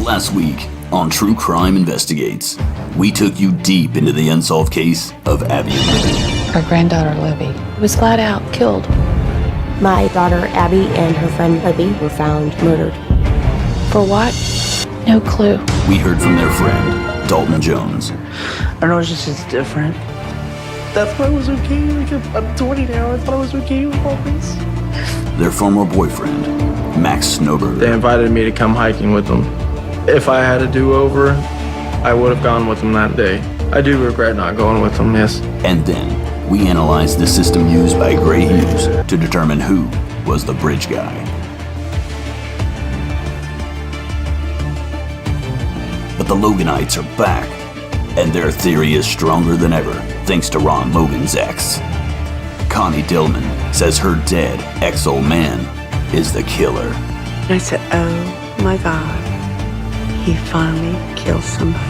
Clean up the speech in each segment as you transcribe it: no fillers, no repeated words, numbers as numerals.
Last week on True Crime Investigates, we took you deep into the unsolved case of Abby and Libby. Our granddaughter Libby was flat out killed. My daughter Abby and her friend Libby were found murdered. For what? No clue. We heard from their friend, Dalton Jones. I don't know, it's just different. That's why I was okay. I'm 20 now. I thought I was okay with all this. Their former boyfriend, Max Snowberger. They invited me to come hiking with them. If I had a do-over, I would have gone with them that day. I do regret not going with them, yes. And then we analyzed the system used by Gray Hughes to determine who was the bridge guy. But the Loganites are back, and their theory is stronger than ever, thanks to Ron Logan's ex. Connie Dillman says her dead ex-old man is the killer. I said, oh my God, he finally killed somebody.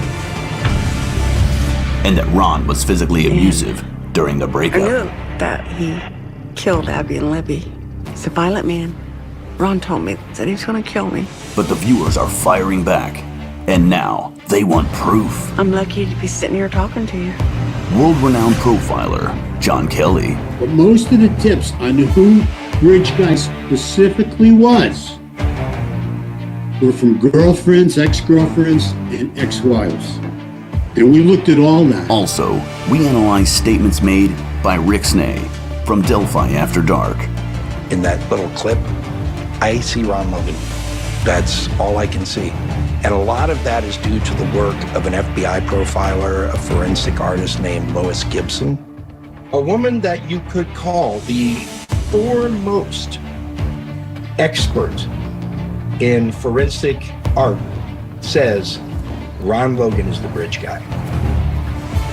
And that Ron was physically abusive during the breakup. I knew that he killed Abby and Libby. He's a violent man. Ron told me that he was going to kill me. But the viewers are firing back, and now they want proof. I'm lucky to be sitting here talking to you. World-renowned profiler John Kelly. But most of the tips on who Bridge Guy specifically was were from girlfriends, ex-girlfriends, and ex-wives. And we looked at all that. Also, we analyzed statements made by Rick Snay from Delphi After Dark. In that little clip, I see Ron Logan. That's all I can see. And a lot of that is due to the work of an FBI profiler, a forensic artist named Lois Gibson. A woman that you could call the foremost expert in forensic art says Ron Logan is the bridge guy.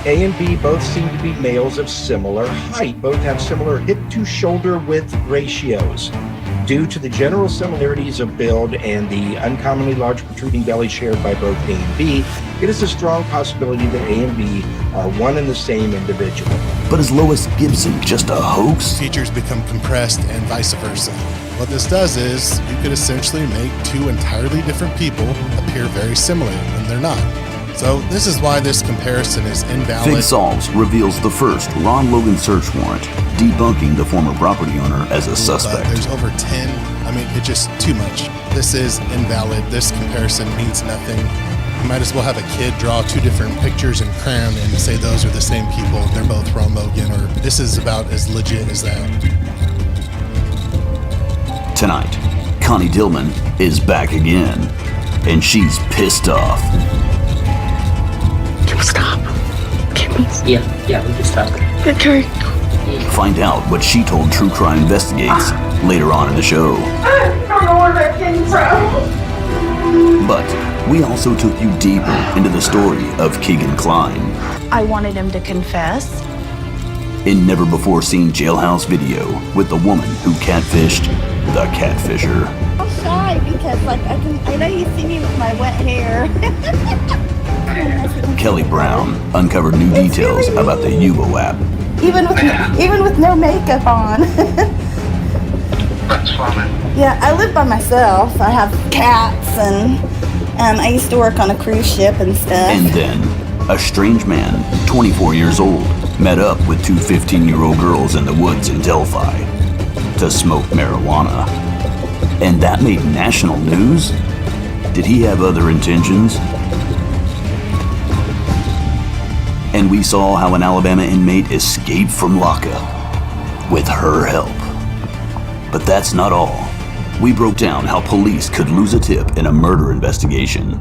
A and B both seem to be males of similar height, both have similar hip to shoulder width ratios. Due to the general similarities of build and the uncommonly large protruding belly shared by both A and B, it is a strong possibility that A and B are one and the same individual. But is Lois Gibson just a hoax? Features become compressed and vice versa. What this does is you could essentially make two entirely different people appear very similar when they're not. So this is why this comparison is invalid. Fig Solves reveals the first Ron Logan search warrant, debunking the former property owner as a suspect. But there's over 10. I mean, it's just too much. This is invalid. This comparison means nothing. You might as well have a kid draw two different pictures in crayon and say those are the same people. They're both Ron Logan, or this is about as legit as that. Tonight, Connie Dillman is back again, and she's pissed off. Can we stop? Can we? Yeah, we can stop. Okay. Find out what she told True Crime Investigates later on in the show. I don't know where that came from. But we also took you deeper into the story of Keegan Kline. I wanted him to confess. In never-before-seen jailhouse video with the woman who catfished the catfisher. I'm shy because, I know you see me with my wet hair. Kelly Brown uncovered new details about the Yubo app. Even with no makeup on. That's fine. Yeah, I live by myself. I have cats and I used to work on a cruise ship and stuff. And then, a strange man, 24 years old, met up with two 15-year-old girls in the woods in Delphi to smoke marijuana. And that made national news? Did he have other intentions? And we saw how an Alabama inmate escaped from lockup with her help. But that's not all. We broke down how police could lose a tip in a murder investigation.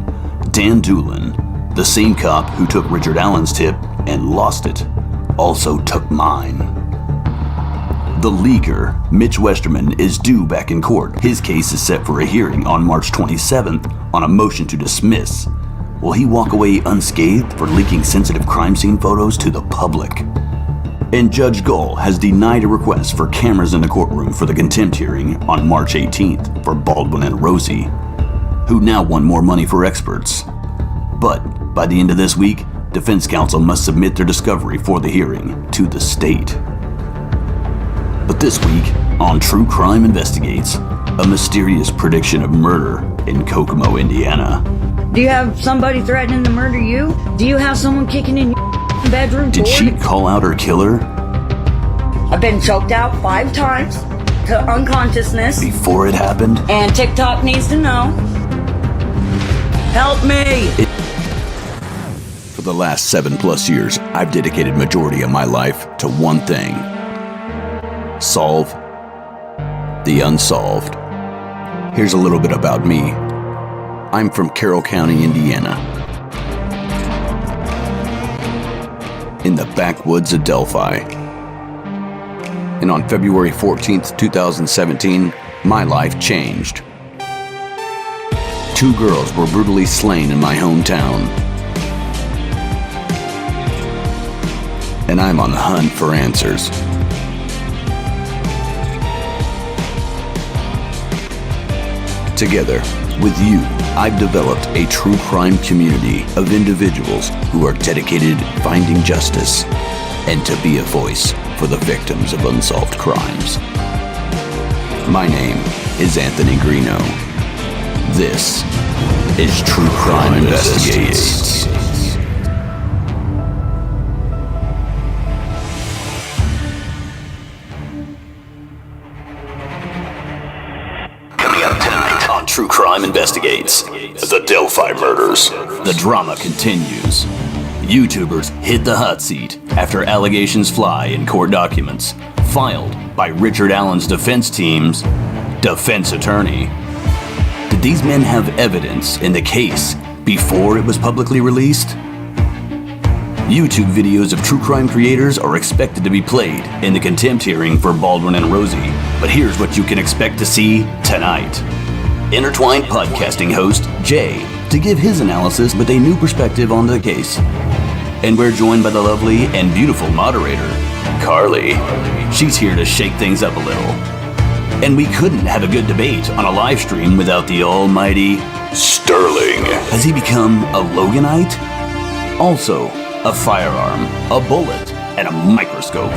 Dan Doolin, the same cop who took Richard Allen's tip and lost it, also took mine. The leaker, Mitch Westerman, is due back in court. His case is set for a hearing on March 27th on a motion to dismiss. Will he walk away unscathed for leaking sensitive crime scene photos to the public? And Judge Gull has denied a request for cameras in the courtroom for the contempt hearing on March 18th for Baldwin and Rozzi, who now want more money for experts. But by the end of this week, defense counsel must submit their discovery for the hearing to the state. But this week, on True Crime Investigates, a mysterious prediction of murder in Kokomo, Indiana. Do you have somebody threatening to murder you? Do you have someone kicking in your bedroom Did door? she call out her killer I've been choked out 5 times to unconsciousness. before it happened? And TikTok needs to know. Help me! For the last 7+ years, I've dedicated majority of my life to one thing: solve the unsolved. Here's a little bit about me. I'm from Carroll County, Indiana, in the backwoods of Delphi. And on February 14th, 2017, my life changed. 2 girls were brutally slain in my hometown. And I'm on the hunt for answers. Together with you, I've developed a true crime community of individuals who are dedicated to finding justice and to be a voice for the victims of unsolved crimes. My name is Anthony Greeno. This is True Crime Investigates. Coming up tonight on True Crime Investigates, the Delphi murders. The drama continues. YouTubers hit the hot seat after allegations fly in court documents filed by Richard Allen's defense team's defense attorney. Did these men have evidence in the case before it was publicly released? YouTube videos of true crime creators are expected to be played in the contempt hearing for Baldwin and Rozzi, but here's what you can expect to see tonight. Intertwined podcasting host Jay to give his analysis with a new perspective on the case. And we're joined by the lovely and beautiful moderator, Carly. She's here to shake things up a little. And we couldn't have a good debate on a live stream without the almighty Sterling. Has he become a Loganite? Also, a firearm, a bullet, and a microscope.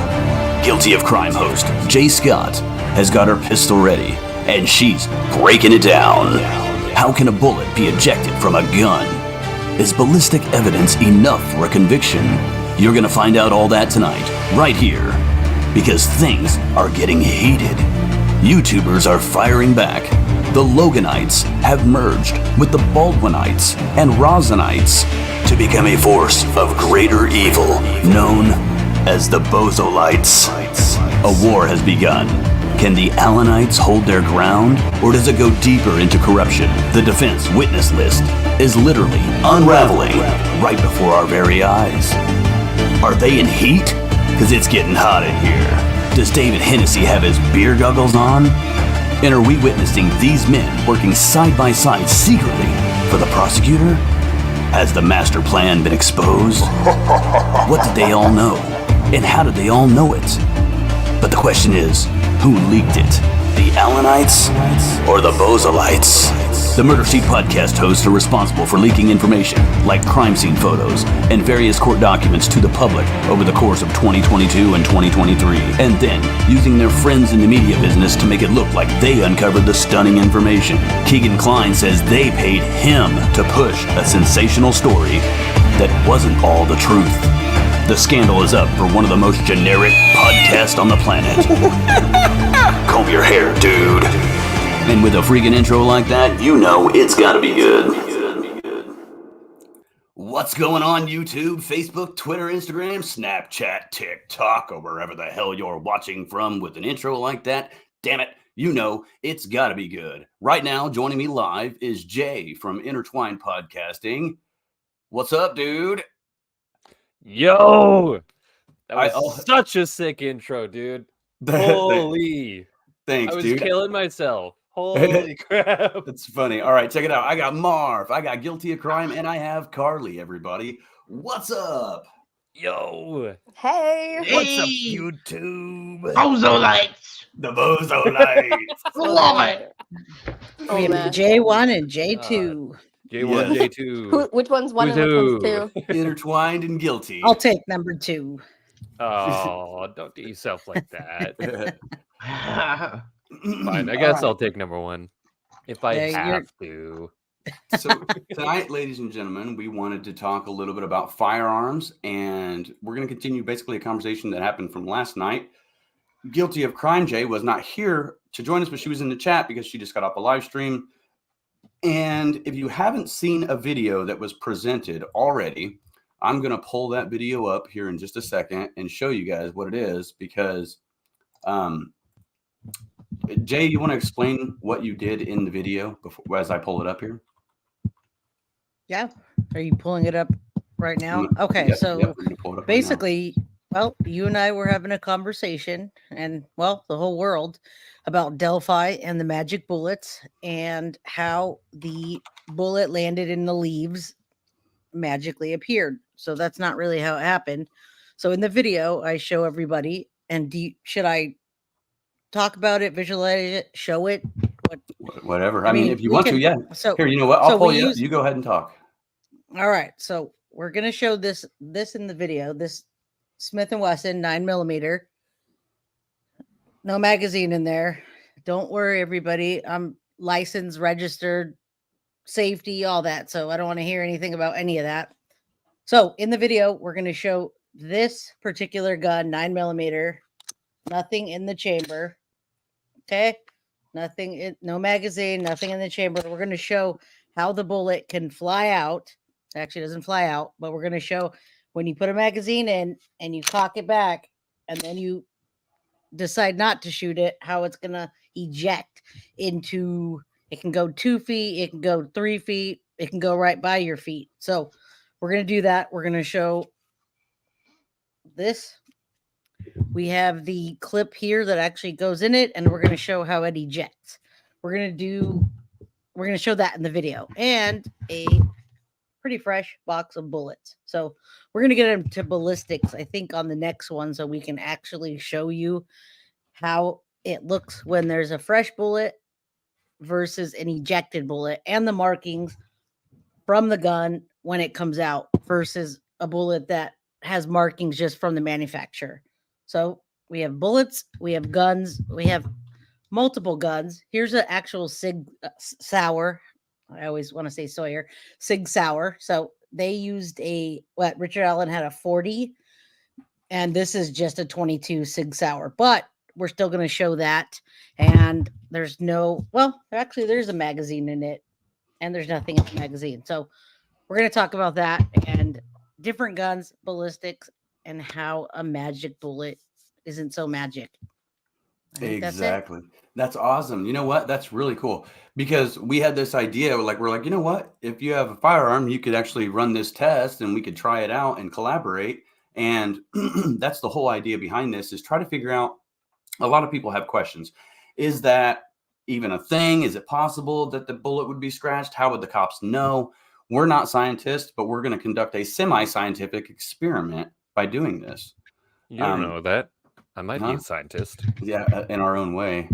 Guilty of crime host Jay Scott has got her pistol ready, and she's breaking it down. How can a bullet be ejected from a gun? Is ballistic evidence enough for a conviction? You're gonna find out all that tonight, right here, because things are getting heated. YouTubers are firing back. The Loganites have merged with the Baldwinites and Rozanites to become a force of greater evil, known as the Bozolites. A war has begun. Can the Allenites hold their ground, or does it go deeper into corruption? The defense witness list is literally unraveling right before our very eyes. Are they in heat? Because it's getting hot in here. Does David Hennessy have his beer goggles on? And are we witnessing these men working side by side secretly for the prosecutor? Has the master plan been exposed? What did they all know? And how did they all know it? But the question is, who leaked it? The Allenites or the Bozolites? The Murder Sheet podcast hosts are responsible for leaking information like crime scene photos and various court documents to the public over the course of 2022 and 2023, and then using their friends in the media business to make it look like they uncovered the stunning information. Keegan Kline says they paid him to push a sensational story that wasn't all the truth. The scandal is up for one of the most generic podcasts on the planet. Comb your hair, dude. And with a freaking intro like that, you know it's gotta be good. What's going on, YouTube, Facebook, Twitter, Instagram, Snapchat, TikTok, or wherever the hell you're watching from with an intro like that? Damn it, you know it's gotta be good. Right now, joining me live is Jay from Intertwined Podcasting. What's up, dude? Yo! That was such a sick intro, dude. Holy. Thanks, dude. I was killing myself. Holy crap. That's funny. All right, check it out. I got Marv. I got Guilty of Crime, and I have Carly, everybody. What's up? Yo. Hey. What's up, YouTube? Bozolites. The Bozolites. Love it. We have J1 and J2. J1, J2. Which one's one and which one's two? Intertwined and Guilty. I'll take number 2. Oh, don't do yourself like that. Fine, I guess I'll take number 1 if I have to. So tonight, ladies and gentlemen, we wanted to talk a little bit about firearms, and we're going to continue basically a conversation that happened from last night. Guilty of Crime Jay was not here to join us, but she was in the chat because she just got off a live stream. And if you haven't seen a video that was presented already, I'm going to pull that video up here in just a second and show you guys what it is, because Jay, you want to explain what you did in the video before, as I pull it up here? Yeah. Are you pulling it up right now? Okay. Yep, So yep, we're gonna pull it up right basically, well, you and I were having a conversation, and well, the whole world, about Delphi and the magic bullets and how the bullet landed in the leaves magically appeared. So that's not really how it happened. So in the video, I show everybody, and should I talk about it, visualize it, show it? Whatever. I mean, if you want to, yeah. So here, you know what? I'll pull you up. You go ahead and talk. All right. So we're going to show this in the video, this Smith & Wesson 9mm. No magazine in there. Don't worry, everybody. I'm licensed, registered, safety, all that. So I don't want to hear anything about any of that. So in the video, we're going to show this particular gun, 9mm, nothing in the chamber. Okay. Nothing, no magazine, nothing in the chamber. We're going to show how the bullet can fly out. It actually doesn't fly out, but we're going to show when you put a magazine in and you cock it back and then you decide not to shoot it, how it's going to eject into, it can go 2 feet, it can go 3 feet, it can go right by your feet. So we're going to do that. We're going to show this. We have the clip here that actually goes in it, and we're going to show how it ejects. We're going to show that in the video, and a pretty fresh box of bullets. So we're going to get into ballistics, I think, on the next one, so we can actually show you how it looks when there's a fresh bullet versus an ejected bullet, and the markings from the gun when it comes out versus a bullet that has markings just from the manufacturer. So we have bullets, we have guns, we have multiple guns. Here's an actual Sig Sauer. I always want to say Sawyer. Sig Sauer. So they used Richard Allen had a 40, and this is just a 22 Sig Sauer. But we're still going to show that. And there's there's a magazine in it, and there's nothing in the magazine. So we're going to talk about that and different guns, ballistics, and how a magic bullet isn't so magic. Exactly. That's awesome. You know what? That's really cool, because we had this idea, we're like, you know what? If you have a firearm, you could actually run this test and we could try it out and collaborate. And that's the whole idea behind this, is try to figure out, a lot of people have questions. Is that even a thing? Is it possible that the bullet would be scratched? How would the cops know? We're not scientists, but we're going to conduct a semi-scientific experiment by doing this. You don't know that. I might be a scientist. Yeah, in our own way.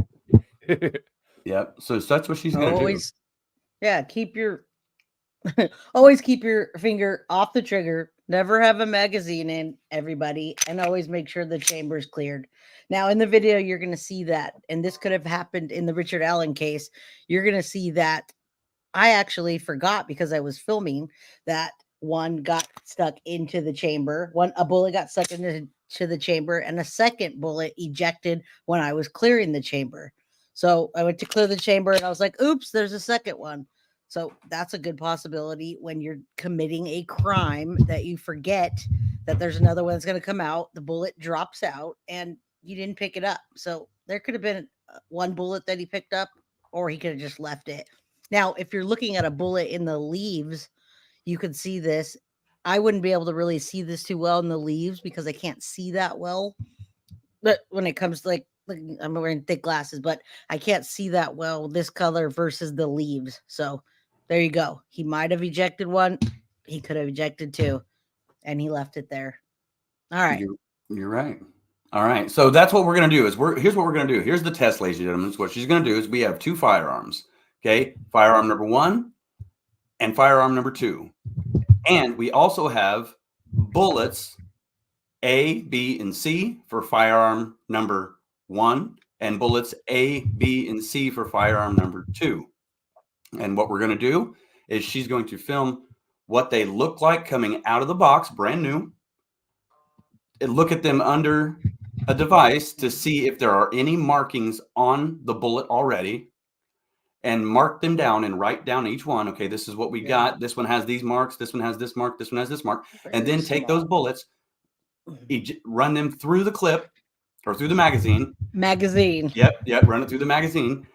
Yep. So that's what she's going to do. Yeah, always keep your finger off the trigger. Never have a magazine in, everybody, and always make sure the chamber is cleared. Now, in the video, you're going to see that, and this could have happened in the Richard Allen case. You're going to see that I actually forgot, because I was filming, that one got stuck into the chamber. A bullet got stuck into the chamber, and a second bullet ejected when I was clearing the chamber. So I went to clear the chamber, and I was like, oops, there's a second one. So that's a good possibility when you're committing a crime, that you forget that there's another one that's going to come out. The bullet drops out and you didn't pick it up. So there could have been one bullet that he picked up, or he could have just left it. Now, if you're looking at a bullet in the leaves, you could see this. I wouldn't be able to really see this too well in the leaves, because I can't see that well. But when it comes to I'm wearing thick glasses, but I can't see that well, this color versus the leaves. So there you go. He might have ejected one. He could have ejected two, and he left it there. All right. You're right. All right. So that's what we're going to do. Here's what we're going to do. Here's the test, ladies and gentlemen. So what she's going to do is, we have two firearms. Okay. Firearm number 1 and firearm number 2. And we also have bullets A, B, and C for firearm number 1, and bullets A, B, and C for firearm number 2. And what we're going to do is she's going to film what they look like coming out of the box, brand new, and look at them under a device to see if there are any markings on the bullet already, and mark them down and write down each one. Okay, this is what we got. This one has these marks. This one has this mark. This one has this mark. And then take those bullets, run them through the clip or through the magazine. Yep. Run it through the magazine,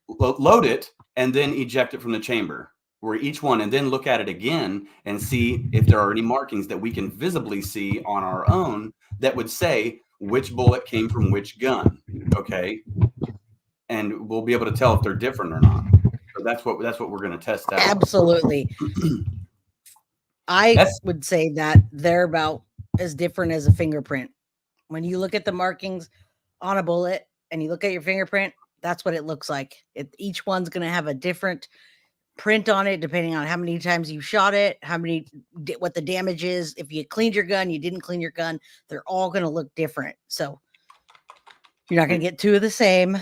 load it, and then eject it from the chamber. Where each one, and then look at it again and see if there are any markings that we can visibly see on our own that would say which bullet came from which gun. Okay. And we'll be able to tell if they're different or not. So that's what we're going to test out. Absolutely. I would say that they're about as different as a fingerprint. When you look at the markings on a bullet and you look at your fingerprint, that's what it looks like. Each one's going to have a different print on it depending on how many times you shot it, what the damage is. If you cleaned your gun, you didn't clean your gun, they're all going to look different. So you're not going to get two of the same.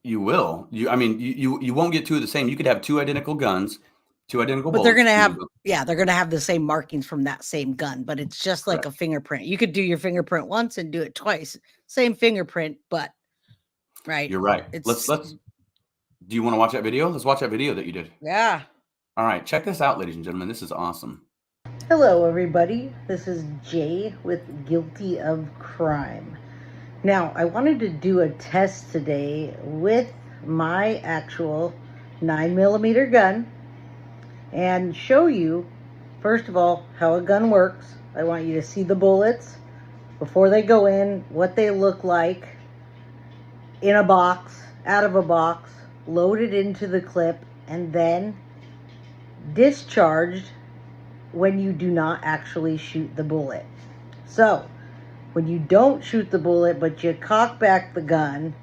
You will. You won't get two of the same. You could have two identical guns, two identical bullets. But they're going to have the same markings from that same gun, but it's just like a fingerprint. You could do your fingerprint once and do it twice. Same fingerprint, but right. You're right. Let's do you want to watch that video? Let's watch that video that you did. Yeah. All right, check this out, ladies and gentlemen. This is awesome. Hello, everybody. This is Jay with Guilty of Crime. Now, I wanted to do a test today with my actual 9mm gun and show you, first of all, how a gun works. I want you to see the bullets before they go in, what they look like in a box, out of a box, loaded into the clip, and then discharged when you do not actually shoot the bullet. So, when you don't shoot the bullet, but you cock back the gun,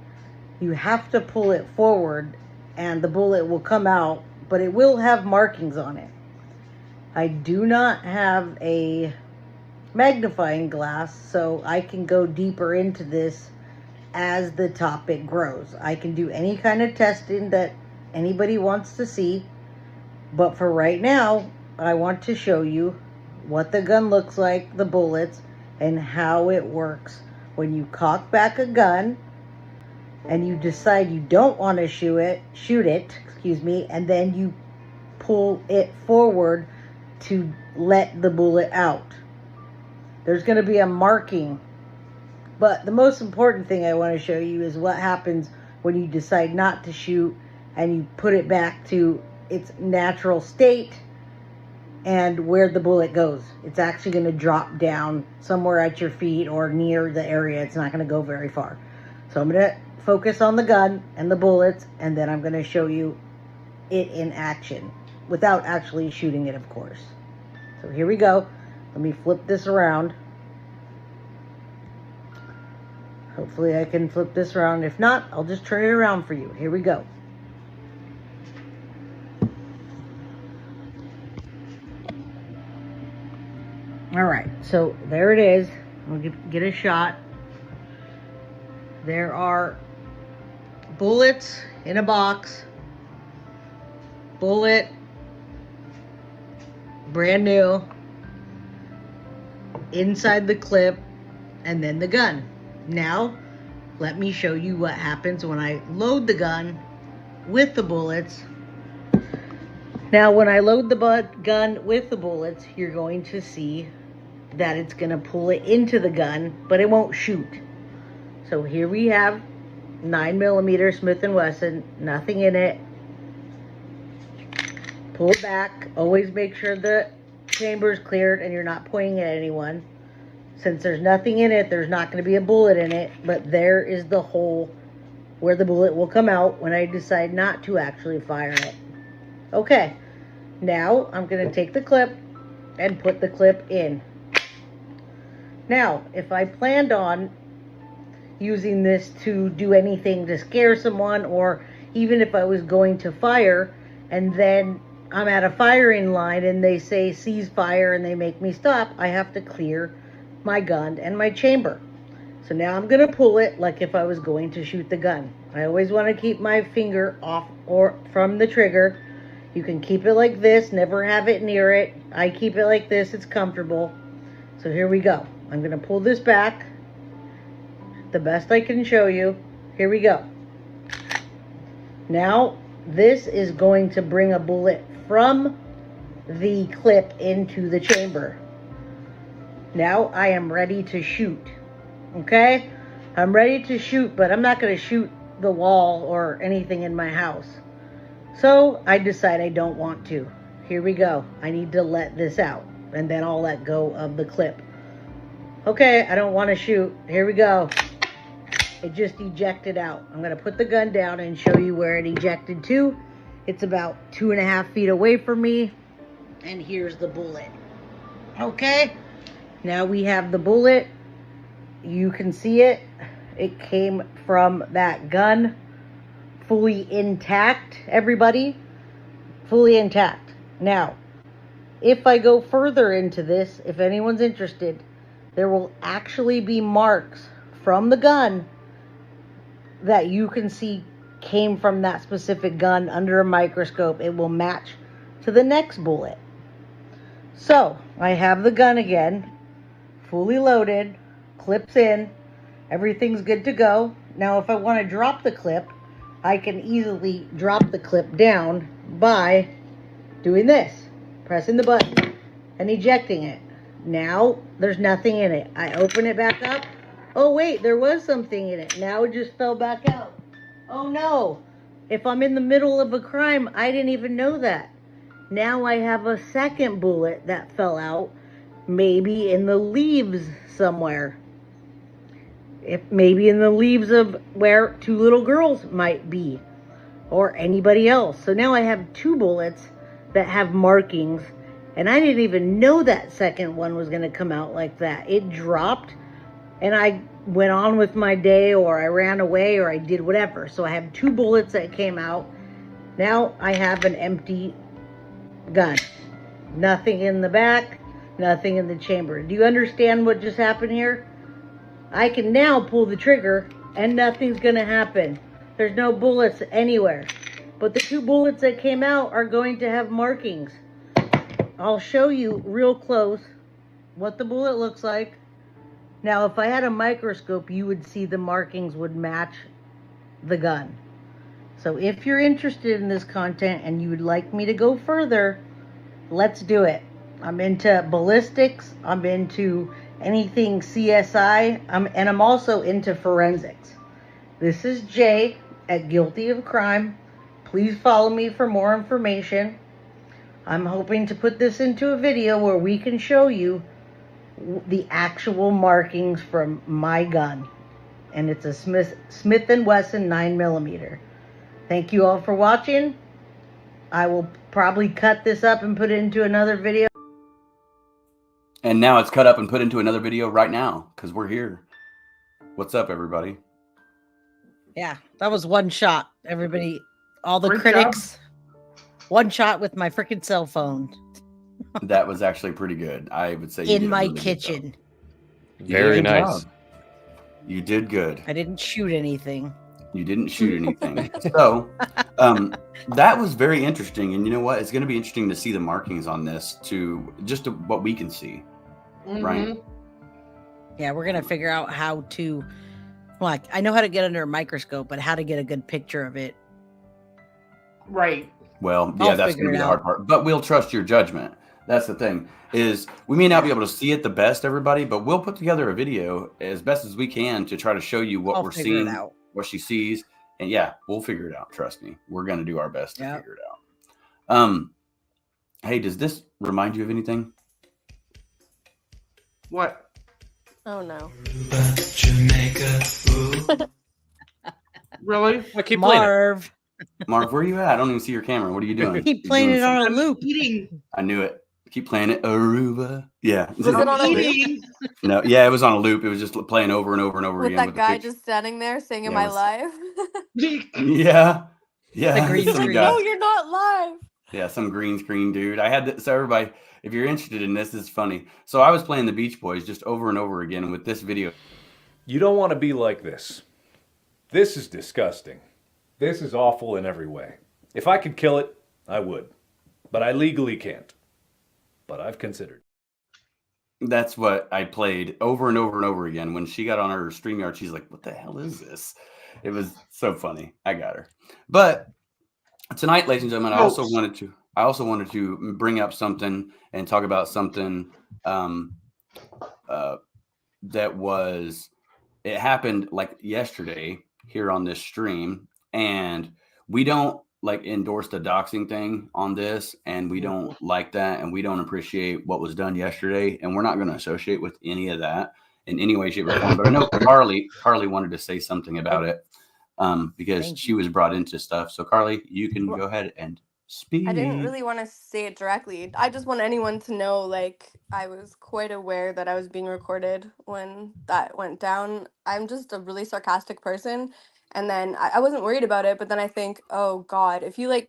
you have to pull it forward and the bullet will come out, but it will have markings on it. I do not have a magnifying glass, so I can go deeper into this as the topic grows. I can do any kind of testing that anybody wants to see, but for right now, I want to show you what the gun looks like, the bullets, and how it works when you cock back a gun and you decide you don't want to shoot it, and then you pull it forward to let the bullet out. There's going to be a marking. But the most important thing I want to show you is what happens when you decide not to shoot and you put it back to its natural state and where the bullet goes. It's actually going to drop down somewhere at your feet or near the area. It's not going to go very far. So I'm going to focus on the gun and the bullets, and then I'm going to show you it in action without actually shooting it, of course. So here we go. Let me flip this around. Hopefully I can flip this around. If not, I'll just turn it around for you. Here we go. All right, so there it is. We'll get a shot. There are bullets in a box. Bullet, brand new, inside the clip, and then the gun. Now, let me show you what happens when I load the gun with the bullets. Now, when I load the gun with the bullets, you're going to see that it's going to pull it into the gun, but it won't shoot. So here we have 9mm Smith & Wesson, nothing in it. Pull it back. Always make sure the chamber is cleared and you're not pointing at anyone. Since there's nothing in it, there's not going to be a bullet in it, but there is the hole where the bullet will come out when I decide not to actually fire it. Okay, now I'm going to take the clip and put the clip in. Now, if I planned on using this to do anything to scare someone, or even if I was going to fire and then I'm at a firing line and they say cease fire and they make me stop, I have to clear my gun and my chamber. So now I'm going to pull it like if I was going to shoot the gun. I always want to keep my finger off or from the trigger. You can keep it like this, never have it near it. I keep it like this, it's comfortable. So here we go. I'm going to pull this back the best I can show you. Here we go. Now, this is going to bring a bullet from the clip into the chamber. Now I am ready to shoot. Okay? I'm ready to shoot, but I'm not going to shoot the wall or anything in my house. So I decide I don't want to. Here we go. I need to let this out, and then I'll let go of the clip. Okay, I don't want to shoot. Here we go. It just ejected out. I'm going to put the gun down and show you where it ejected to. It's about 2.5 feet away from me. And here's the bullet. Okay. Now we have the bullet. You can see it. It came from that gun. Fully intact, everybody. Fully intact. Now, if I go further into this, if anyone's interested, there will actually be marks from the gun that you can see came from that specific gun under a microscope. It will match to the next bullet. So, I have the gun again, fully loaded, clips in, everything's good to go. Now, if I want to drop the clip, I can easily drop the clip down by doing this, pressing the button and ejecting it. Now, there's nothing in it. I open it back up. Oh wait, there was something in it. Now it just fell back out. Oh no. If I'm in the middle of a crime, I didn't even know that. Now I have a second bullet that fell out, maybe in the leaves somewhere. Maybe in the leaves of where 2 little girls might be, or anybody else. So now I have 2 bullets that have markings, and I didn't even know that second one was going to come out like that. It dropped, and I went on with my day, or I ran away, or I did whatever. So I have 2 bullets that came out. Now I have an empty gun. Nothing in the back, nothing in the chamber. Do you understand what just happened here? I can now pull the trigger, and nothing's going to happen. There's no bullets anywhere. But the 2 bullets that came out are going to have markings. I'll show you real close what the bullet looks like. Now, if I had a microscope, you would see the markings would match the gun. So if you're interested in this content and you would like me to go further, let's do it. I'm into ballistics. I'm into anything CSI. And I'm also into forensics. This is Jay at Guilty of Crime. Please follow me for more information. I'm hoping to put this into a video where we can show you the actual markings from my gun, and it's a Smith & Wesson 9mm. Thank you all for watching. I will probably cut this up and put it into another video. And now it's cut up and put into another video right now because we're here. What's up, everybody? Yeah, that was one shot, everybody. All the Great critics. One shot with my freaking cell phone. That was actually pretty good. I would say you In did a my really good kitchen. job. You did a Very good nice. job. You did good. I didn't shoot anything. You didn't shoot anything. So that was very interesting. And you know what? It's going to be interesting to see the markings on this to just to what we can see. Right? Yeah, we're going to figure out how to, like, I know how to get under a microscope, but how to get a good picture of it. Right. Well, yeah, I'll that's figure going to be it the hard out. part. But we'll trust your judgment. That's the thing, is we may not be able to see it the best, everybody, but we'll put together a video as best as we can to try to show you what I'll we're figure it seeing, out. what she sees. And yeah, we'll figure it out. Trust me. We're going to do our best to figure it out. Hey, does this remind you of anything? What? Oh no. Really? I keep playing it. Marv. Marv, where are you at? I don't even see your camera. What are you doing? Keep You playing doing it on a something? loop. Eating. I knew it. Keep playing it. Aruba. Yeah. Was it on a loop? Eating. No, yeah, it was on a loop. It was just playing over and over and over With again. that with guy the just standing there saying, "Am Yeah, I it was- live?" Yeah. Yeah. The green some screen. guy- No, you're not live. Yeah, some green screen dude. I had so everybody, if you're interested in this, it's funny. So I was playing the Beach Boys just over and over again with this video You don't want to be like this. This is disgusting. This is awful in every way. If I could kill it, I would. But I legally can't. But I've considered. That's what I played over and over and over again. When she got on her StreamYard, she's like, what the hell is this? It was so funny. I got her. But tonight, ladies and gentlemen, I also wanted to bring up something and talk about something that was, it happened like yesterday here on this stream, and we don't like endorse the doxing thing on this, and we don't like that, and we don't appreciate what was done yesterday, and we're not going to associate with any of that in any way, shape, or form. But I know Carly wanted to say something about it because she was brought into stuff. So Carly, you can go ahead and speak. I didn't really want to say it directly. I just want anyone to know, like, I was quite aware that I was being recorded when that went down. I'm just a really sarcastic person. And then I wasn't worried about it, but then I think, oh God, if you like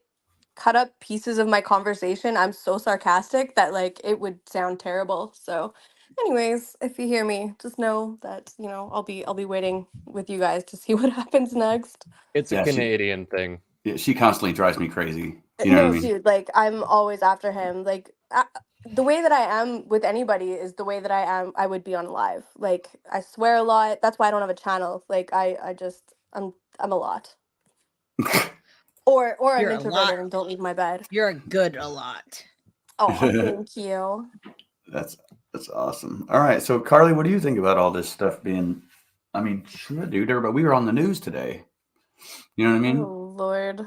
cut up pieces of my conversation, I'm so sarcastic that like it would sound terrible. So anyways, if you hear me, just know that, you know, I'll be waiting with you guys to see what happens next. It's a Canadian thing. Yeah, she constantly drives me crazy. You know what I mean? Dude, like I'm always after him. Like the way that I am with anybody is the way that I would be on live. Like I swear a lot. That's why I don't have a channel. Like I'm a lot. or I'm You're a introverted lot. and don't leave my bed. You're a good a lot. Oh, thank you. That's awesome. All right, so Carly, what do you think about all this stuff being? I mean, sure, dude, but we were on the news today. You know what I mean? Oh Lord.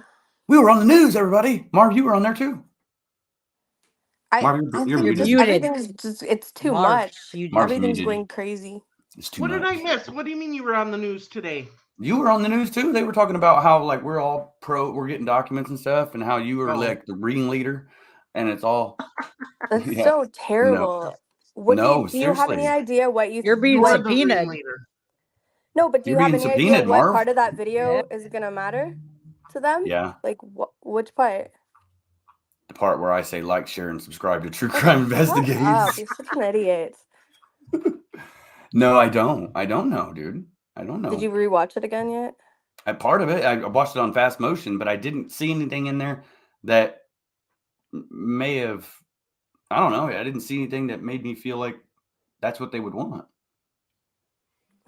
We were on the news, everybody. Marv, you were on there too. I Marv, you're think just muted. everything's just it's too Marv, much. Marv's Everything's muted. going crazy. It's too What much. did I miss? What do you mean you were on the news today? You were on the news too. They were talking about how like we're getting documents and stuff, and how you were like the ringleader, and it's all. That's Yeah. so terrible. What do you have any seriously. idea what You're being what- subpoenaed. No, but do You're you have being any idea subpoenaed, what Marv. part of that video is gonna matter to them? Yeah. Like which part? The part where I say like, share, and subscribe to True Crime Investigates. You're such an idiot. No, I don't. I don't know, dude. I don't know. Did you rewatch it again yet? Part of it, I watched it on fast motion, but I didn't see anything in there that may have. I don't know. I didn't see anything that made me feel like that's what they would want.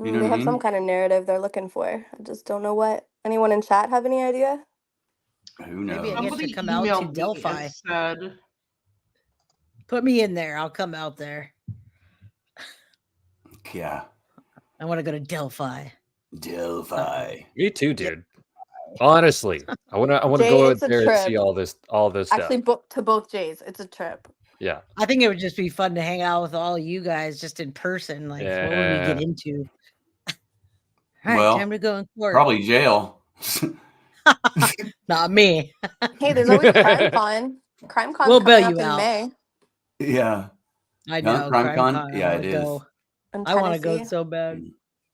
You know They what I have some mean? kind of narrative they're looking for. I just don't know what. Anyone in chat have any idea? Who knows? Maybe it gets to Somebody come out to emailed me Delphi. and said, Put me in there. I'll come out there. Yeah. I want to go to Delphi. Delphi. Me too, dude. Honestly, I want to Jay, go out it's a there and trip. see all this stuff. Actually, book to both Jays. It's a trip. Yeah. I think it would just be fun to hang out with all you guys just in person. Like, what would we Yeah. get into? All right, Well, time to go in court. probably jail. Not me. Hey, there's always CrimeCon. CrimeCon We'll bail coming you up out. in May. Yeah. I Huh? know. CrimeCon? Yeah, I it is. go. In I want to go Tennessee. so bad.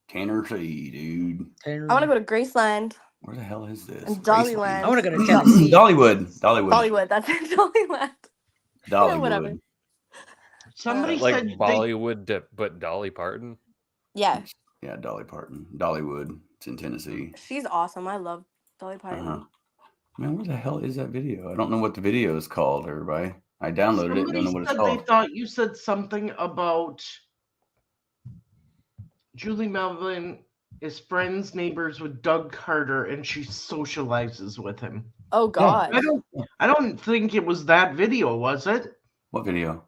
Tennessee, dude. I want to go to Graceland Where the hell is this? and Dollyland. I want to go to Tennessee. Dollywood. Dollywood. Hollywood. That's it. Dollyland. Dollywood. whatever. somebody Like said Bollywood, but Dolly Parton. Yeah, Yeah, Dolly Parton. Dollywood. It's in Tennessee. she's awesome. I love Dolly Parton. Uh-huh. Man, where the hell is that video? I don't know what the video is called, everybody. I downloaded it. Don't know what it's said called. they thought you said something about Julie Melvin is friends, neighbors with Doug Carter, and she socializes with him. Oh God. I don't think it was that video, was it? What video?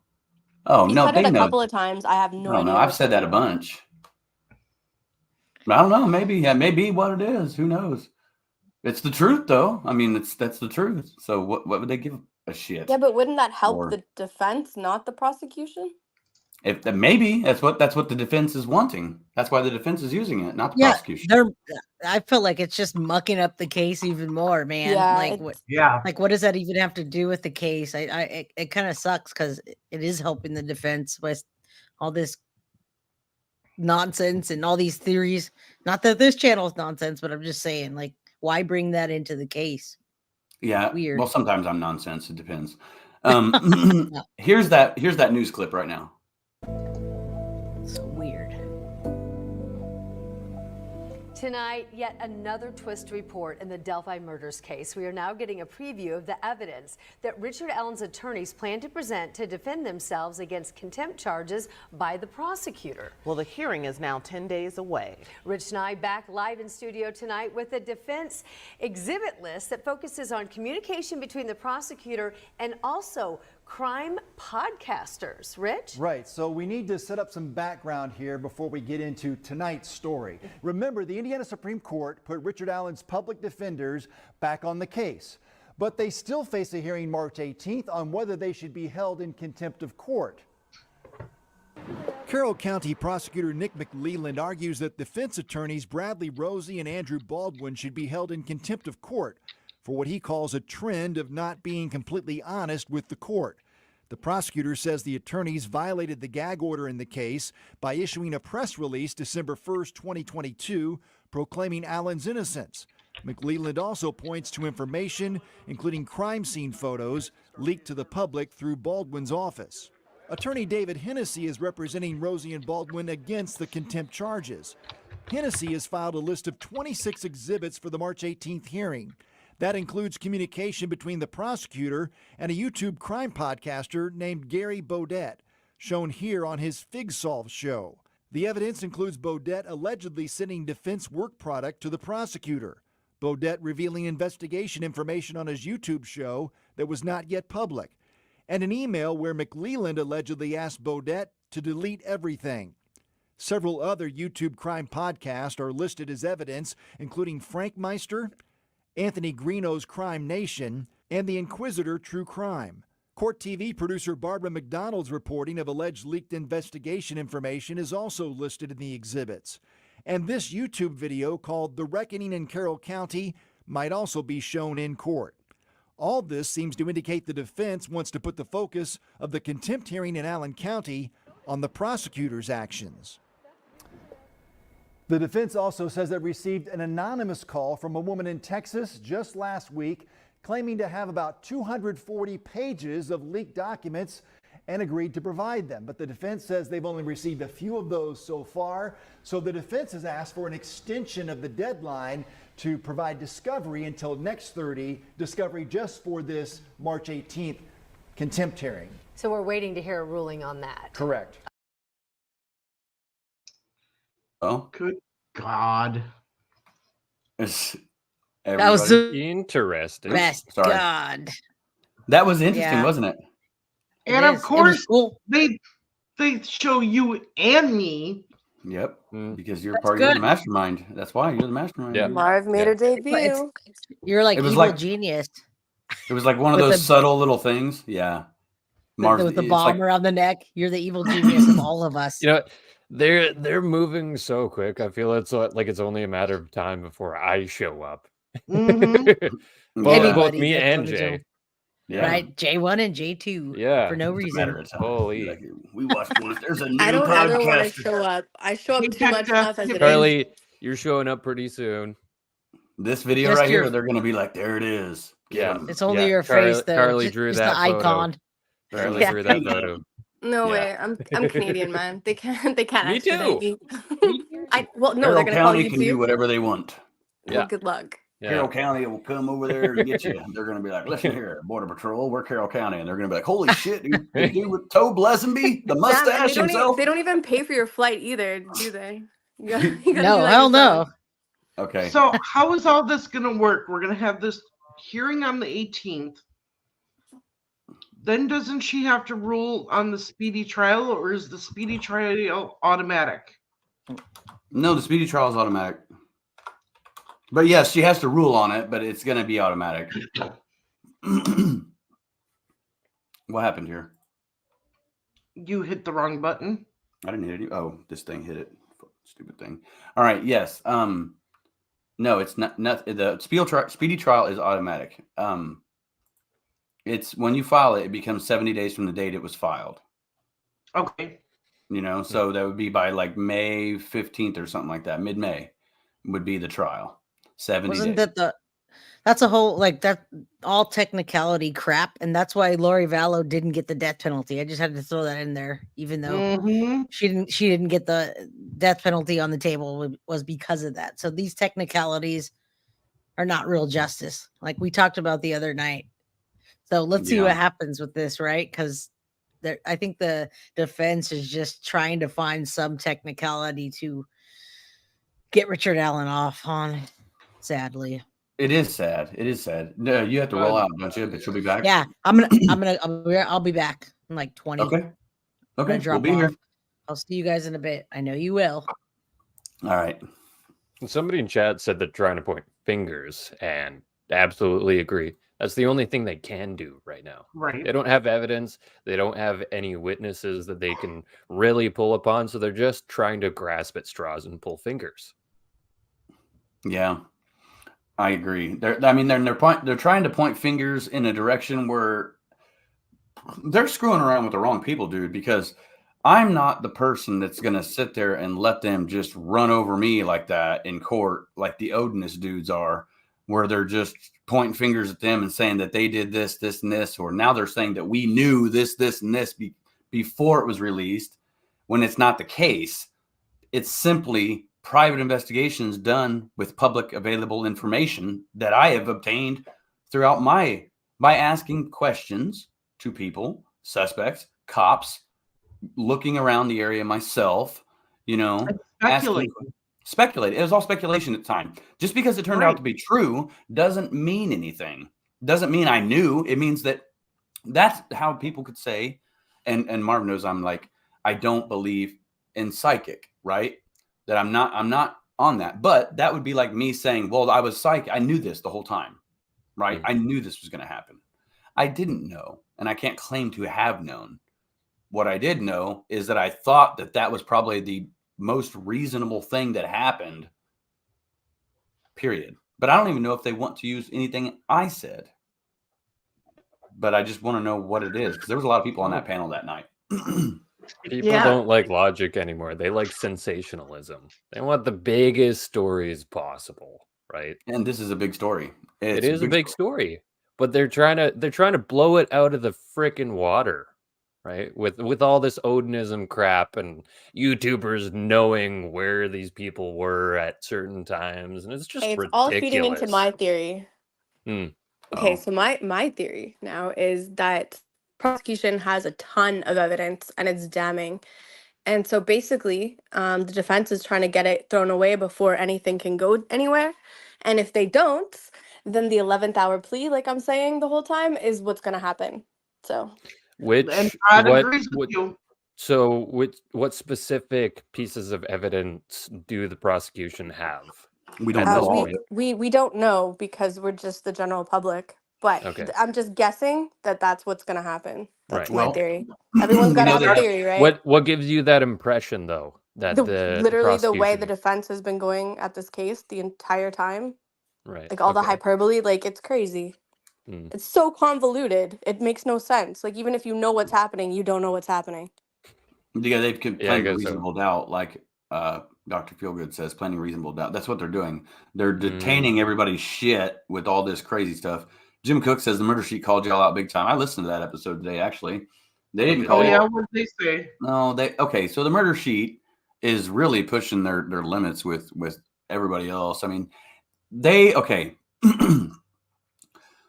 Oh, He no, said they it a know. couple of times. I have no I don't idea. know. I've what said that a bunch. I don't know. Maybe that may be what it is. Who knows? It's the truth, though. I mean, that's the truth. So what would they give a shit? Yeah, but wouldn't that help Or- the defense, not the prosecution? If maybe that's what the defense is wanting. That's why the defense is using it, not the Yeah, prosecution. I feel like it's just mucking up the case even more, man. Yeah, like what? Yeah. Like what does that even have to do with the case? It kind of sucks because it is helping the defense with all this nonsense and all these theories. Not that this channel is nonsense, but I'm just saying, like, why bring that into the case? Yeah. Weird. Well, sometimes I'm nonsense. It depends. Here's that news clip right now. So weird. Tonight, yet another twist report in the Delphi murders case. We are now getting a preview of the evidence that Richard Allen's attorneys plan to present to defend themselves against contempt charges by the prosecutor. Well, the hearing is now 10 days away. Rich and I back live in studio tonight with a defense exhibit list that focuses on communication between the prosecutor and also crime podcasters. Rich? Right, so we need to set up some background here before we get into tonight's story. Remember, the Indiana Supreme Court put Richard Allen's public defenders back on the case, but they still face a hearing March 18th on whether they should be held in contempt of court. Carroll County Prosecutor Nick McLeland argues that defense attorneys Bradley Rozzi and Andrew Baldwin should be held in contempt of court for what he calls a trend of not being completely honest with the court. The prosecutor says the attorneys violated the gag order in the case by issuing a press release December 1st, 2022, proclaiming Allen's innocence. McLeland also points to information, including crime scene photos, leaked to the public through Baldwin's office. Attorney David Hennessy is representing Rozzi and Baldwin against the contempt charges. Hennessy has filed a list of 26 exhibits for the March 18th hearing. That includes communication between the prosecutor and a YouTube crime podcaster named Gary Bodette, shown here on his Fig Solve show. The evidence includes Bodette allegedly sending defense work product to the prosecutor, Bodette revealing investigation information on his YouTube show that was not yet public, and an email where McLeland allegedly asked Bodette to delete everything. Several other YouTube crime podcasts are listed as evidence, including Frank Meister, Anthony Greeno's Crime Nation, and The Inquisitor True Crime. Court TV producer Barbara McDonald's reporting of alleged leaked investigation information is also listed in the exhibits. And this YouTube video called The Reckoning in Carroll County might also be shown in court. All this seems to indicate the defense wants to put the focus of the contempt hearing in Allen County on the prosecutor's actions. The defense also says it received an anonymous call from a woman in Texas just last week claiming to have about 240 pages of leaked documents and agreed to provide them. But the defense says they've only received a few of those so far. So the defense has asked for an extension of the deadline to provide discovery until next discovery just for this March 18th contempt hearing. So we're waiting to hear a ruling on that. Correct. Oh, good God. That was interesting. Best Sorry. God. That was interesting, Yeah. wasn't it? And of course, cool. they show you and me. Yep, because you're part of the mastermind. That's why you're the mastermind. Yeah. Marv made her debut. You're like It was evil like- genius. It was like one of With those the- subtle little things. Yeah. Marv, With the it's bomb like- around the neck. You're the evil genius of all of us. You know, they're moving so quick. I feel it's like it's only a matter of time before I show up. Both me gets and on the Jay. show. Right, J1 and J2. Yeah. For no It's a matter reason. of time. Holy. Like, we watched one. There's a new I don't ever want to podcast. show up. I show up too much enough as it is. Carly, you're showing up pretty soon. This video Just right your- here, they're gonna be like, there it is. Get Yeah. 'em. It's only your face, though. Carly drew Just that the photo. icon. Carly Yeah. drew that photo. No Yeah. way. I'm Canadian, man. They can't Me expedite too. me. Well, no, Carroll they're gonna call County you can do too. whatever they want. Well, Yeah. good luck. Carroll County will come over there and get you. They're going to be like, listen here, Border Patrol, we're Carroll County. And they're going to be like, holy shit, dude, the dude with Toe Blesenby, the Damn, and mustache they himself. don't even pay for your flight either, do they? You gotta do No, that hell yourself. no. Okay. So how is all this going to work? We're going to have this hearing on the 18th. Then doesn't she have to rule on the speedy trial, or is the speedy trial automatic? No, the speedy trial is automatic. But yes, she has to rule on it, but it's going to be automatic. What happened here? You hit the wrong button. I didn't hit it. Oh, this thing hit it. Stupid thing. All right. Yes. No, it's not. The speedy trial is automatic. It's when you file it, it becomes 70 days from the date it was filed. Okay. You know, so that would be by like May 15th or something like that. Mid-May would be the trial. 70 Wasn't days. that That's a whole that all technicality crap, and that's why Lori Vallow didn't get the death penalty. I just had to throw that in there, even though she didn't get the death penalty on the table was because of that. So these technicalities are not real justice, like we talked about the other night. So let's see what happens with this, right? Because I think the defense is just trying to find some technicality to get Richard Allen off on. Sadly. It is sad. It is sad. No, you have to roll out, don't you? But you'll be back. Yeah, I'll be back in like 20. Okay. Okay, Drop we'll be off. here. I'll see you guys in a bit. I know you will. All right. Somebody in chat said they're trying to point fingers, and absolutely agree. That's the only thing they can do right now. Right. They don't have evidence. They don't have any witnesses that they can really pull upon. So they're just trying to grasp at straws and pull fingers. Yeah, I agree. They're trying to point fingers in a direction where they're screwing around with the wrong people, dude, because I'm not the person that's going to sit there and let them just run over me like that in court, like the Odinist dudes are, where they're just pointing fingers at them and saying that they did this, this, and this, or now they're saying that we knew this, this, and this before it was released, when it's not the case. It's simply private investigations done with public available information that I have obtained throughout by asking questions to people, suspects, cops, looking around the area myself, speculate. It was all speculation at the time. Just because it turned out to be true doesn't mean anything. Doesn't mean I knew. It means that's how people could say, and Marv knows I don't believe in psychic, right? That I'm not on that. But that would be like me saying, well, I was psychic. I knew this the whole time, right? I knew this was going to happen. I didn't know, and I can't claim to have known. What I did know is that I thought that was probably the most reasonable thing that happened, period. But I don't even know if they want to use anything I said. But I just want to know what it is, because there was a lot of people on that panel that night. People don't like logic anymore. They like sensationalism. They want the biggest stories possible, right? And this is a big story. It is a big story. But they're trying to blow it out of the frickin' water, right? With all this Odinism crap and YouTubers knowing where these people were at certain times, and it's just ridiculous. All feeding into my theory. Okay, so my theory now is that prosecution has a ton of evidence and it's damning. And so basically, the defense is trying to get it thrown away before anything can go anywhere. And if they don't, then the 11th hour plea, like I'm saying the whole time, is what's going to happen. So, what specific pieces of evidence do the prosecution have? We don't know. We don't know, because we're just the general public. But I'm just guessing that that's what's going to happen. That's my theory. Everyone's got to have a theory, right? What gives you that impression, though? That literally the way the defense has been going at this case the entire time. Right. Like all the hyperbole, like it's crazy. It's so convoluted. It makes no sense. Like even if you know what's happening, you don't know what's happening. Yeah, they've claimed reasonable doubt, like Dr. Feelgood says, plenty reasonable doubt. That's what they're doing. They're detaining everybody's shit with all this crazy stuff. Jim Cook says the murder sheet called y'all out big time. I listened to that episode today, actually. They didn't call what did they say? No, so the murder sheet is really pushing their limits with everybody else. I mean,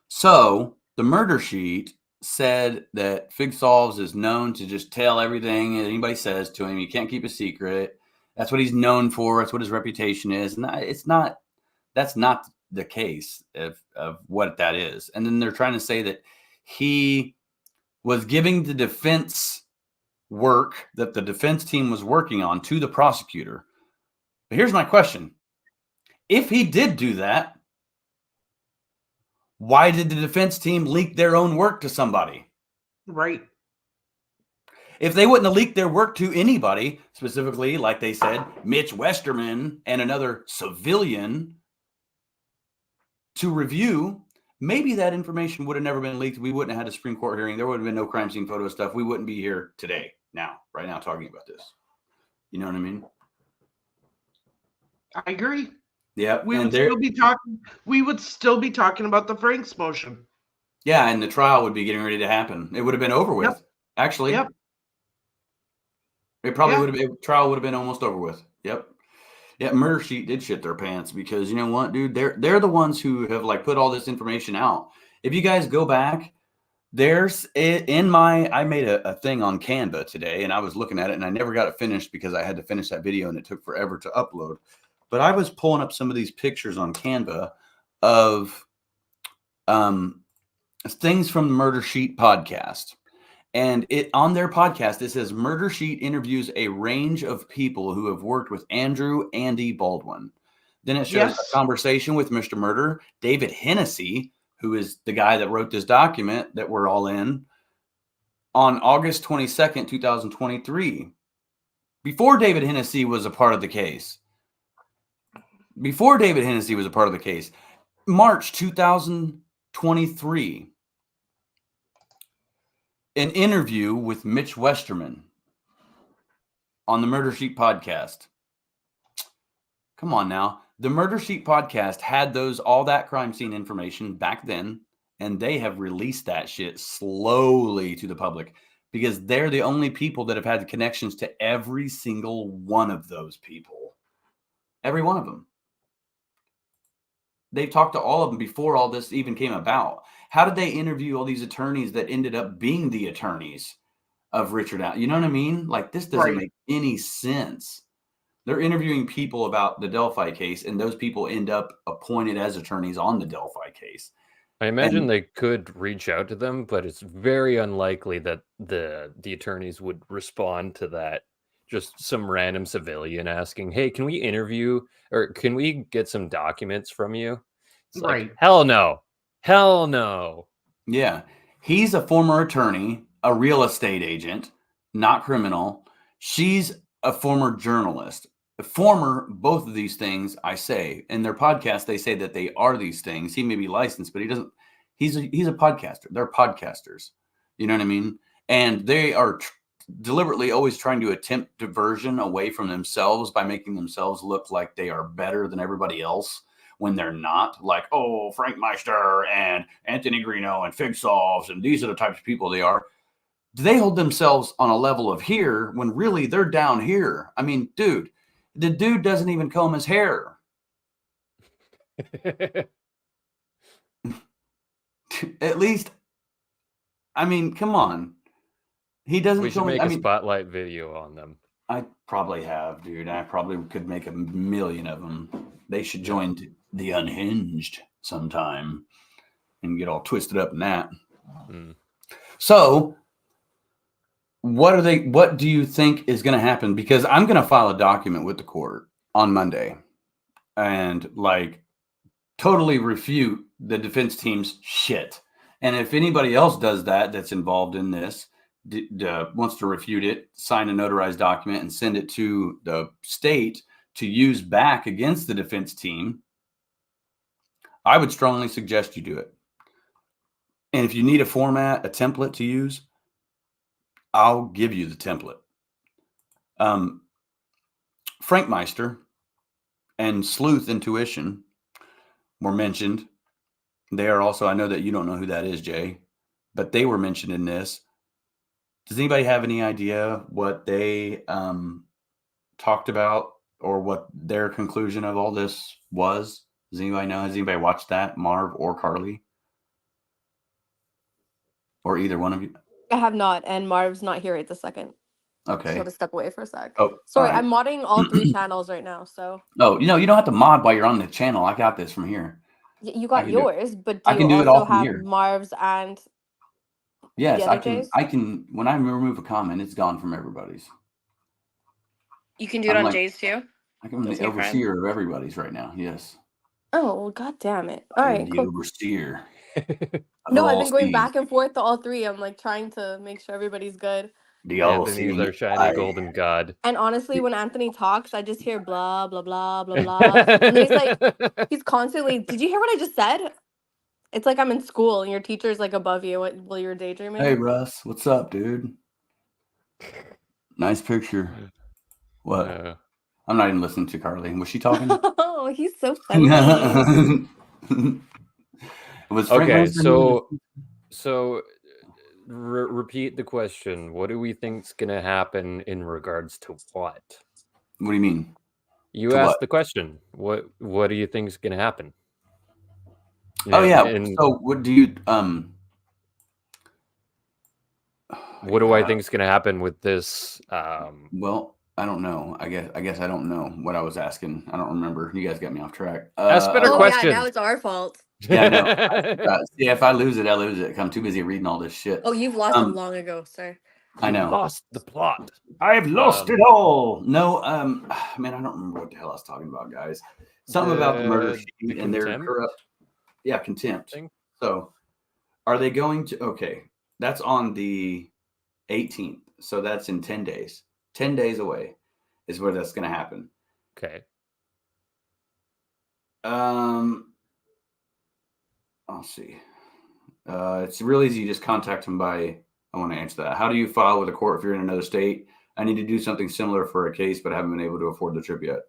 so the murder sheet said that Fig Solves is known to just tell everything that anybody says to him. He can't keep a secret. That's what he's known for. That's what his reputation is. And that's not the case of what that is. And then they're trying to say that he was giving the defense work that the defense team was working on to the prosecutor. But here's my question. If he did do that, why did the defense team leak their own work to somebody? Right. If they wouldn't have leaked their work to anybody, specifically, like they said, Mitch Westerman and another civilian to review, maybe that information would have never been leaked. We wouldn't have had a Supreme Court hearing. There would have been no crime scene photo stuff. We wouldn't be here today, right now, talking about this. You know what I mean? I agree. Yep. We and would there, still be talking. We would still be talking about the Franks motion. yeah, and the trial would be getting ready to happen. It would have been over with. Yep. Actually, Yep. it probably would have been, trial would have been almost over with. Yep. Yeah, Murder Sheet did shit their pants because you know what, dude? They're the ones who have like put all this information out. If you guys go back, there's in my I made a thing on Canva today, and I was looking at it, and I never got it finished because I had to finish that video, and it took forever to upload. But I was pulling up some of these pictures on Canva of things from the Murder Sheet podcast. And it on their podcast, it says Murder Sheet interviews a range of people who have worked with Andrew Andy Baldwin. Then it shows a conversation with Mr. Murder, David Hennessy, who is the guy that wrote this document that we're all in, on August 22nd, 2023. Before David Hennessy was a part of the case. March 2023. An interview with Mitch Westerman on the Murder Sheet podcast. Come on now. The Murder Sheet podcast had all that crime scene information back then, and they have released that shit slowly to the public because they're the only people that have had connections to every single one of those people. Every one of them. They've talked to all of them before all this even came about. How did they interview all these attorneys that ended up being the attorneys of Richard Allen? You know what I mean? Like, this doesn't make any sense. They're interviewing people about the Delphi case, and those people end up appointed as attorneys on the Delphi case. I imagine they could reach out to them, but it's very unlikely that the attorneys would respond to that. Just some random civilian asking, "Hey, can we interview or can we get some documents from you?" It's like, hell no. Hell no. Yeah. He's a former attorney, a real estate agent, not criminal. She's a former journalist. Former, both of these things, I say. In their podcast, they say that they are these things. He may be licensed, but he doesn't. He's a podcaster. They're podcasters. You know what I mean? And they are deliberately always trying to attempt diversion away from themselves by making themselves look like they are better than everybody else when they're not. Like, oh, Frank Meister and Anthony Greeno and Fig Solves, and these are the types of people they are. They hold themselves on a level of here when really they're down here. I mean, dude, the dude doesn't even comb his hair. At least, I mean, come on. He doesn't. We should make a spotlight video on them. I probably have, dude. I probably could make 1,000,000 of them. They should join the Unhinged sometime and get all twisted up in that. So, what do you think is going to happen? Because I'm going to file a document with the court on Monday and like totally refute the defense team's shit. And if anybody else does that, that's involved in this, wants to refute it, sign a notarized document and send it to the state to use back against the defense team, I would strongly suggest you do it. And if you need a format, a template to use, I'll give you the template. Frank Meister and Sleuth Intuition were mentioned. They are also, I know that you don't know who that is, Jay, but they were mentioned in this. Does anybody have any idea what they talked about or what their conclusion of all this was? Does anybody know? Has anybody watched that, Marv or Carly? Or either one of you? I have not, and Marv's not here at the second. Okay. So to step away for a sec. Oh, sorry, all right. I'm modding all 3 channels right now. So. Oh, you don't have to mod while you're on the channel. I got this from here. You got yours, but I do can you do it all also from have here. Marv's and Yes, the I other can. J's? I can. When I remove a comment, it's gone from everybody's. You can do it I'm on like- Jay's too? I'm That's the your friend. overseer of everybody's right now. Yes. Oh, well, god damn it. I All am right, the cool. overseer. No, of I've all been going seas. back and forth to all 3. I'm like trying to make sure everybody's good. The Anthony's our all-seeing shiny eye. golden god. And honestly, when Anthony talks, I just hear blah, blah, blah, blah, blah. And he's constantly, did you hear what I just said? It's like I'm in school and your teacher's like above you while you're daydreaming. Hey, Russ, what's up, dude? Nice picture. What? I'm not even listening to Carly. Was she talking? Oh, Oh, he's so funny. Was Frank Okay, Winston- so repeat the question. What do we think's gonna happen in regards to what? What do you mean? You To asked what? the question. What do you think's gonna happen? Oh yeah. And So what do you what do I think's gonna happen with this? Well, I don't know. I guess I don't know what I was asking. I don't remember. You guys got me off track. Ask better Oh question. yeah, now it's our fault. Yeah, no. See, if I lose it, I lose it. I'm too busy reading all this shit. Oh, you've lost it long ago, sir. I know. Lost the plot. I've lost it all. No, man, I don't remember what the hell I was talking about, guys. Something about the murder sheet and their contempt? corrupt. Yeah, contempt. Thing? So, are they going to? Okay, that's on the 18th. So that's in 10 days. 10 days away is where that's going to happen. Okay. I'll see. It's real easy. You just contact them by. I want to answer that. How do you file with a court if you're in another state? I need to do something similar for a case, but haven't been able to afford the trip yet.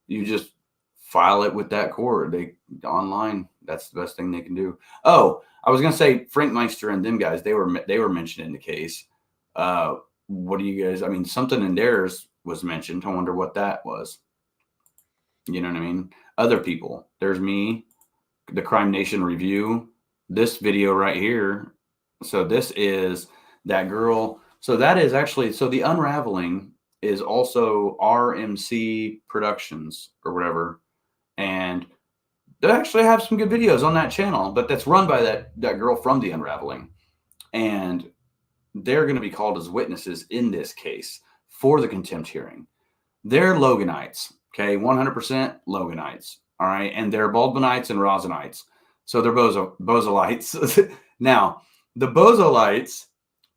You just file it with that court. They online. That's the best thing they can do. Oh, I was gonna say Frank Meister and them guys. They were mentioned in the case. What do you guys? I mean, something in theirs was mentioned. I wonder what that was. You know what I mean? Other people. There's me, the Crime Nation Review. This video right here. So this is that girl. So that is actually, so the Unraveling is also RMC Productions or whatever. And they actually have some good videos on that channel, but that's run by that girl from the Unraveling. And they're going to be called as witnesses in this case for the contempt hearing. They're Loganites, okay? 100% Loganites, all right? And they're Baldwinites and Rozzianites. So they're Bozolites. Now, the Bozolites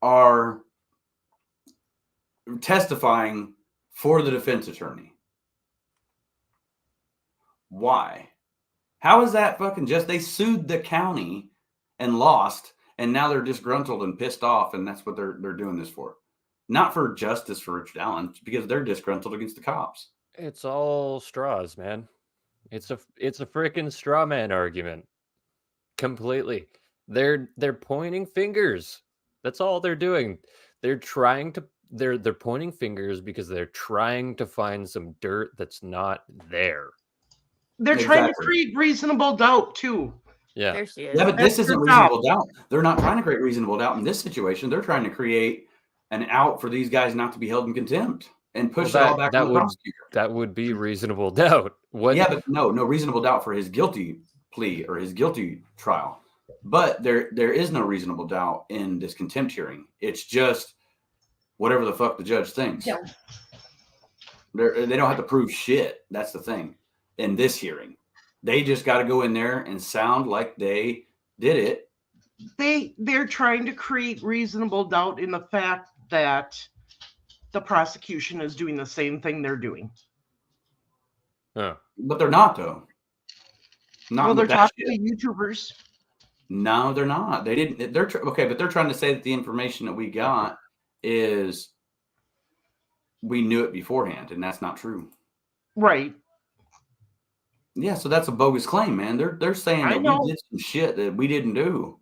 are testifying for the defense attorney. Why? How is that fucking just? They sued the county and lost, and now they're disgruntled and pissed off, and that's what they're doing this for. Not for justice for Richard Allen, because they're disgruntled against the cops. It's all straws, man. It's a freaking straw man argument. Completely. They're pointing fingers. That's all they're doing. They're trying to they're pointing fingers because they're trying to find some dirt that's not there. They're trying to create reasonable doubt too. Yeah. There she is. Yeah, but this isn't reasonable doubt. They're not trying to create reasonable doubt in this situation. They're trying to create an out for these guys not to be held in contempt and push it all back to the prosecutor. That would be reasonable doubt. What? Yeah, but no reasonable doubt for his guilty plea or his guilty trial. But there is no reasonable doubt in this contempt hearing. It's just whatever the fuck the judge thinks. Yeah. They don't have to prove shit. That's the thing. In this hearing, they just got to go in there and sound like they did it. They're trying to create reasonable doubt in the fact that the prosecution is doing the same thing they're doing. But they're not, though. Well, they're talking to YouTubers. No, they're not. They didn't. They're okay, but they're trying to say that the information that we got is we knew it beforehand, and that's not true. Right. Yeah, so that's a bogus claim, man. They're saying that we did some shit that we didn't do.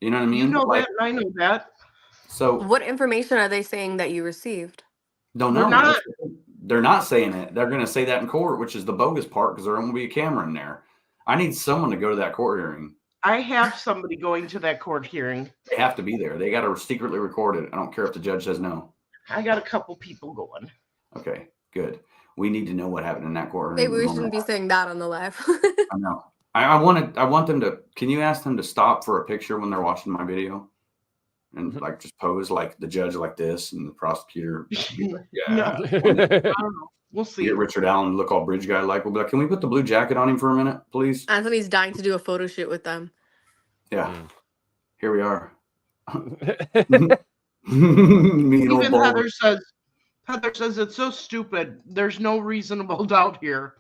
You know what I mean? You know that, and I know that. So What information are they saying that you received? don't know. They're not saying it. They're going to say that in court, which is the bogus part because there won't be a camera in there. I need someone to go to that court hearing. I have somebody going to that court hearing. They have to be there. They got to secretly record it. I don't care if the judge says no. I got a couple people going. Okay, good. We need to know what happened in that courtroom. Maybe we shouldn't be saying that on the live. I know. I want them to. Can you ask them to stop for a picture when they're watching my video, and like just pose like the judge like this, and the prosecutor? Like, yeah. I don't know. We'll see. Get Richard Allen look all bridge guy like. We'll be like, can we put the blue jacket on him for a minute, please? Anthony's dying to do a photo shoot with them. Yeah. Here we are. Even Heather says it's so stupid. There's no reasonable doubt here.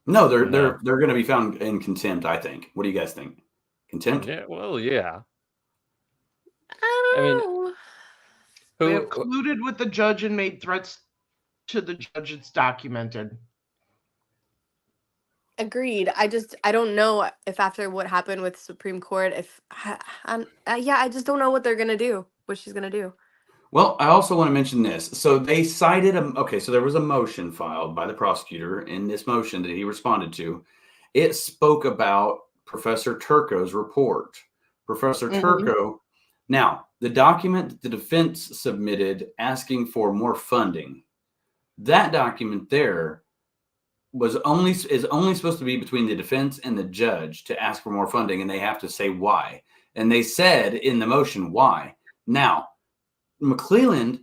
No, they're going to be found in contempt, I think. What do you guys think? Contempt? Yeah, well, yeah. I mean, they have colluded with the judge and made threats to the judge. It's documented. Agreed. I don't know if after what happened with Supreme Court, if yeah, I just don't know what they're gonna do, what she's gonna do. Well, I also want to mention this. So they cited so there was a motion filed by the prosecutor. In this motion that he responded to, it spoke about Professor Turco's report. Professor Turco. Now, the document that the defense submitted asking for more funding, that document there is only supposed to be between the defense and the judge to ask for more funding, and they have to say why. And they said in the motion why. Now, McClelland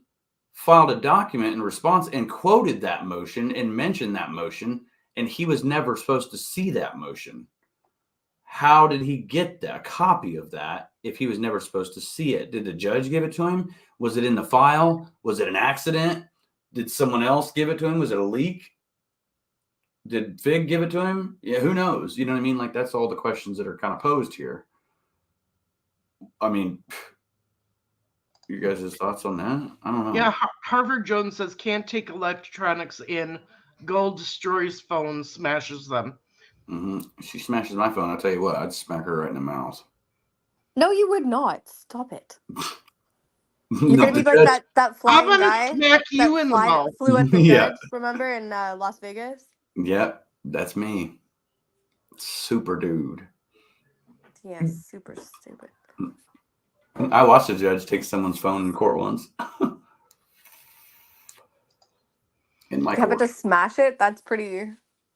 filed a document in response and quoted that motion and mentioned that motion, and he was never supposed to see that motion. How did he get a copy of that if he was never supposed to see it? Did the judge give it to him? Was it in the file? Was it an accident? Did someone else give it to him? Was it a leak? Did Fig give it to him? Yeah, who knows? You know what I mean? Like, that's all the questions that are kind of posed here. I mean, you guys' thoughts on that? I don't know. Yeah, Harvard Jones says can't take electronics in. Gold destroys phones, smashes them. She smashes my phone. I'll tell you what, I'd smack her right in the mouth. No, you would not. Stop it. You're gonna be like that flying I'm gonna guy smack you in the mouth. flew at the Yeah. judge, remember, in Las Vegas? Yeah, that's me. Super dude. Yeah, super stupid. I watched a judge take someone's phone in court once. In my Have it court. to smash it? That's pretty.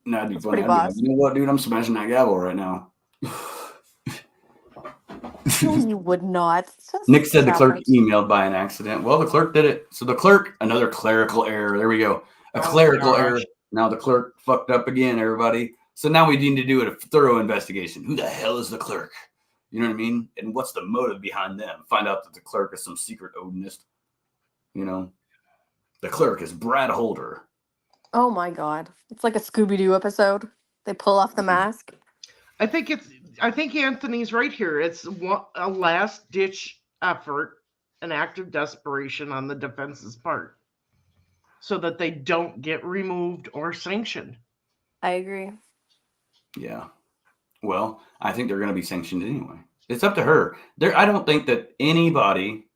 No, that'd be That's funny. pretty I'd be like, boss. you know what, dude? I'm smashing that gavel right now. No, you would not. Just Nick said the stop clerk it. emailed by an accident. Well, the clerk did it. So the clerk, another clerical error. There we go. A clerical error. Now the clerk fucked up again, everybody. So now we need to do a thorough investigation. Who the hell is the clerk? You know what I mean? And what's the motive behind them? Find out that the clerk is some secret Odinist. You know? The clerk is Brad Holder. Oh my god. It's like a Scooby-Doo episode. They pull off the mask. I think Anthony's right here. It's a last-ditch effort, an act of desperation on the defense's part, so that they don't get removed or sanctioned. I agree. Yeah. Well, I think they're going to be sanctioned anyway. It's up to her. I don't think that anybody.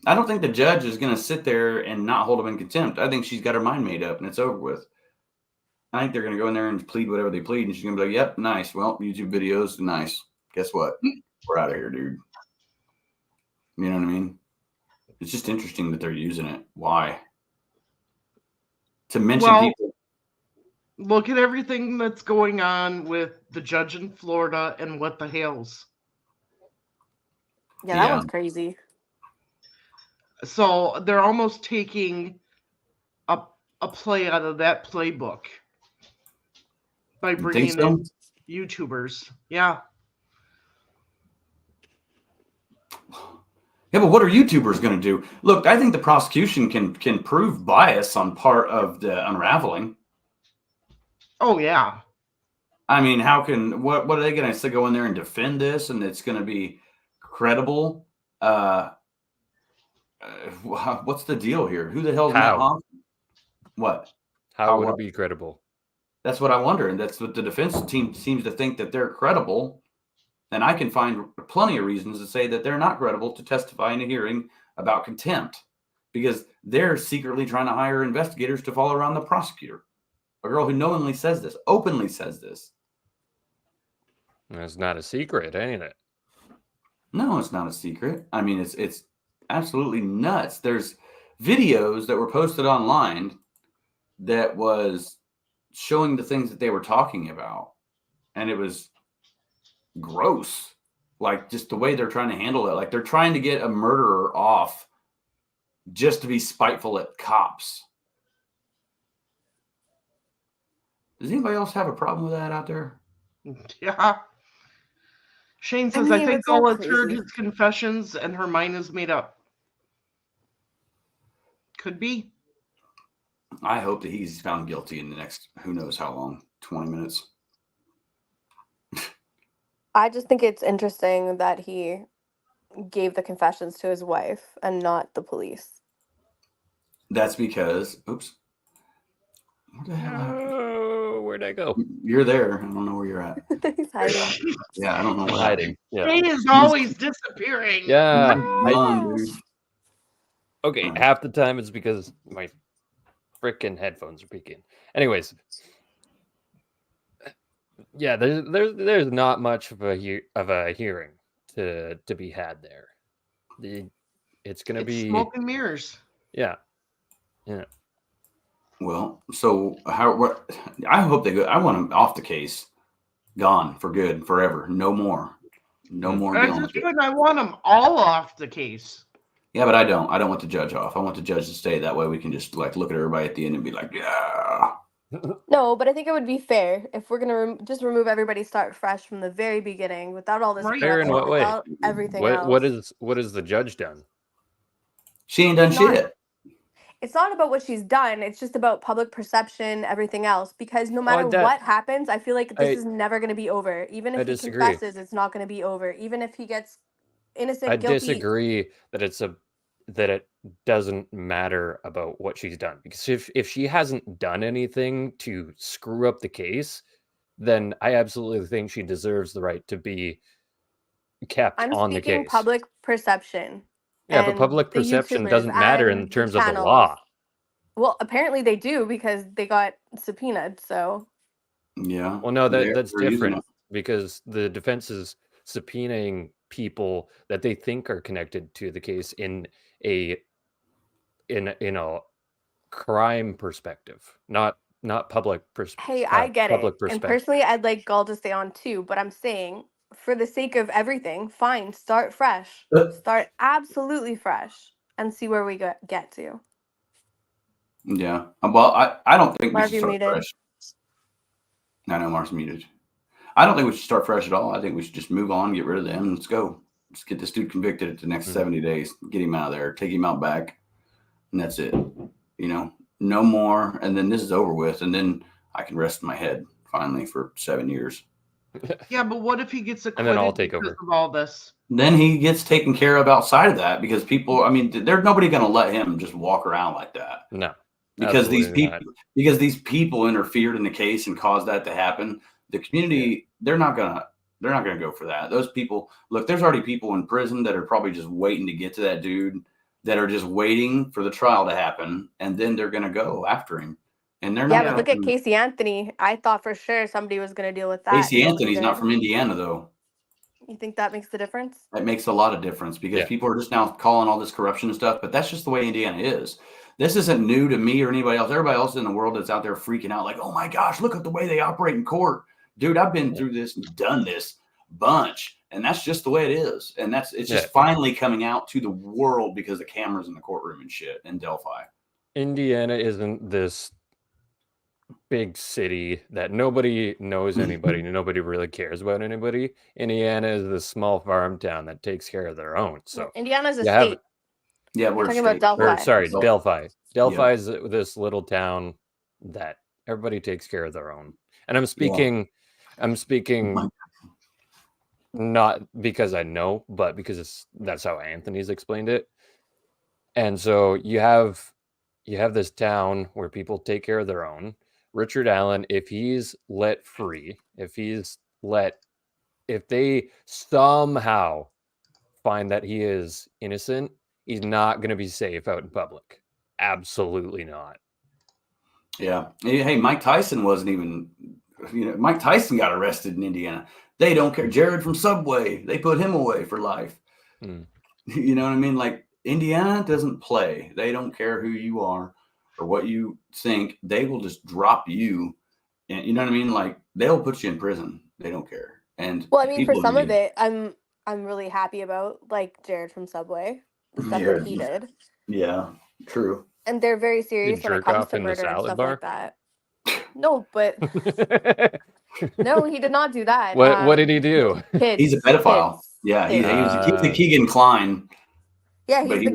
I don't think the judge is going to sit there and not hold them in contempt. I think she's got her mind made up and it's over with. I think they're going to go in there and plead whatever they plead, and she's going to be like, "Yep, nice. Well, YouTube videos, nice. Guess what? We're out of here, dude." You know what I mean? It's just interesting that they're using it. Why? To mention people. Look at everything that's going on with the judge in Florida and what the Hales. Yeah, that one's crazy. So they're almost taking a play out of that playbook by bringing in YouTubers. Yeah. Yeah, but what are YouTubers going to do? Look, I think the prosecution can prove bias on part of the unraveling. Oh yeah. I mean, what are they going to go in there and defend this, and it's going to be credible? What's the deal here? Who the hell's Matt Hoffman? What? How would it be credible? That's what I wonder, and that's what the defense team seems to think, that they're credible. And I can find plenty of reasons to say that they're not credible to testify in a hearing about contempt, because they're secretly trying to hire investigators to follow around the prosecutor. A girl who knowingly says this, openly says this. It's not a secret, ain't it? No, it's not a secret. I mean, it's absolutely nuts. There's videos that were posted online that was showing the things that they were talking about, and it was gross. Like, just the way they're trying to handle it. Like, they're trying to get a murderer off just to be spiteful at cops. Does anybody else have a problem with that out there? Yeah. Shane says, I think Ola heard his confessions and her mind is made up. Could be. I hope that he's found guilty in the next, who knows how long, 20 minutes. I just think it's interesting that he gave the confessions to his wife and not the police. That's because, oops. What the hell happened? Oh, Where'd I go? You're there. I don't know where you're at. He's hiding. Yeah, I don't know I'm where hiding. Yeah. He is always disappearing. Yeah. Dude. Okay, half the time it's because my freaking headphones are peaking. Anyways, yeah, there's not much of a hearing to be had there. It's gonna be smoke and mirrors. Yeah. Well, so what? I hope they go. I want them off the case, gone for good, forever, no more, no more. That's just good. I want them all off the case. Yeah, but I don't. I don't want the judge off. I want the judge to stay. That way we can just like look at everybody at the end and be like, yeah. No, but I think it would be fair if we're gonna just remove everybody, start fresh from the very beginning, without all this. Fair in what way? Without everything else. What has the judge done? She ain't done shit. It's not about what she's done. It's just about public perception, everything else. Because no matter what happens, I feel like this is never going to be over. Even if he confesses, it's not going to be over. Even if he gets innocent, guilty. I disagree that it doesn't matter about what she's done, because if she hasn't done anything to screw up the case, then I absolutely think she deserves the right to be kept on the case. I'm speaking public perception. Yeah, but public perception doesn't matter in terms of the law. Well, apparently they do, because they got subpoenaed. So yeah. Well, no, that's different, because the defense is subpoenaing people that they think are connected to the case in a crime perspective, not public perspective. Hey, I get it. And personally, I'd like Gall to stay on too, but I'm saying, for the sake of everything, fine, start fresh. Start absolutely fresh and see where we get to. Yeah. Well, I don't think Marv, we should you're start fresh. I know Marv's muted. I don't think we should start fresh at all. I think we should just move on, get rid of them. Let's go. Let's get this dude convicted at the next 70 days. Get him out of there. Take him out back. And that's it. You know, no more. And then this is over with. And then I can rest my head finally for 7 years. Yeah, but what if he gets acquitted and then I'll take over of all this? Then he gets taken care of outside of that, because people, I mean, there's nobody going to let him just walk around like that. No. Because these people interfered in the case and caused that to happen. The community, they're not gonna go for that. Those people, look, there's already people in prison that are probably just waiting to get to that dude, that are just waiting for the trial to happen, and then they're gonna go after him. And they're not. Yeah, but look at Casey Anthony. I thought for sure somebody was gonna deal with that. Casey Anthony's not from Indiana, though. You think that makes the difference? That makes a lot of difference, because people are just now calling all this corruption and stuff, but that's just the way Indiana is. This isn't new to me or anybody else. Everybody else in the world that's out there freaking out like, oh my gosh, look at the way they operate in court. Dude, I've been through this and done this bunch. And that's just the way it is. And it's just finally coming out to the world because the cameras in the courtroom and shit in Delphi. Indiana isn't this big city that nobody knows anybody and nobody really cares about anybody. Indiana is this small farm town that takes care of their own. So Indiana's a state. Yeah, we're talking about Delphi. Sorry, Delphi. Delphi is this little town that everybody takes care of their own. And I'm speaking not because I know, but because that's how Anthony's explained it. And so you have this town where people take care of their own. Richard Allen, if he's let free, if they somehow find that he is innocent, he's not going to be safe out in public. Absolutely not. Yeah. Hey, Mike Tyson wasn't even, Mike Tyson got arrested in Indiana. They don't care. Jared from Subway, they put him away for life. You know what I mean? Like, Indiana doesn't play. They don't care who you are or what you think. They will just drop you. And you know what I mean? Like, they'll put you in prison. They don't care. And well, I mean, for some of it, I'm really happy about, like Jared from Subway, the stuff that he did. Yeah, true. And they're very serious when it comes to murder and stuff like that. No, but no, he did not do that. What did he do? Kids, he's a pedophile. Yeah, he's the Keegan Kline. Yeah, he's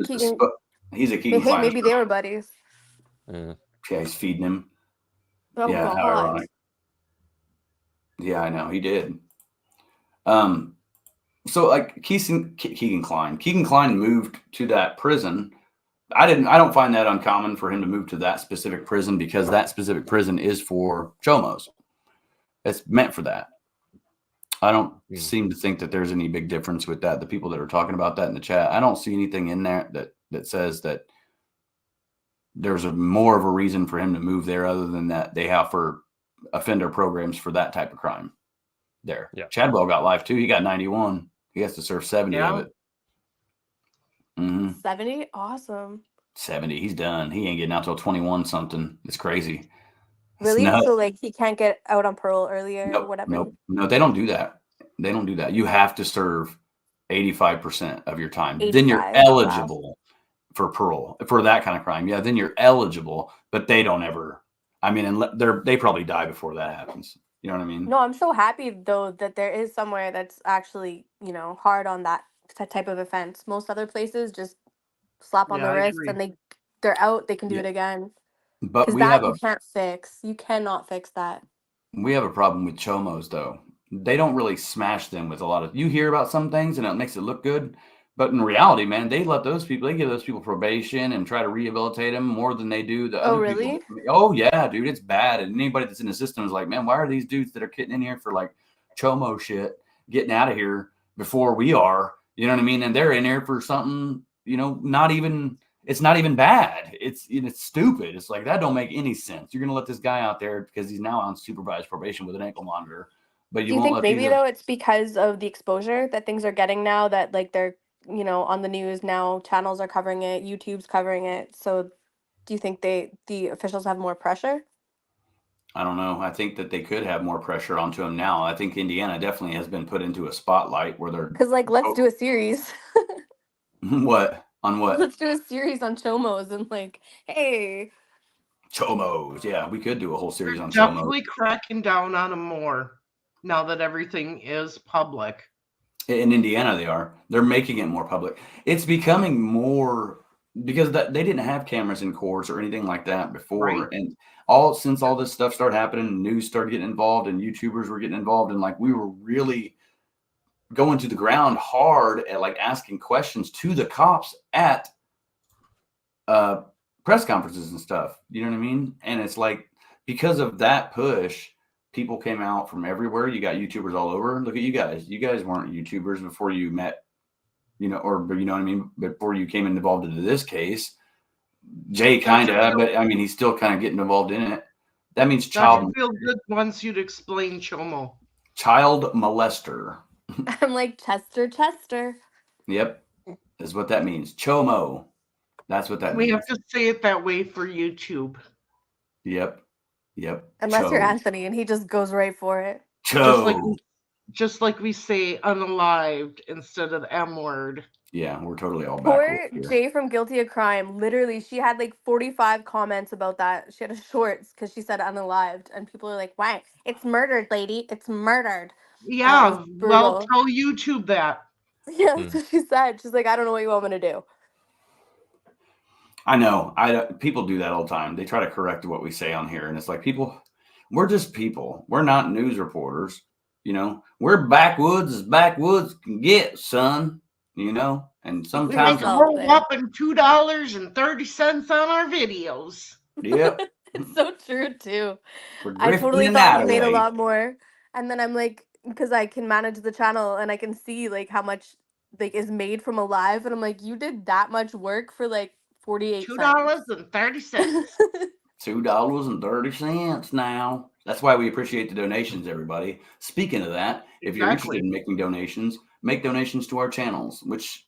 a Keegan Hey, Kline. maybe they were buddies. Yeah, he's feeding him. Oh, yeah, God. how ironic. Yeah, I know he did. So like Keegan Kline moved to that prison. I don't find that uncommon for him to move to that specific prison, because that specific prison is for chomos. It's meant for that. I don't seem to think that there's any big difference with that. The people that are talking about that in the chat, I don't see anything in there that says that there's more of a reason for him to move there other than that they have for offender programs for that type of crime there. Yeah. Chadwell got life too. He got 91. He has to serve 70 of it. 70? Awesome. 70. He's done. He ain't getting out till 21 something. It's crazy. Really? So like he can't get out on parole earlier or whatever? No, they don't do that. They don't do that. You have to serve 85% of your time. Then you're 85, eligible for parole for that kind of crime. Yeah, then you're eligible, but they don't ever. I mean, they probably die before that happens. You know what I mean? No, I'm so happy though that there is somewhere that's actually, you know, hard on that type of offense. Most other places just slap on Yeah, the I wrist agree. and they're out. They can do it again. But Because we that have you can't fix. You cannot fix that. we have a problem with chomos though. They don't really smash them with a lot of. You hear about some things and it makes it look good, but in reality, man, they give those people probation and try to rehabilitate them more than they do the other really? people. Oh yeah, dude, it's bad. And anybody that's in the system is like, man, why are these dudes that are getting in here for like chomo shit getting out of here before we are? You know what I mean? And they're in here for something, you know, it's not even bad. It's stupid. It's like that don't make any sense. You're gonna let this guy out there because he's now on supervised probation with an ankle monitor. But Do you think maybe though it's because of the exposure that things are getting now that like they're, you know, on the news now, channels are covering it, YouTube's covering it. So do you think the officials have more pressure? I don't know. I think that they could have more pressure onto him now. I think Indiana definitely has been put into a spotlight where they're Because like let's do a series. what? On what? Let's do a series on chomos and like, hey. Chomos. Yeah, we could do a whole series on chomos. Definitely cracking down on them more now that everything is public. In Indiana, they are. They're making it more public. It's becoming more because they didn't have cameras in courts or anything like that before. Right. And since all this stuff started happening, news started getting involved and YouTubers were getting involved. And like we were really going to the ground hard at like asking questions to the cops at press conferences and stuff. You know what I mean? And it's like because of that push, people came out from everywhere. You got YouTubers all over. Look at you guys. You guys weren't YouTubers before you met, you know, or you know what I mean? Before you came involved into this case. Jay kind of, but I mean, he's still kind of getting involved in it. That means Doesn't feel good once you'd explain chomo. Child molester. I'm like Chester. Yep, is what that means. Chomo. That's what that means. We have to say it that way for YouTube. Yep. Unless you're Anthony and he just goes right for it. Just like we say unalived instead of the M word. Yeah, we're totally all Poor Jay from Guilty of Crime. Literally, she had like 45 comments about that. She had a shorts because she said unalived, and people are like, "Why? It's murdered, lady. It's murdered." Yeah, well, tell YouTube that. Yeah, that's what she said. She's like, "I don't know what you want me to do." I know. People do that all the time. They try to correct what we say on here, and it's like we're just people. We're not news reporters. You know, we're backwoods as backwoods can get, son. You know, and sometimes we're whopping $2.30 on our videos. Yep, it's so true too. We're I totally thought we made a lot more, and then I'm like, because I can manage the channel and I can see like how much like is made from Alive, and I'm like, you did that much work for like $2.30. $2.30 now. That's why we appreciate the donations, everybody. Speaking of that, if you're interested in making donations, make donations to our channels, which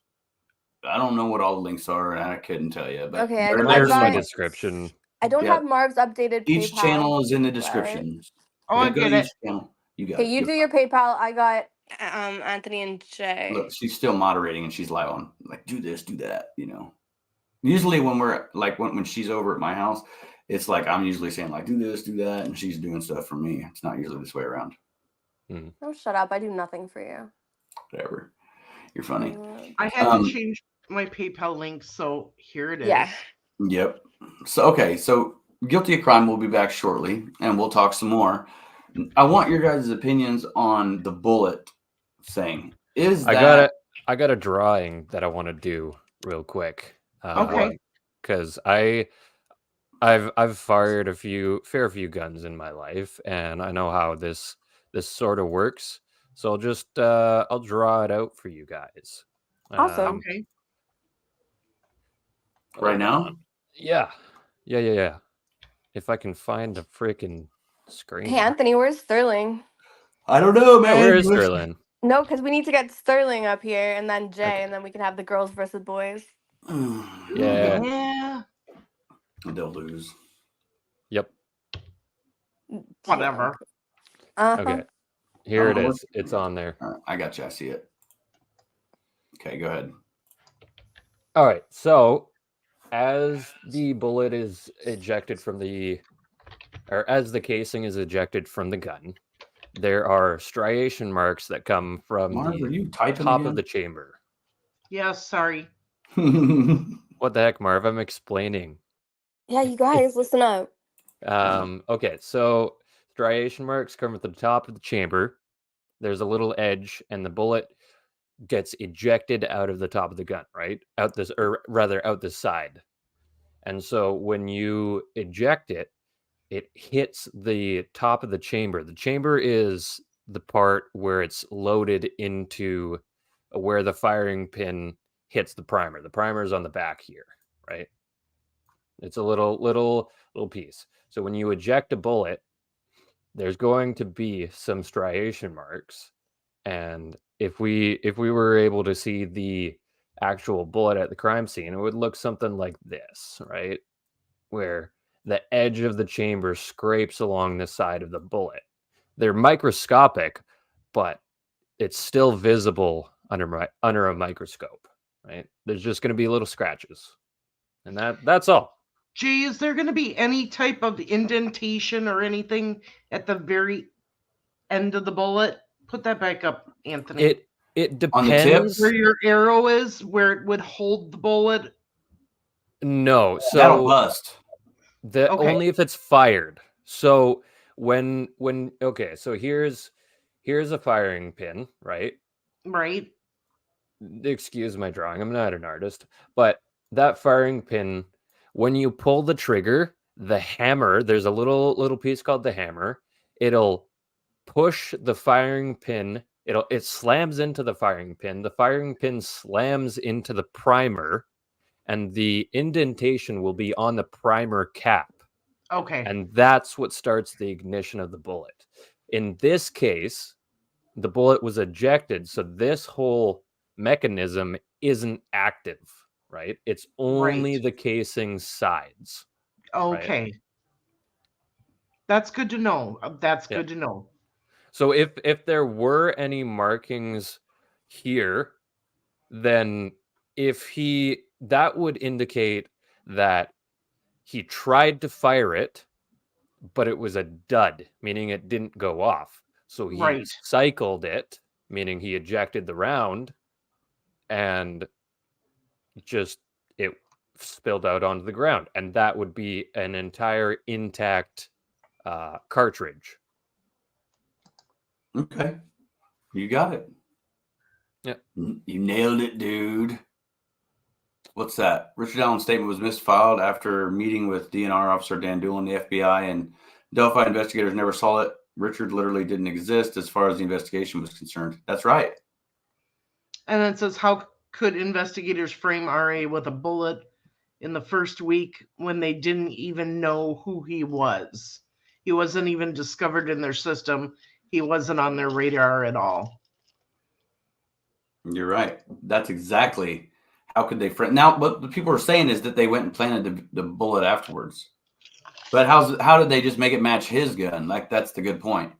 I don't know what all the links are, and I couldn't tell you. But okay, there's my description. I don't have Marv's updated each PayPal, channel is in the description. Oh, I get it. You got okay, you do your PayPal. I got Anthony and Jay. Look, she's still moderating, and she's live on like do this, do that. You know, usually when we're like when she's over at my house, it's like I'm usually saying like do this, do that, and she's doing stuff for me. It's not usually this way around. Oh, shut up! I do nothing for you. Whatever. You're funny. I had to change my PayPal link, so here it is. Yeah. Yep. So Guilty of Crime will be back shortly, and we'll talk some more. I want your guys' opinions on the bullet thing. I got a drawing that I want to do real quick. Okay. Because I've fired a fair few guns in my life, and I know how this this sort of works. So I'll just I'll draw it out for you guys. Awesome. Okay. Right now? Yeah. If I can find the freaking screen. Hey, Anthony, where's Sterling? I don't know, man. Where is Sterling? No, because we need to get Sterling up here and then Jay, and then we can have the girls versus boys. Yeah. They'll lose. Yep. Whatever. Okay. Here it is. It's on there. All right, I got you. I see it. Okay, go ahead. All right. So as the bullet is ejected from the, or as the casing is ejected from the gun, there are striation marks that come from Marv, are you the typing top again? of the chamber. Yes, sorry. What the heck, Marv? I'm explaining. Yeah, you guys, listen up. Okay, so striation marks come at the top of the chamber. There's a little edge, and the bullet gets ejected out of the top of the gun, right? Out this, or rather, out the side. And so when you eject it, it hits the top of the chamber. The chamber is the part where it's loaded into where the firing pin hits the primer. The primer is on the back here, right? It's a little piece. So when you eject a bullet, there's going to be some striation marks. And if we were able to see the actual bullet at the crime scene, it would look something like this, right? Where the edge of the chamber scrapes along the side of the bullet. They're microscopic, but it's still visible under a microscope, right? There's just going to be little scratches. And that's all. Jay, is there going to be any type of indentation or anything at the very end of the bullet? Put that back up, Anthony. It depends. On the tip? Where your arrow is, where it would hold the bullet? No, so That'll bust. Only if it's fired. So when okay, so here's a firing pin, right? Right. Excuse my drawing. I'm not an artist, but that firing pin, when you pull the trigger, the hammer, there's a little piece called the hammer. It'll push the firing pin. It slams into the firing pin. The firing pin slams into the primer, and the indentation will be on the primer cap. Okay. And that's what starts the ignition of the bullet. In this case, the bullet was ejected, so this whole mechanism isn't active, right? It's only the casing sides. Okay. Right? That's good to know. That's good to know. So if there were any markings here, then that would indicate that he tried to fire it, but it was a dud, meaning it didn't go off. So he cycled it, meaning he ejected the round, and just it spilled out onto the ground. And that would be an entire intact cartridge. Okay. You got it. Yeah. You nailed it, dude. What's that? Richard Allen's statement was misfiled after meeting with DNR officer Dan Doolin, the FBI, and Delphi investigators never saw it. Richard literally didn't exist as far as the investigation was concerned. That's right. And it says, how could investigators frame RA with a bullet in the first week when they didn't even know who he was? He wasn't even discovered in their system. He wasn't on their radar at all. You're right. That's exactly how could they frame. Now, what the people are saying is that they went and planted the bullet afterwards. But how did they just make it match his gun? Like, that's the good point.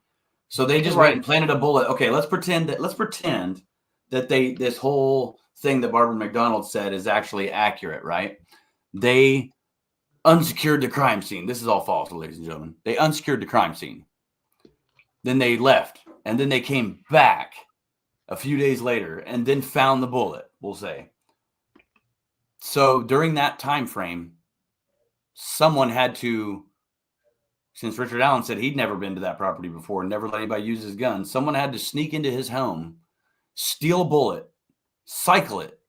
So they just went and planted a bullet. Okay, let's pretend that this whole thing that Barbara McDonald said is actually accurate, right? They unsecured the crime scene. This is all false, ladies and gentlemen. They unsecured the crime scene. Then they left, and then they came back a few days later and then found the bullet, we'll say. So during that time frame, someone had to, since Richard Allen said he'd never been to that property before, never let anybody use his gun, someone had to sneak into his home, steal a bullet, cycle it,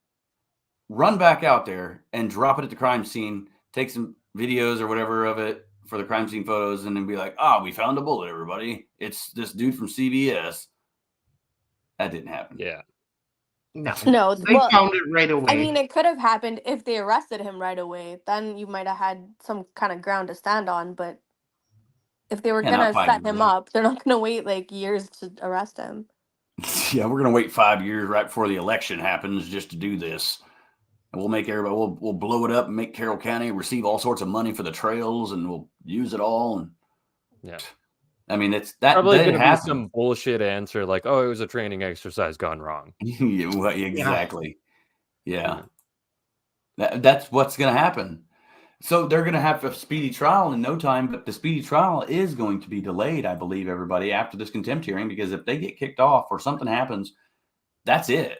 run back out there and drop it at the crime scene, take some videos or whatever of it for the crime scene photos and then be like, "Ah, we found a bullet, everybody. It's this dude from CBS." That didn't happen. Yeah. No, they found it right away. I mean, it could have happened if they arrested him right away. Then you might have had some kind of ground to stand on. But if they were Yeah, gonna not 5 set years. him up, they're not gonna wait like years to arrest him. Yeah, we're gonna wait 5 years right before the election happens just to do this. And we'll make everybody we'll blow it up and make Carroll County receive all sorts of money for the trails and we'll use it all. And yeah. I mean, it's that Probably that going to be happened. some bullshit answer like, "Oh, it was a training exercise gone wrong." Yeah, well, exactly. Yeah. That's what's going to happen. So they're going to have a speedy trial in no time, but the speedy trial is going to be delayed, I believe, everybody, after this contempt hearing, because if they get kicked off or something happens, that's it.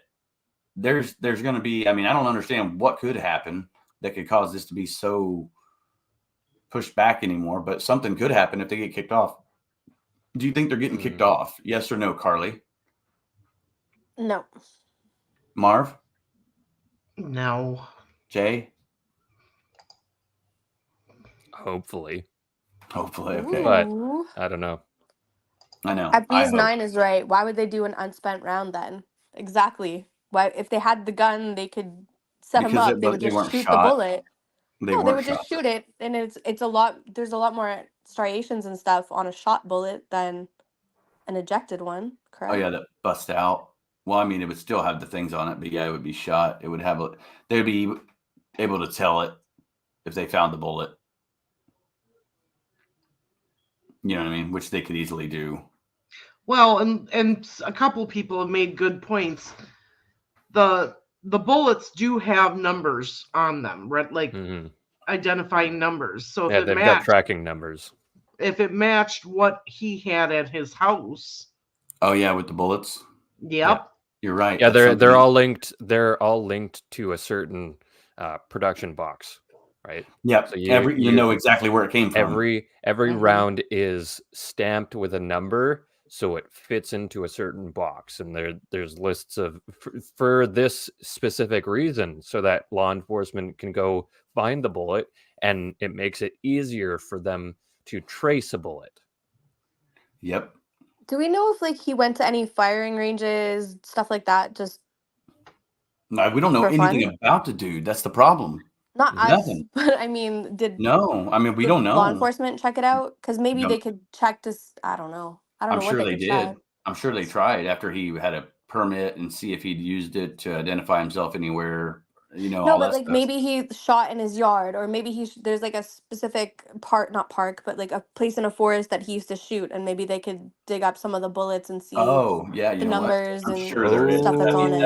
There's going to be, I mean, I don't understand what could happen that could cause this to be so pushed back anymore, but something could happen if they get kicked off. Do you think they're getting kicked off? Yes or no, Carly? No. Marv? No. Jay? Hopefully. Okay. But Ooh. I don't know. I know. FB's9 is right. Why would they do an unspent round then? Exactly. Why, if they had the gun, they could set him Because up. They would they just weren't shoot the shot. bullet. They They weren't would just shot. shoot it, and it's a lot. There's a lot more striations and stuff on a shot bullet than an ejected one. Correct? Oh yeah, that bust out. Well, I mean, it would still have the things on it, but yeah, it would be shot. It would have they would be able to tell it if they found the bullet. You know what I mean? Which they could easily do. Well, and a couple people have made good points. The bullets do have numbers on them, right? Like identifying numbers. So Yeah, if it they've got matched, tracking numbers. if it matched what he had at his house. Oh yeah, with the bullets. Yep. You're right. Yeah, That's they're something- all linked. They're all linked to a certain production box, right? Yep. So You know exactly where it came from. Every round is stamped with a number, so it fits into a certain box, and there's lists of for this specific reason, so that law enforcement can go find the bullet, and it makes it easier for them to trace a bullet. Yep. Do we know if like he went to any firing ranges, stuff like that? Just No, we don't know for anything fun? about the dude. That's the problem. Not us, Nothing. but I mean, did No, I mean we don't know. law enforcement check it out? Because maybe No. they could check this. I don't know. I don't I'm know what sure they they could did. check. I'm sure they tried after he had a permit and see if he'd used it to identify himself anywhere. You know, No, all but that like stuff. maybe he shot in his yard, or maybe there's like a specific not park, but like a place in a forest that he used to shoot, and maybe they could dig up some of the bullets and see Oh yeah, you the know what? numbers I'm and sure there is. stuff that's on it.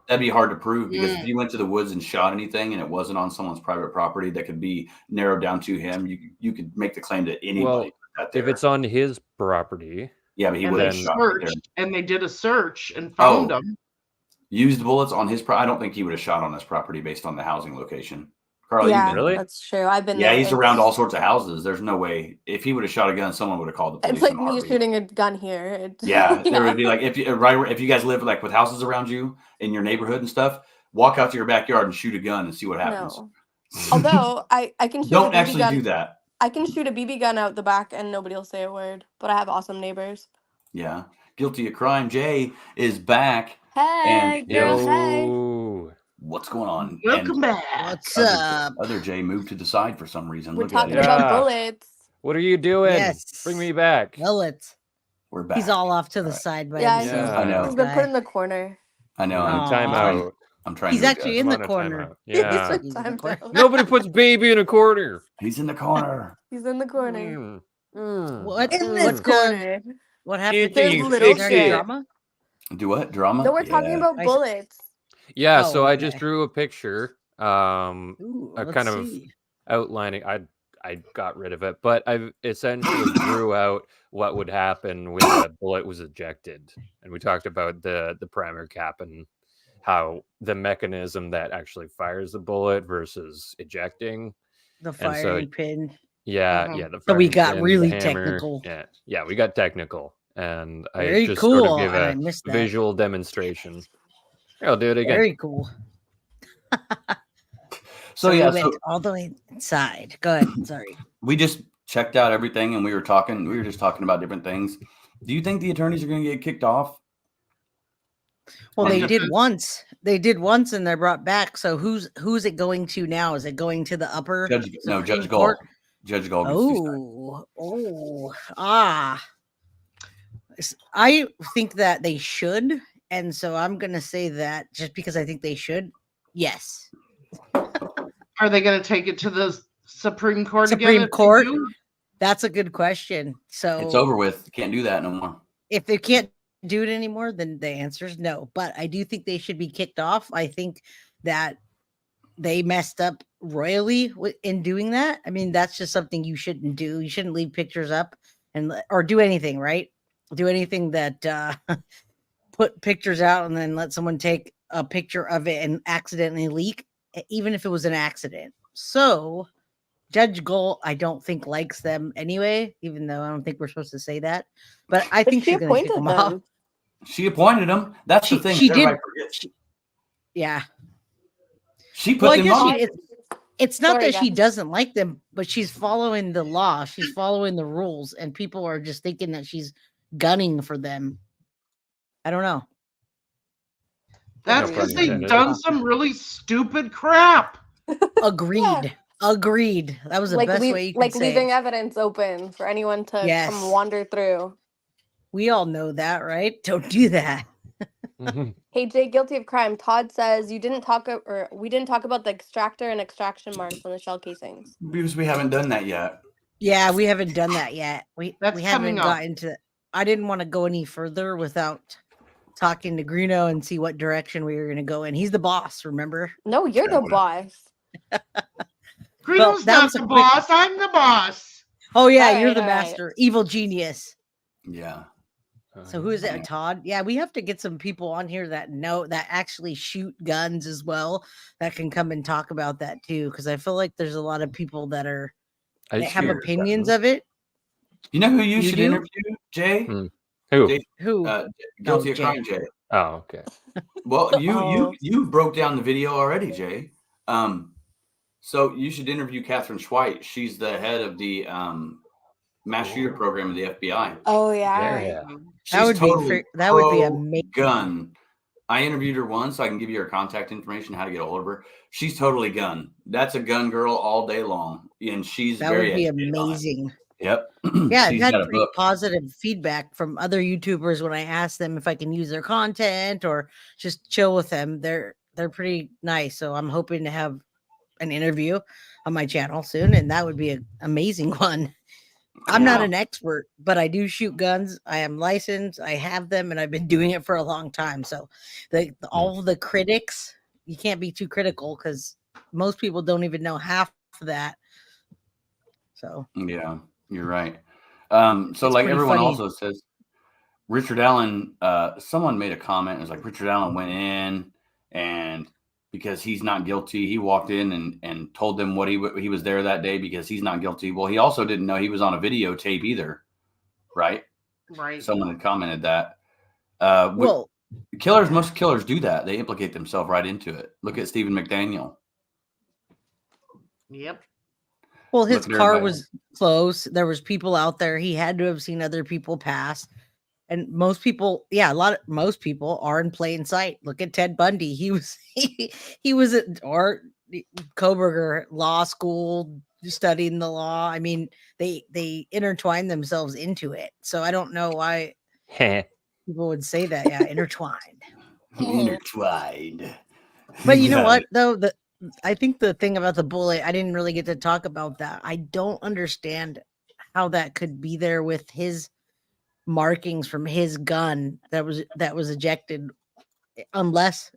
That'd be hard to prove because Mm. if you went to the woods and shot anything and it wasn't on someone's private property, that could be narrowed down to him. You could make the claim that anybody Well, put that there. if it's on his property, Yeah, but he And would they have shot right there. searched, and they did a search and found Oh. them. Used bullets on his I don't think he would have shot on his property based on the housing location. Carly, Yeah, you've been that's true. I've been Yeah, there. he's around It's- all sorts of houses. There's no way if he would have shot a gun, someone would have called the It's police. like in a me heartbeat. shooting a gun here. Yeah, there would be like if you guys live like with houses around you in your neighborhood and stuff, walk out to your backyard and shoot a gun and see what happens. No. Although I can shoot a Don't BB actually gun. do that. I can shoot a BB gun out the back and nobody will say a word. But I have awesome neighbors. Yeah, guilty of crime. Jay is back. Hey, girls, hey. What's going on? Welcome back. What's other, up? Other Jay moved to the side for some reason. We're Look talking at it. about bullets. What are you doing? Yes. Bring me back. Bullets. We're back. He's all off to the side by Yeah, himself. I know. He's been put in the corner. I know. I'm time out. I'm trying. He's to actually in the corner. Yeah. He's in the corner. Nobody puts baby in a corner. He's in the corner. He's in the corner. What? In this What's corner. What happened? There's Is little there any shit. drama? Do what? Drama? No, we're talking Yeah. about bullets. Yeah, Oh, so I okay. just drew a picture. Ooh, A let's kind of see. outlining. I got rid of it, but I essentially drew out what would happen when the bullet was ejected, and we talked about the primer cap and how the mechanism that actually fires the bullet versus ejecting. The And so- firing pin. Yeah, Uh-huh. yeah. The So we firing got pin, the really hammer. technical. Yeah, we got technical, and Very I just cool, sort of give and I a missed that. visual demonstration. I'll do it again. Very cool. So we yeah, went so all the way inside. Go ahead. Sorry. we just checked out everything, and we were just talking about different things. Do you think the attorneys are going to get kicked off? Well, they did once. They did once, and they're brought back. So who's it going to now? Is it going to the upper Judge Court? Gall. Judge Gall. I think that they should, and so I'm going to say that just because I think they should. Yes. Are they going to take it to the Supreme Court Supreme again? Court? That's a good question. So it's over with. Can't do that no more. If they can't do it anymore, then the answer is no. But I do think they should be kicked off. I think that they messed up royally in doing that. I mean, that's just something you shouldn't do. You shouldn't leave pictures up or do anything, right? Do anything that put pictures out and then let someone take a picture of it and accidentally leak, even if it was an accident. So Judge Gold, I don't think likes them anyway, even though I don't think we're supposed to say that. But I think she's going to kick them off. She appointed them. That's the thing. She did. Yeah. She put them on. It's not that she doesn't like them, but she's following the law. She's following the rules, and people are just thinking that she's gunning for them. I don't know. That's because they've done some really stupid crap. Agreed. Agreed. That was the best way you could say leaving evidence open for anyone to come wander through. We all know that, right? Don't do that. Hey Jay, guilty of crime. Todd says we didn't talk about the extractor and extraction marks on the shell casings. Because we haven't done that yet. Yeah, we haven't done that yet. We haven't up. gotten to. I didn't want to go any further without talking to Greeno and see what direction we were going to go in. He's the boss, remember? No, you're the boss. Greeno's not the boss. I'm the boss. Oh yeah, you're the master, evil genius. Yeah. So who is it? Todd? Yeah, we have to get some people on here that actually shoot guns as well, that can come and talk about that too. Because I feel like there's a lot of people that have opinions of it. You know who you should interview, Jay? Who? Jay, who? Guilty of crime, Jay. Oh, okay. Well, you broke down the video already, Jay. So you should interview Catherine Schweit. She's the head of the mass shooter program of the FBI. Oh yeah. That would be amazing. Gun. I interviewed her once, so I can give you her contact information, how to get a hold of her. She's totally gun. That's a gun girl all day long, and she's that would be amazing. Yep. Yeah, I've had pretty positive feedback from other YouTubers when I asked them if I can use their content or just chill with them. They're pretty nice, so I'm hoping to have an interview on my channel soon, and that would be an amazing one. I'm not an expert, but I do shoot guns. I am licensed. I have them, and I've been doing it for a long time. So all the critics, you can't be too critical because most people don't even know half of that. So yeah, you're right. So like everyone also says, Richard Allen, someone made a comment. It was like Richard Allen went in, and because he's not guilty, he walked in and told them what he was there that day because he's not guilty. Well, he also didn't know he was on a videotape either, right? Right. Someone had commented that. Well, most killers do that. They implicate themselves right into it. Look at Stephen McDaniel. Yep. Well, his car was close. There was people out there. He had to have seen other people pass. And most people, most people are in plain sight. Look at Ted Bundy. He was at Koberger law school studying the law. I mean, they intertwine themselves into it. So I don't know why people would say that. Yeah, intertwined. Intertwined. But you know what though? I think the thing about the bullet, I didn't really get to talk about that. I don't understand how that could be there with his markings from his gun that was ejected, unless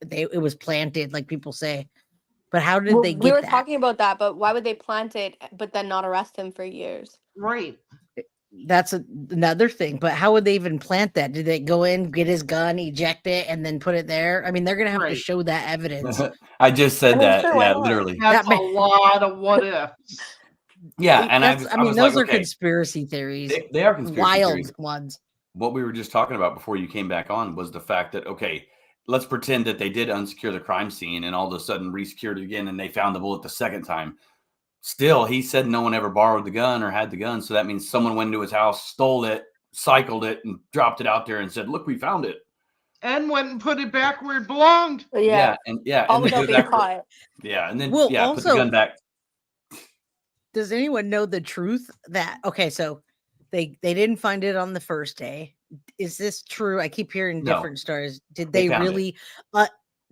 it was planted, like people say. But how did they get We were that? talking about that, but why would they plant it but then not arrest him for years? Right. That's another thing. But how would they even plant that? Did they go in, get his gun, eject it, and then put it there? I mean, they're gonna have to show that evidence. I just said that. Yeah, literally. That's a lot of what ifs. Yeah, and I mean, those are conspiracy theories. They are conspiracy wild theories. Ones. What we were just talking about before you came back on was the fact that, okay, let's pretend that they did unsecure the crime scene and all of a sudden resecured it again and they found the bullet the second time. Still, he said no one ever borrowed the gun or had the gun. So that means someone went into his house, stole it, cycled it, and dropped it out there and said, "Look, we found it." And went and put it back where it belonged. Yeah, and all then without put it being back where- caught. Yeah, and then Well, put the also- gun back. Does anyone know the truth that so they didn't find it on the first day? Is this true? I keep hearing No. different stories. Did They they found it. really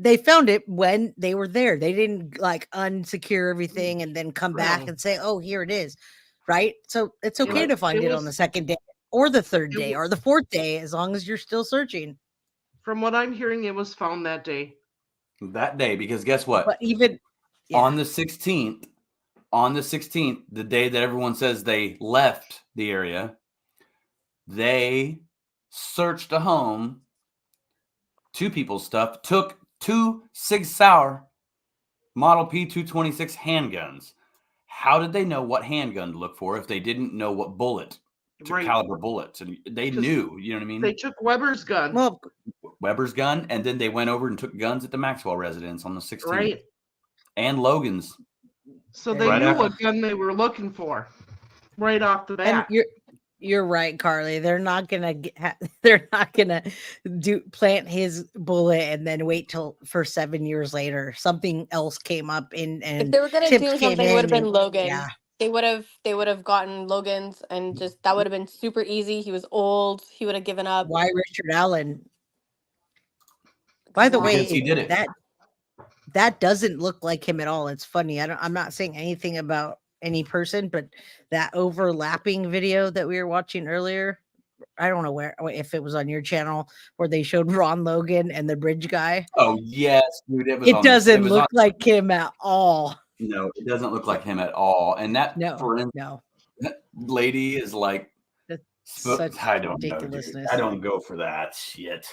they found it when they were there. They didn't like unsecure everything and then come back No. and say, "Oh, here it is." Right? So it's okay was- to find it it on was- the second day or the third it day wa- or the fourth day as long as you're still searching. From what I'm hearing, it was found that day. That day, because guess what? But even On the 16th, the day that everyone says they left the area, they searched a home, two people's stuff, took 2 Sig Sauer Model P226 handguns. How did they know what handgun to look for if they didn't know what bullet, Right. caliber bullets? And they 'Cause knew, you know what I mean? They took Weber's gun. Well, Weber's gun, and then they went over and took guns at the Maxwell residence on the 16th. Right. And Logan's. So they Right knew after. what gun they were looking for right off the and bat. you're right, Carly. They're not gonna they're not gonna plant his bullet and then wait till for 7 years later. Something else came up and If they were gonna tips do came something, it would have in been and- Logan. Yeah. They would have gotten Logan's and just that would have been super easy. He was old. He would have given up. Why Richard Allen? By the way, Because he did it. that doesn't look like him at all. It's funny. I'm not saying anything about any person, but that overlapping video that we were watching earlier, I don't know if it was on your channel where they showed Ron Logan and the bridge guy. Oh yes, dude. It doesn't look like him at all. No, it doesn't look like him at all. And that forensic No. lady is like, Such I don't know, dude. ridiculousness. I don't go for that shit.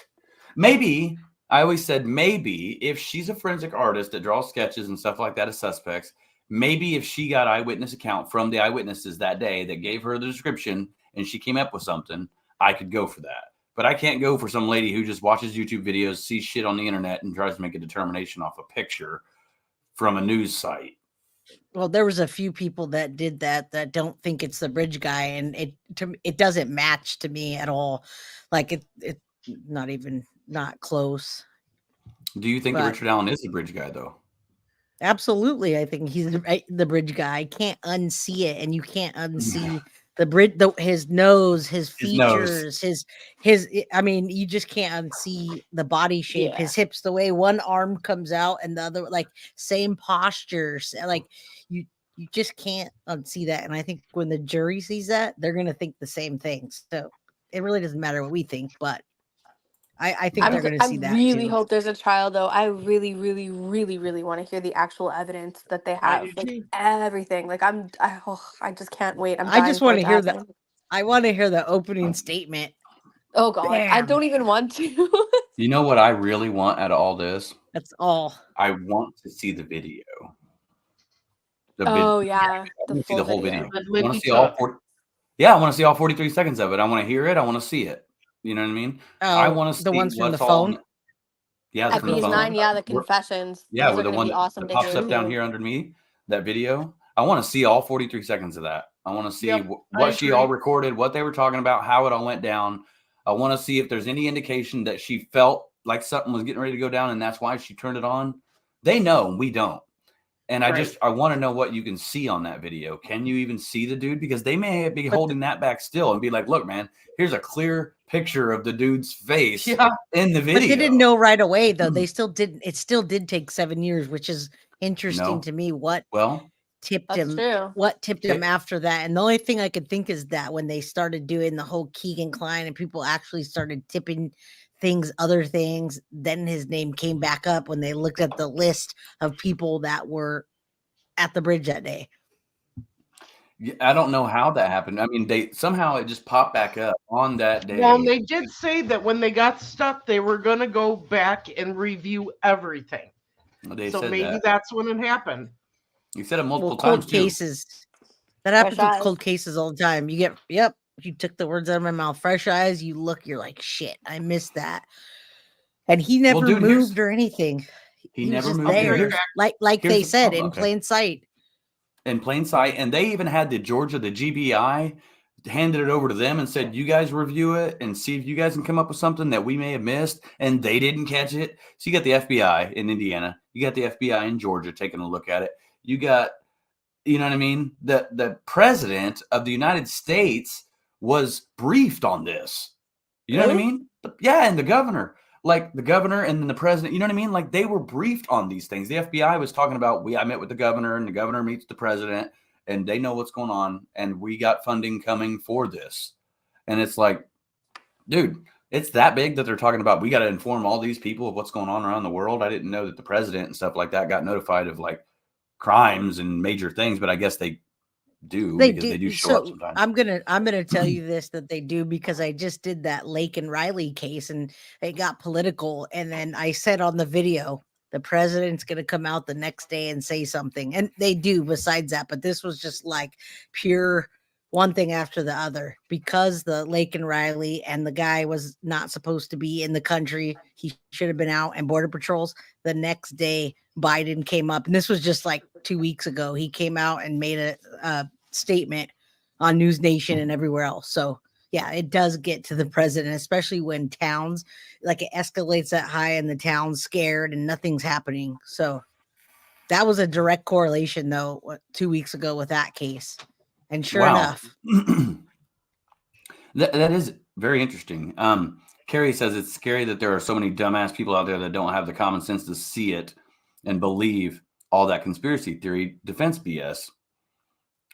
Maybe I always said maybe if she's a forensic artist that draws sketches and stuff like that as suspects, maybe if she got eyewitness account from the eyewitnesses that day that gave her the description and she came up with something, I could go for that. But I can't go for some lady who just watches YouTube videos, sees shit on the internet, and tries to make a determination off a picture from a news site. Well, there was a few people that did that don't think it's the bridge guy, and it doesn't match to me at all. Like it not close. Do you think that But- Richard Allen is the bridge guy, though? Absolutely, I think he's the bridge guy. I can't unsee it, and you can't unsee the bridge, his nose, his features, his. I mean, you just can't unsee the body shape, Yeah. his hips, the way one arm comes out and the other, like same postures. Like you just can't unsee that. And I think when the jury sees that, they're gonna think the same things. So it really doesn't matter what we think, but I think they're going to see that. I really too. hope there's a trial, though. I really, really, really, really want to hear the actual evidence that they have, like everything. Like I just can't wait. I just want to hear that. that. I want to hear the opening statement. Oh God, I Bam. don't even want to. You know what I really want out of all this? That's all. I want to see the video. Oh yeah, I want to see the whole video. I Libby want to see all took. 40. Yeah, I want to see all 43 seconds of it. I want to hear it. I want to see it. You know what I mean? I Oh, want to see the ones from the what's all in phone? it. Yeah, At from the B's phone. 9, yeah, the Where- confessions. Yeah, Those with are the gonna one be awesome that to pops hear up down too. here under me, that video. I want to see all 43 seconds of that. I want to see Yep, I what she all agree. recorded, what they were talking about, how it all went down. I want to see if there's any indication that she felt like something was getting ready to go down and that's why she turned it on. They know, we don't. And I Right. want to know what you can see on that video. Can you even see the dude? Because they may be But holding that back still and be like, look, man, here's a clear picture of the dude's face Yeah. in the But video. they didn't know right away, though. They still didn't. It still did take 7 years, which is interesting No. to me. What Well, tipped That's him? true. What tipped It- him after that? And the only thing I could think is that when they started doing the whole Keegan Klein and people actually started tipping other things, then his name came back up when they looked at the list of people that were at the bridge that day. I don't know how that happened. I mean, they somehow it just popped back up on that day. Well, they did say that when they got stuck, they were going to go back and review everything. They So said maybe that. that's when it happened. You said it multiple Well, cold times too. cases. That happens Fresh with eyes. cold cases all the time. You get, yep, you took the words out of my mouth. Fresh eyes, you look, you're like, shit, I missed that. And he never dude, here's- moved or anything. He was never just moved. there, Here's- like here's they the said, problem. in Okay. plain sight. in plain sight. And they even had the GBI handed it over to them and said, you guys review it and see if you guys can come up with something that we may have missed. And they didn't catch it. So you got the FBI in Indiana. You got the FBI in Georgia taking a look at it. You got, you know what I mean? The president of the United States was briefed on this. You know what I mean? Yeah, and the governor. Like the governor and then the president, you know what I mean? Like they were briefed on these things. The FBI was talking about, I met with the governor and the governor meets the president and they know what's going on. And we got funding coming for this. And it's like, dude, it's that big that they're talking about. We got to inform all these people of what's going on around the world. I didn't know that the president and stuff like that got notified of like crimes and major things, but I guess they do because they do show up sometimes. I'm gonna tell you this, that they do, because I just did that Lake and Riley case and it got political. And then I said on the video, the president's gonna come out the next day and say something. And they do besides that, but this was just like pure one thing after the other, because the Lake and Riley and the guy was not supposed to be in the country. He should have been out, and Border Patrols. The next day, Biden came up, and this was just like 2 weeks ago. He came out and made a statement on News Nation and everywhere else. So yeah, it does get to the president, especially when towns, like it escalates that high and the town's scared and nothing's happening. So that was a direct correlation though, 2 weeks ago with that case. And sure enough, that is very interesting. Carrie says it's scary that there are so many dumbass people out there that don't have the common sense to see it and believe all that conspiracy theory defense BS.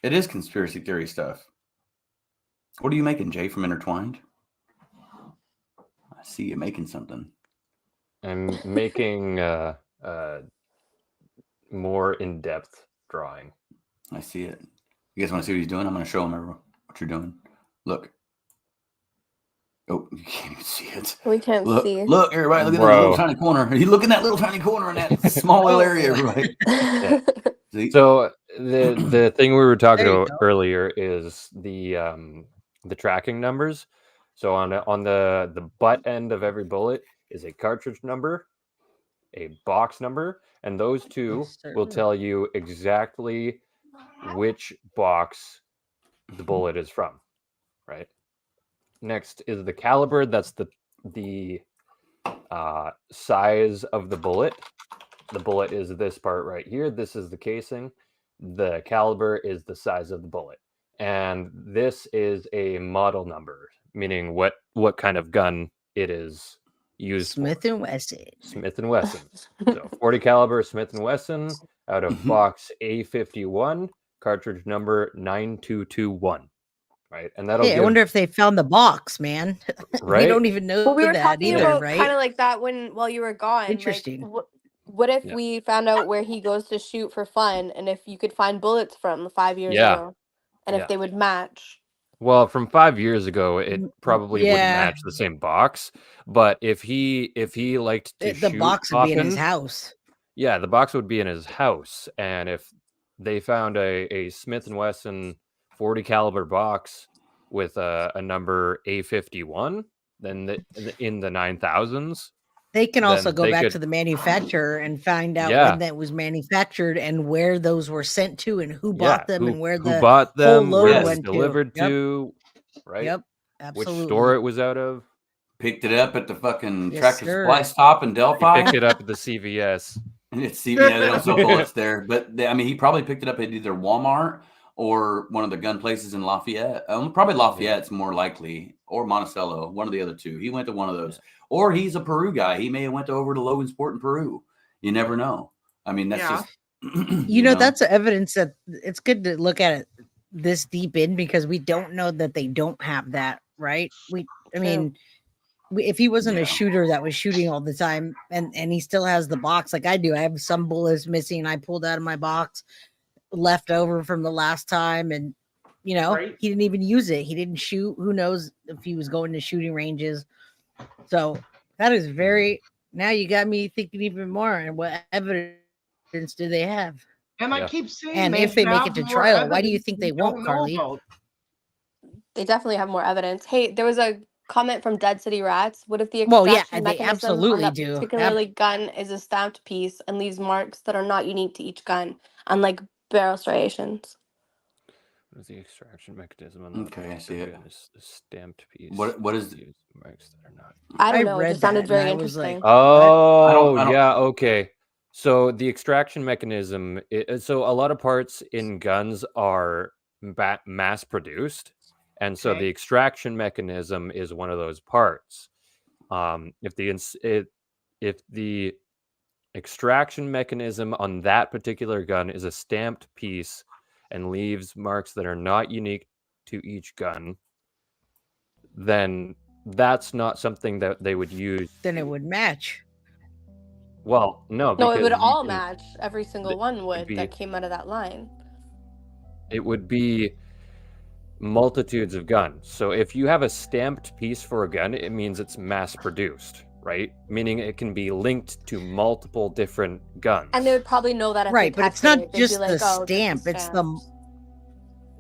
It is conspiracy theory stuff. What are you making, Jay, from Intertwined? I see you making something. I'm making more in-depth drawing. I see it. You guys want to see what he's doing? I'm going to show him what you're doing. Look. Oh, you can't even see it. We can't see. Look, everybody, look at that little tiny corner. You look in that little tiny corner in that small little area, everybody. Yeah. So the thing we were talking about earlier is the tracking numbers. So on the butt end of every bullet is a cartridge number, a box number, and those two will tell you exactly which box the bullet is from, right? Next is the caliber. That's the size of the bullet. The bullet is this part right here. This is the casing. The caliber is the size of the bullet. And this is a model number, meaning what kind of gun it is used Smith for. & Wesson. Smith & Wesson. So 40 caliber Smith & Wesson out of box A51, cartridge number 9221. Right, and that'll. Hey, I wonder if they found the box, man. Right, we don't even know Well, we were that talking either, about right? kind of like that while you were gone. Interesting. Like, what if we found out where he goes to shoot for fun, and if you could find bullets from 5 years ago, and if they would match? Well, from 5 years ago, it probably wouldn't match the same box. But if he liked to the shoot box would be in his house. Yeah, the box would be in his house, and if they found a Smith & Wesson 40 caliber box with a number A51, then in the 9000s, they can also go back to the manufacturer and find out when that was manufactured and where those were sent to and who bought them and where the bought them, whole where load it was went delivered to, right? Yep, absolutely. Which store it was out of. Picked it up at the fucking Tractor Supply stop in Delphi. Picked it up at the CVS. It's CVS. They don't sell bullets there, but he probably picked it up at either Walmart or one of the gun places in Lafayette. Probably Lafayette's more likely, or Monticello, one of the other two. He went to one of those. Or he's a Peru guy. He may have went over to Logansport in Peru. You never know. I mean, that's just... you know, that's evidence that it's good to look at it this deep in, because we don't know that they don't have that, right? If he wasn't a shooter that was shooting all the time and he still has the box like I do, I have some bullets missing. I pulled out of my box left over from the last time, and he didn't even use it. He didn't shoot. Who knows if he was going to shooting ranges. So that is now you got me thinking even more. And what evidence do they have? And I keep saying, and if they make it to trial, why do you think they won't, Carly? They definitely have more evidence. Hey, there was a comment from Dead City Rats. What if the extraction they mechanism absolutely on that do. particularly gun is a stamped piece and leaves marks that are not unique to each gun, unlike barrel striations. What is the extraction mechanism on the Okay, I see it. Stamped piece. What is marks that are not? I don't know. It read just sounded that very and I was like, interesting. Oh, I don't- yeah, okay. So the extraction mechanism, so a lot of parts in guns are mass produced, and so the extraction mechanism is one of those parts. If the extraction mechanism on that particular gun is a stamped piece and leaves marks that are not unique to each gun, then that's not something that they would use. Then it would match. Well, no, No, it would because you all can- match. Every single one would be- that came out of that line. It would be multitudes of guns. So if you have a stamped piece for a gun, it means it's mass produced, right? Meaning it can be linked to multiple different guns. And they would probably know that if Right, they but it's tested not it, they'd just be like, the "Oh, this is stamp, it's the stamped."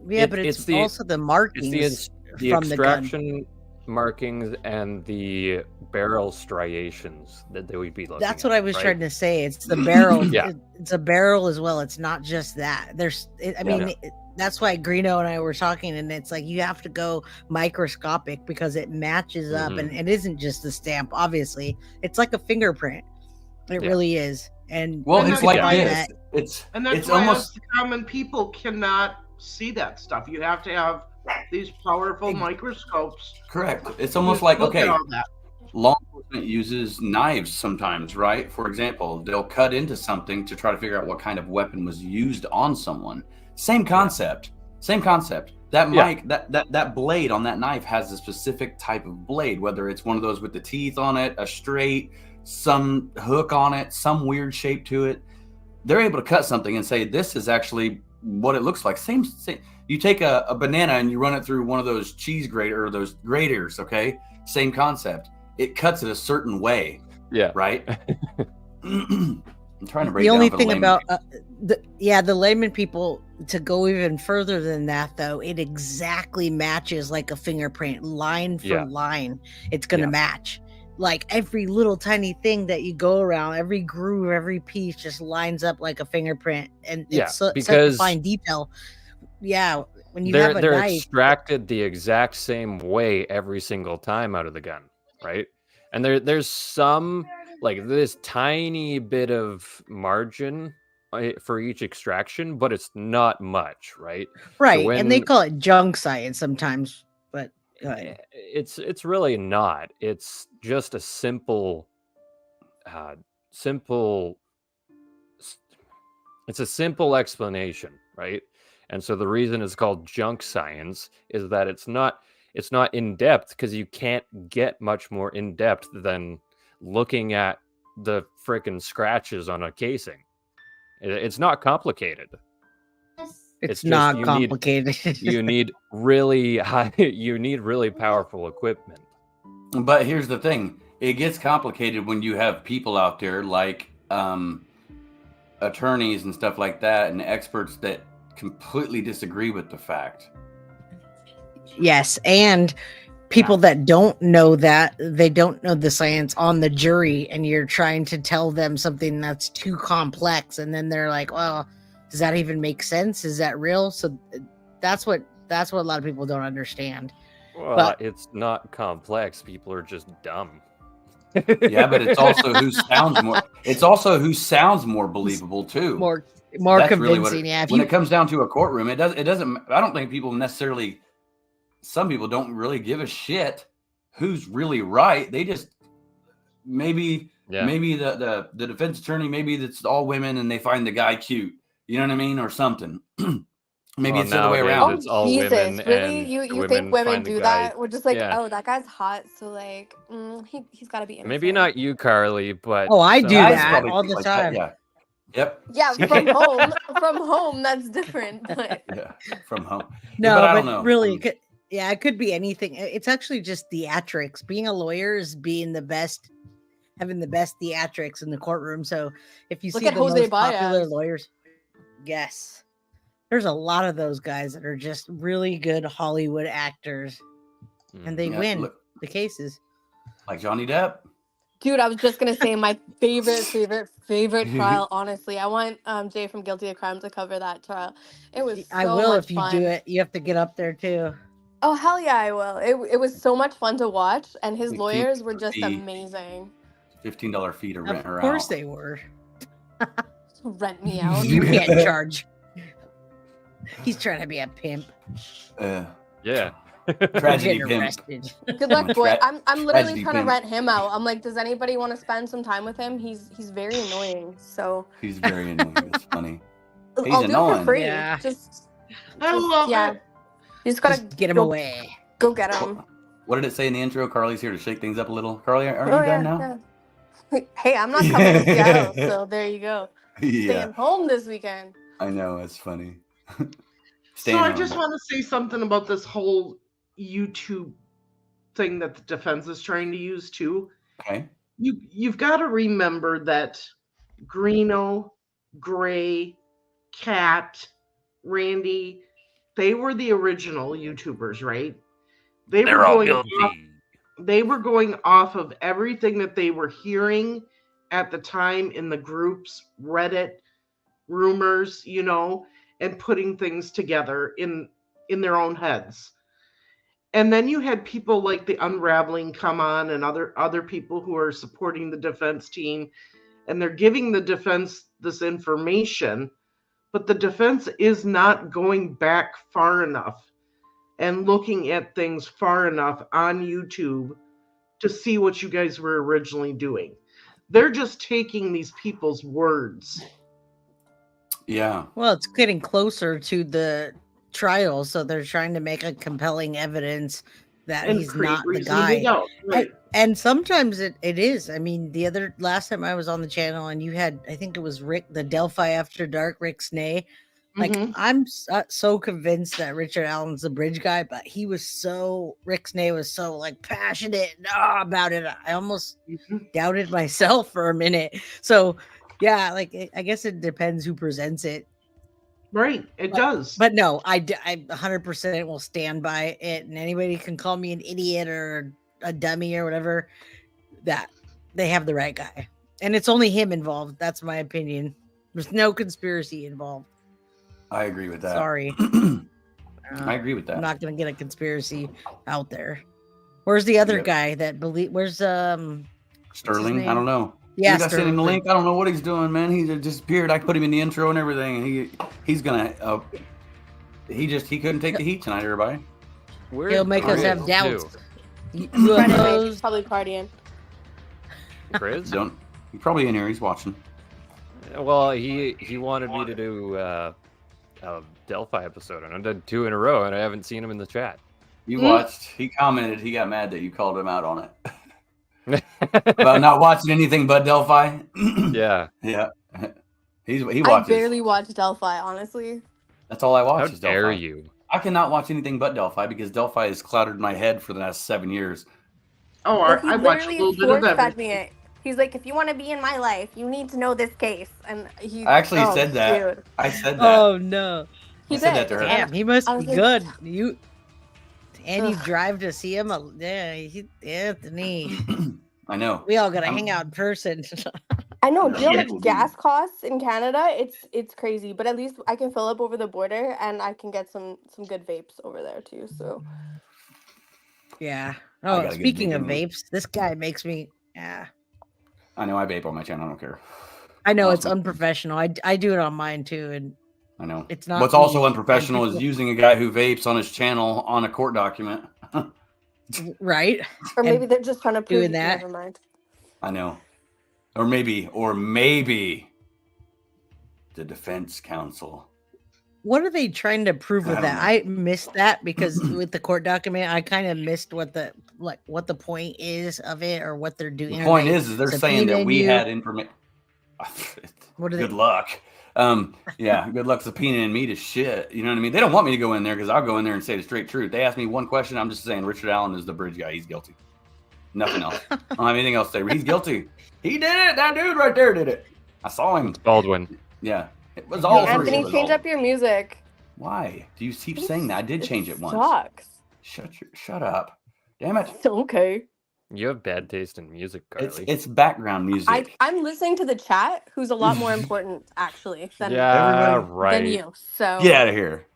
yeah, but it's also the markings the from the gun. extraction markings and the barrel striations that they would be looking That's what at, I was right? trying to say. It's the barrel. Yeah. It's a barrel as well. It's not just that. That's why Greeno and I were talking, and it's like you have to go microscopic because it matches up, and it isn't just the stamp. Obviously, it's like a fingerprint. It really is. And Well, you it's can like find this. that- That's why us the common people cannot see that stuff. You have to have these powerful microscopes. Correct. It's to almost like, look at okay, all that. law enforcement uses knives sometimes, right? For example, they'll cut into something to try to figure out what kind of weapon was used on someone. Same concept. Same concept. That mic, that blade on that knife has a specific type of blade, whether it's one of those with the teeth on it, a straight, some hook on it, some weird shape to it. They're able to cut something and say, this is actually what it looks like. Same you take a banana and you run it through one of those cheese grater or those graters, okay? Same concept. It cuts it a certain way. Yeah. Right? I'm trying to break the down only for thing layman about the layman people, to go even further than that, though, it exactly matches like a fingerprint, line for line. It's going to match. Like every little tiny thing that you go around, every groove, every piece just lines up like a fingerprint, and it's such a because fine detail. Yeah, when you they're have a they're knife, extracted the exact same way every single time out of the gun, right? And there's some like this tiny bit of margin for each extraction, but it's not much, right? right? So when, and they call it junk science sometimes, but it's really not. It's just a simple it's a simple explanation, right? And so the reason it's called junk science is that it's not in depth, because you can't get much more in depth than looking at the frickin' scratches on a casing. It's not complicated. it's just not complicated. You need really powerful equipment. But here's the thing. It gets complicated when you have people out there like attorneys and stuff like that and experts that completely disagree with the fact. Yes, and people that don't know that, they don't know the science on the jury, and you're trying to tell them something that's too complex, and then they're like, well, does that even make sense? Is that real? So that's what a lot of people don't understand. Well, but it's not complex. People are just dumb. Yeah, but it's also who sounds more. It's also who sounds more believable too. more That's convincing. really what Yeah, if when you it comes down to a courtroom, it doesn't. I don't think people necessarily. Some people don't really give a shit who's really right. They just maybe the defense attorney, maybe it's all women and they find the guy cute. You know what I mean, or something. Maybe Well, it's the other way nowadays around. it's all Jesus, women, really? and You the think women find the do guy- that? We're just like, Yeah. oh, that guy's hot, so like, he's got to be innocent. Maybe not you, Carly, but Oh, I some do guys that probably all think the like that, time. Yeah. Yep. Yeah, from home. From home, that's different. But Yeah, from home. No, but I but don't know. really, it could be anything. It's actually just theatrics. Being a lawyer is having the best theatrics in the courtroom. So if you Look see at the Jose most popular Baez. lawyers, yes, there's a lot of those guys that are just really good Hollywood actors, and they Yeah, win look. the cases. Like Johnny Depp. Dude, I was just gonna say my favorite trial. Honestly, I want Jay from Guilty of Crime to cover that trial. It was I so will much if you fun. do it. You have to get up there too. Oh hell yeah, I will. It was so much fun to watch, and his lawyers were just fee. amazing. $15 fee to rent her out. Of course they were. Rent me out. You can't charge. He's trying to be a pimp. Yeah. Tragedy Getting pimp. arrested. Good luck, boy. I'm literally Tragedy trying to pimp. rent him out. I'm like, does anybody want to spend some time with him? He's very annoying. So He's very annoying. It's funny. He's I'll do it annoying. for free. Yeah. Just I love yeah. it. You just gotta Just get him go, away. Go get him. What did it say in the intro? Carly's here to shake things up a little. Carly, aren't you done now? Yeah. Hey, I'm not coming to Seattle, so there you go. Yeah. Staying home this weekend. I know, it's funny. So I just want to say something about this whole YouTube thing that the defense is trying to use too. Okay. You've got to remember that Greeno, Gray, Cat, Randy, they were the original YouTubers, right? They're all guilty. They were going off of everything that they were hearing at the time in the groups, Reddit, rumors, and putting things together in their own heads. And then you had people like the Unraveling come on and other people who are supporting the defense team, and they're giving the defense this information, but the defense is not going back far enough and looking at things far enough on YouTube to see what you guys were originally doing. They're just taking these people's words. Yeah. Well, it's getting closer to the trial, so they're trying to make a compelling evidence that And he's create not the reasonable guy. doubt, right. And sometimes it is. I mean, last time I was on the channel and you had, I think it was Rick, the Delphi After Dark, Rick Snay. Like, I'm so convinced that Richard Allen's the bridge guy, but Rick Snay was so like passionate about it. I almost doubted myself for a minute. So yeah, like I guess it depends who presents it. Right, it does. But no, I 100% will stand by it, and anybody can call me an idiot or a dummy or whatever. That they have the right guy, and it's only him involved. That's my opinion. There's no conspiracy involved. I agree with that. Sorry. I agree with that. I'm not gonna get a conspiracy out there. Where's the other guy that believe? Where's Sterling? I don't know. Yeah, Dude, I sent him the link. I don't know what he's doing, man. He just disappeared. I put him in the intro and everything. And he's gonna. He couldn't take the heat tonight, everybody. He'll make us have doubts. He's probably partying. Chris? He's probably in here. He's watching. Well, he wanted me to do a Delphi episode, and I did 2 in a row, and I haven't seen him in the chat. You watched. He commented. He got mad that you called him out on it. About not watching anything but Delphi. Yeah. Yeah. He I watches. barely watch Delphi, honestly. That's all I watch. How is dare Delphi. you? I cannot watch anything but Delphi because Delphi has clouded my head for the last 7 years. Oh, But he I watched a literally little bit of force-fed everything. me it. He's like, if you want to be in my life, you need to know this case. And he I actually said that. Dude. I said that. Oh no! He I said did. that to her. Damn, he must I be was like, good. You drive to see him. Anthony. I know. We all gotta hang out in person. I know. Do you know Yeah. how much gas costs in Canada? It's crazy. But at least I can fill up over the border, and I can get some good vapes over there too. So Yeah. I Oh, gotta get speaking of big vapes, this guy makes me. Yeah. I know I vape on my channel. I don't care. I know it's Awesome. unprofessional. I do it on mine too, and I know. it's not. What's me. also unprofessional And is people- using a guy who vapes on his channel on a court document. right. or maybe And they're just trying to prove. doing that. Never mind. I know. Or maybe the defense counsel. What are they trying to prove with I that? don't I missed that because with the court document, I kind of missed what the point is of it or what they're doing. The Are point they is they're saying that subpoenaing we you? had information. What are Good they? luck. Yeah, good luck subpoenaing me to shit. You know what I mean? They don't want me to go in there because I'll go in there and say the straight truth. They ask me one question, I'm just saying Richard Allen is the bridge guy. He's guilty. Nothing else. I don't have anything else to say. He's guilty. He did it. That dude right there did it. I saw him. Baldwin. Yeah. It was all three. It Anthony, was change all- up your music. Why? Do you keep saying that? I did change it once. Sucks. Shut up. Damn it. Okay. You have bad taste in music, Carly. It's background music. I'm listening to the chat, who's a lot more important actually than Everybody, than you. So Get out of here.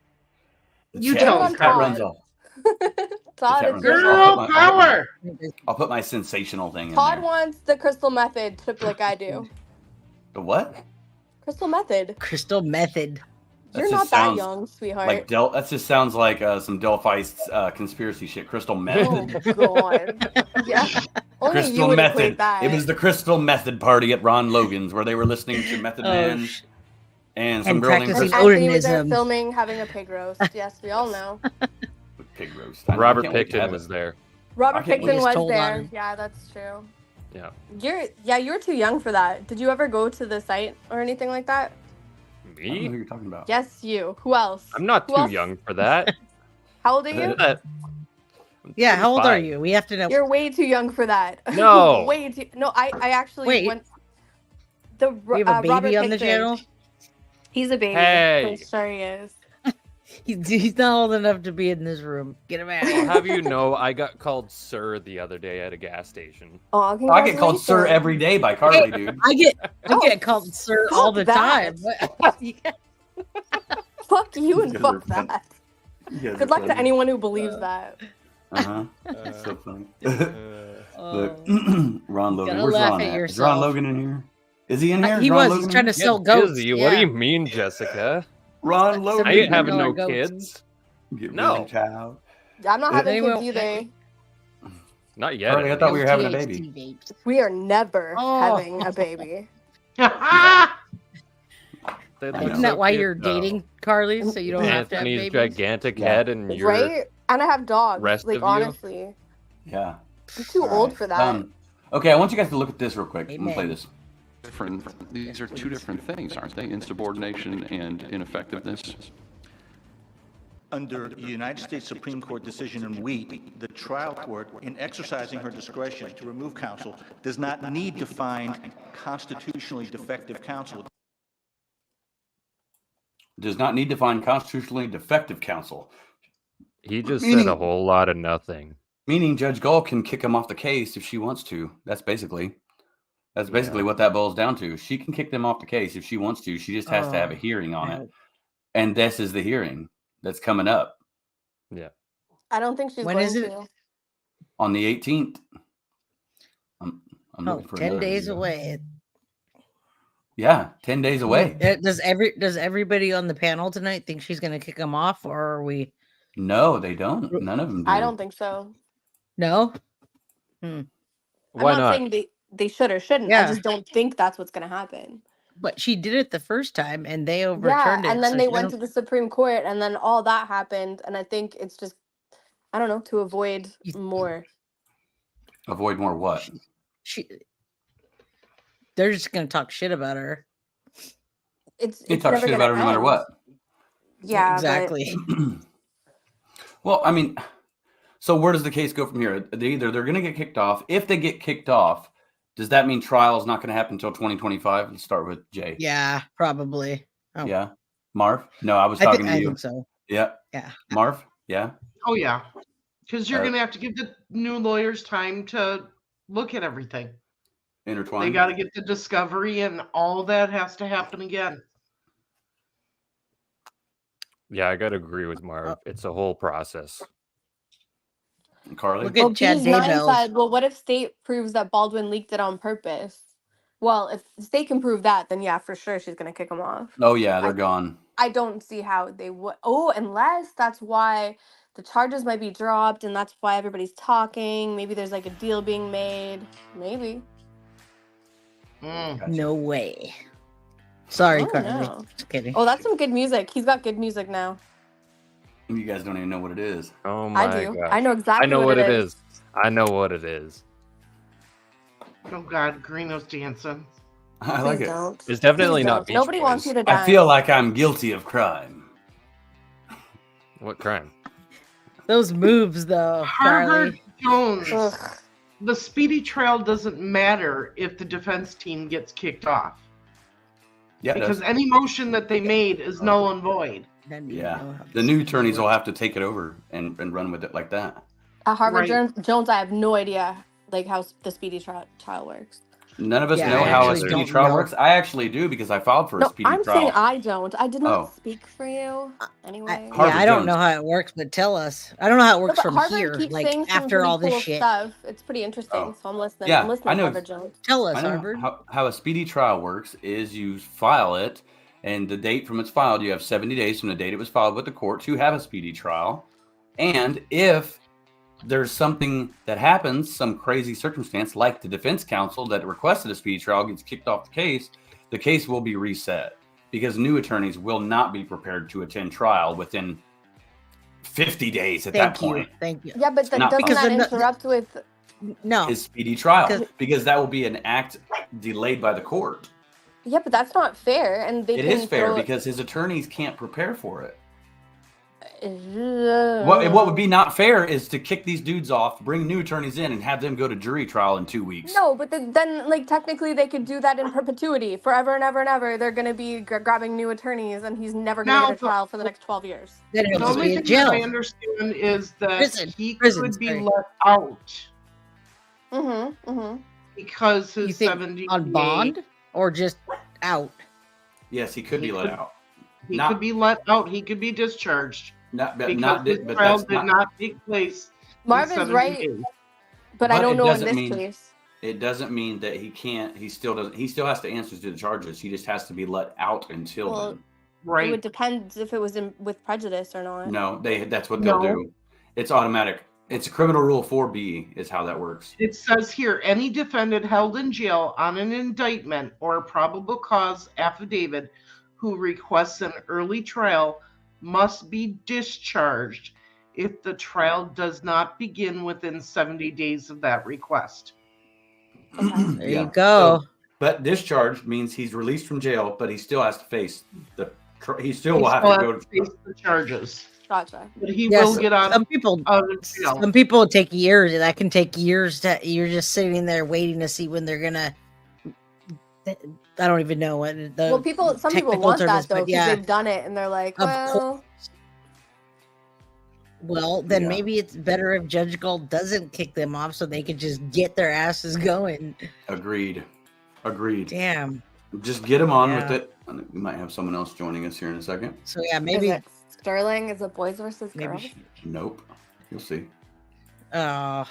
You tell on him, chat Todd. runs off. Todd, Chat it's runs your off. fault. power. I'll put my sensational thing in Todd there. wants the crystal method like I do. The what? Crystal method. Crystal method. You're just not that sounds young, sweetheart. Like that just sounds like some Delphi conspiracy shit. Crystal Oh method. God. Yeah. Only you Crystal would method. equate that. It was the Crystal Method party at Ron Logan's where they were listening to Method Man and some girl named And Crystal. Anthony was there filming, having a pig roast. Yes, we all know. Pig roast. Robert Picton was there. Robert can't Picton wait. was told on there. him. Yeah, that's true. Yeah. You're too young for that. Did you ever go to the site or anything like that? I don't know Me? who you're talking about. Yes, you. Who else? I'm not Who too else? young for that. How old are you? Yeah, how old are 35. you? We have to know. You're way too young for that. No. Way too. No, I actually Wait. went. The We have a baby Robert on the Picton. channel. He's a baby. Hey. I'm sure he is. He's not old enough to be in this room. Get him out. I'll have you know, I got called sir the other day at a gas station. Oh, I get called sir every day by Carly, dude. I get called sir all the that. time. Fuck you and You guys fuck are fun. that. You guys Good are luck to funny. anyone who believes that. That's so funny. Look, Oh. Ron Logan. Gotta Where's laugh Ron at at? Is yourself. Ron Logan in here? Is he in here? He Is Ron was. Logan He's in trying to here? sell goats. Busy. Yeah. What do you mean, Jessica? Ron Logan. I ain't having no $7 goats. kids. Get No. ready, child. I'm not having Anyone- kids either. Not yet. Carly, I thought we were having a THC baby. vapes. We are never Oh. having a baby. Isn't that why you're dating Carly? So you don't have to have Anthony's babies? gigantic Yeah. head and your Right? And I have dogs. rest Like, of you? honestly. Yeah. I'm too old for that. Okay, I want you guys to look at this real quick. Let me play this. These are two different things, aren't they? Insubordination and ineffectiveness. Under the United States Supreme Court decision in Wheat, the trial court, in exercising her discretion to remove counsel, does not need to find constitutionally defective counsel. Does not need to find constitutionally defective counsel. He just said Meaning- a whole lot of nothing. Meaning Judge Gull can kick him off the case if she wants to. That's basically what that boils down to. She can kick them off the case if she wants to. She just has to have a hearing on it. And this is the hearing that's coming up Yeah. I don't think she's When going is it? to. on the 18th. I'm looking for 10 another days video. away. Yeah, 10 days away. Does everybody on the panel tonight think she's going to kick him off, or are we? No, they don't. None of them do. I don't think so. No. Why I'm not not? saying they should or shouldn't. I Yeah. just don't think that's what's going to happen. But she did it the first time, and they Yeah, overturned it. and then so they she went don't- to the Supreme Court, and then all that happened. And I think it's just, I don't know, to avoid more. Avoid more what? They're just going to talk shit about her. They talk shit about her no matter what. Yeah, exactly. Well, I mean, so where does the case go from here? They're going to get kicked off. If they get kicked off, does that mean trial is not going to happen until 2025? Let's start with Jay. Yeah, probably. Oh. Yeah. Marv? No, I was talking to I you. think so. Yeah. Yeah. Marv? Yeah. Oh, yeah. Because you're Uh, going to have to give the new lawyers time to look at everything. Intertwined. They got to get the discovery, and all that has to happen again. Yeah, I gotta agree with Marv. It's a whole process. Carly? Look at Chad Bees Nine Daybell. said, well, what if state proves that Baldwin leaked it on purpose? Well, if the state can prove that, then yeah, for sure she's going to kick him off. Oh, yeah, they're gone. I don't see how they would. Oh, unless that's why the charges might be dropped, and that's why everybody's talking. Maybe there's like a deal being made. Maybe. No way. Sorry, Oh, Carly. no. Just kidding. Oh, that's some good music. He's got good music now. You guys don't even know what it is. Oh my I do. god. I know exactly I know what what it it is. is. I know what it is. Oh, God. Greenos dancing. I like Please it. don't. It's definitely Please not don't. Beach Nobody wants Boys. you to die. I feel like I'm guilty of crime. What crime? Those moves, though, Harvard Carly. Jones. The speedy trial doesn't matter if the defense team gets kicked off. Yeah, it Because does. any motion that they made is null and void. Yeah. The new attorneys will have to take it over and run with it like that. At Harvard Right. Jones, I have no idea like how the speedy trial works. None of us Yeah, know I how a actually speedy don't trial know. works. I actually do because I filed for a No, speedy I'm trial. saying I don't. I did not Oh. speak for you anyway. Yeah, Harvard I don't Jones. know how it works, but tell us. I don't know how it No, works but from Harvard here. keeps Like saying some after pretty all this cool shit. stuff. It's pretty interesting. Oh. So I'm listening. Yeah, I'm I listening, know. Harvard Jones. Tell us, I know Harvard. how a speedy trial works is you file it, and the date from it's filed, you have 70 days from the date it was filed with the court to have a speedy trial. And if there's something that happens, some crazy circumstance, like the defense counsel that requested a speedy trial gets kicked off the case will be reset because new attorneys will not be prepared to attend trial within 50 days at that point. Thank you. Yeah, but not doesn't that possible. interrupt with? No. His speedy trial, because that will be an act delayed by the court. Yeah, but that's not fair. And they It can is fair throw because his attorneys can't prepare for it. it. What would be not fair is to kick these dudes off, bring new attorneys in, and have them go to jury trial in 2 weeks. No, but then like technically they could do that in perpetuity, forever and ever and ever. They're gonna be grabbing new attorneys, and he's never gonna Now, get a trial for the next 12 years. Then he'll The just be only in thing jail. that I understand is that he Prison, could be sorry. let out Mm-hmm. because his You think 70 on bond or just out? Yes, he could be let out. He Not- could be let out. He could be discharged because not- his but trial that's did not take place. in Marv is 70 right, days. but I But don't it know in doesn't this mean- case. It doesn't mean that he can't. He still doesn't. He still has to answer to the charges. He just has to be let out until Well, then. Right. It would depend if it was with prejudice or not. No, that's what they'll No. do. It's automatic. It's a criminal rule 4B is how that works. It says here, any defendant held in jail on an indictment or a probable cause affidavit who requests an early trial must be discharged if the trial does not begin within 70 days of that request. There you go. But discharged means he's released from jail, but he still has to face he still He will have still to go has to to face the charges. Gotcha. But he Yes, will get out some people of jail. Some people take years. That can take years. You're just sitting there waiting to see when they're gonna. I don't even know what the. Well, some people technical want term that is, though but because yeah. they've done it and they're like, Of well, Well, then Yeah. maybe it's better if Judge Gold doesn't kick them off so they can just get their asses going. Agreed. Damn. Just get him on Yeah. with it. We might have someone else joining us here in a second. So yeah, is maybe. it Sterling? Is it boys versus girls? Maybe. Nope. You'll see. Oh,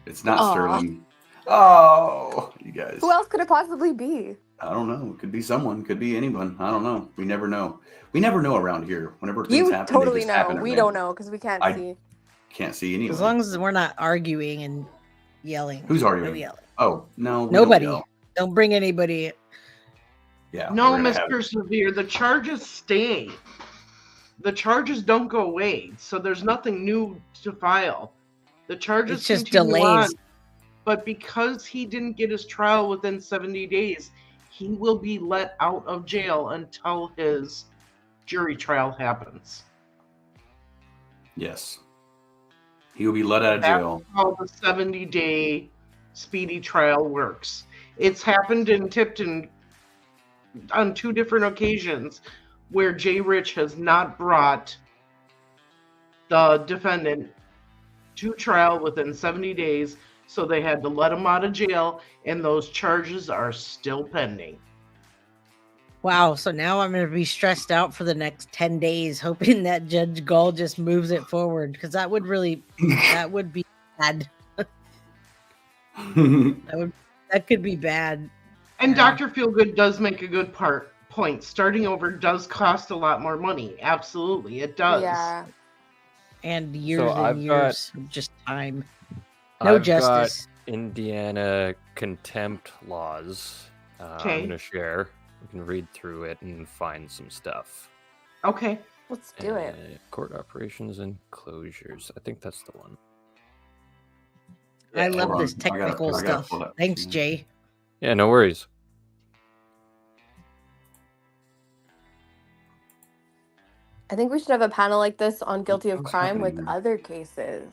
It's not Aw. Sterling. Oh, you guys. Who else could it possibly be? I don't know. It could be someone. Could be anyone. I don't know. We never know. We never know around here. Whenever things You happen, they totally just know. happen at We random. don't know because we can't I- see. Can't see anyone. as long as we're not arguing and yelling. Who's arguing? No yelling. Oh no. we Nobody. Don't yell. Don't bring anybody. Yeah. No, we're gonna have- Mr. Severe, the charges stay. The charges don't go away, so there's nothing new to file. The charges It's just continue delays. on, but because he didn't get his trial within 70 days, he will be let out of jail until his jury trial happens. Yes. He will be let out of jail. That's how the 70-day speedy trial works. It's happened in Tipton on 2 different occasions where Jay Rich has not brought the defendant to trial within 70 days, so they had to let him out of jail, and those charges are still pending. Wow. So now I'm going to be stressed out for the next 10 days, hoping that Judge Gall just moves it forward because that would be bad. That could be bad. And Dr. Feelgood does make a good point. Starting over does cost a lot more money. Absolutely, it does. Yeah. And years So and I've years of just time. No I've justice. got Indiana contempt laws. Okay. I'm gonna share. You can read through it and find some stuff. Okay. Let's do it. Court operations and closures. I think that's the one. I love hold this on. I gotta- technical I gotta stuff. pull that. Thanks, Jay. Yeah, no worries. I think we should have a panel like this on guilty of What's crime happening with here? other cases.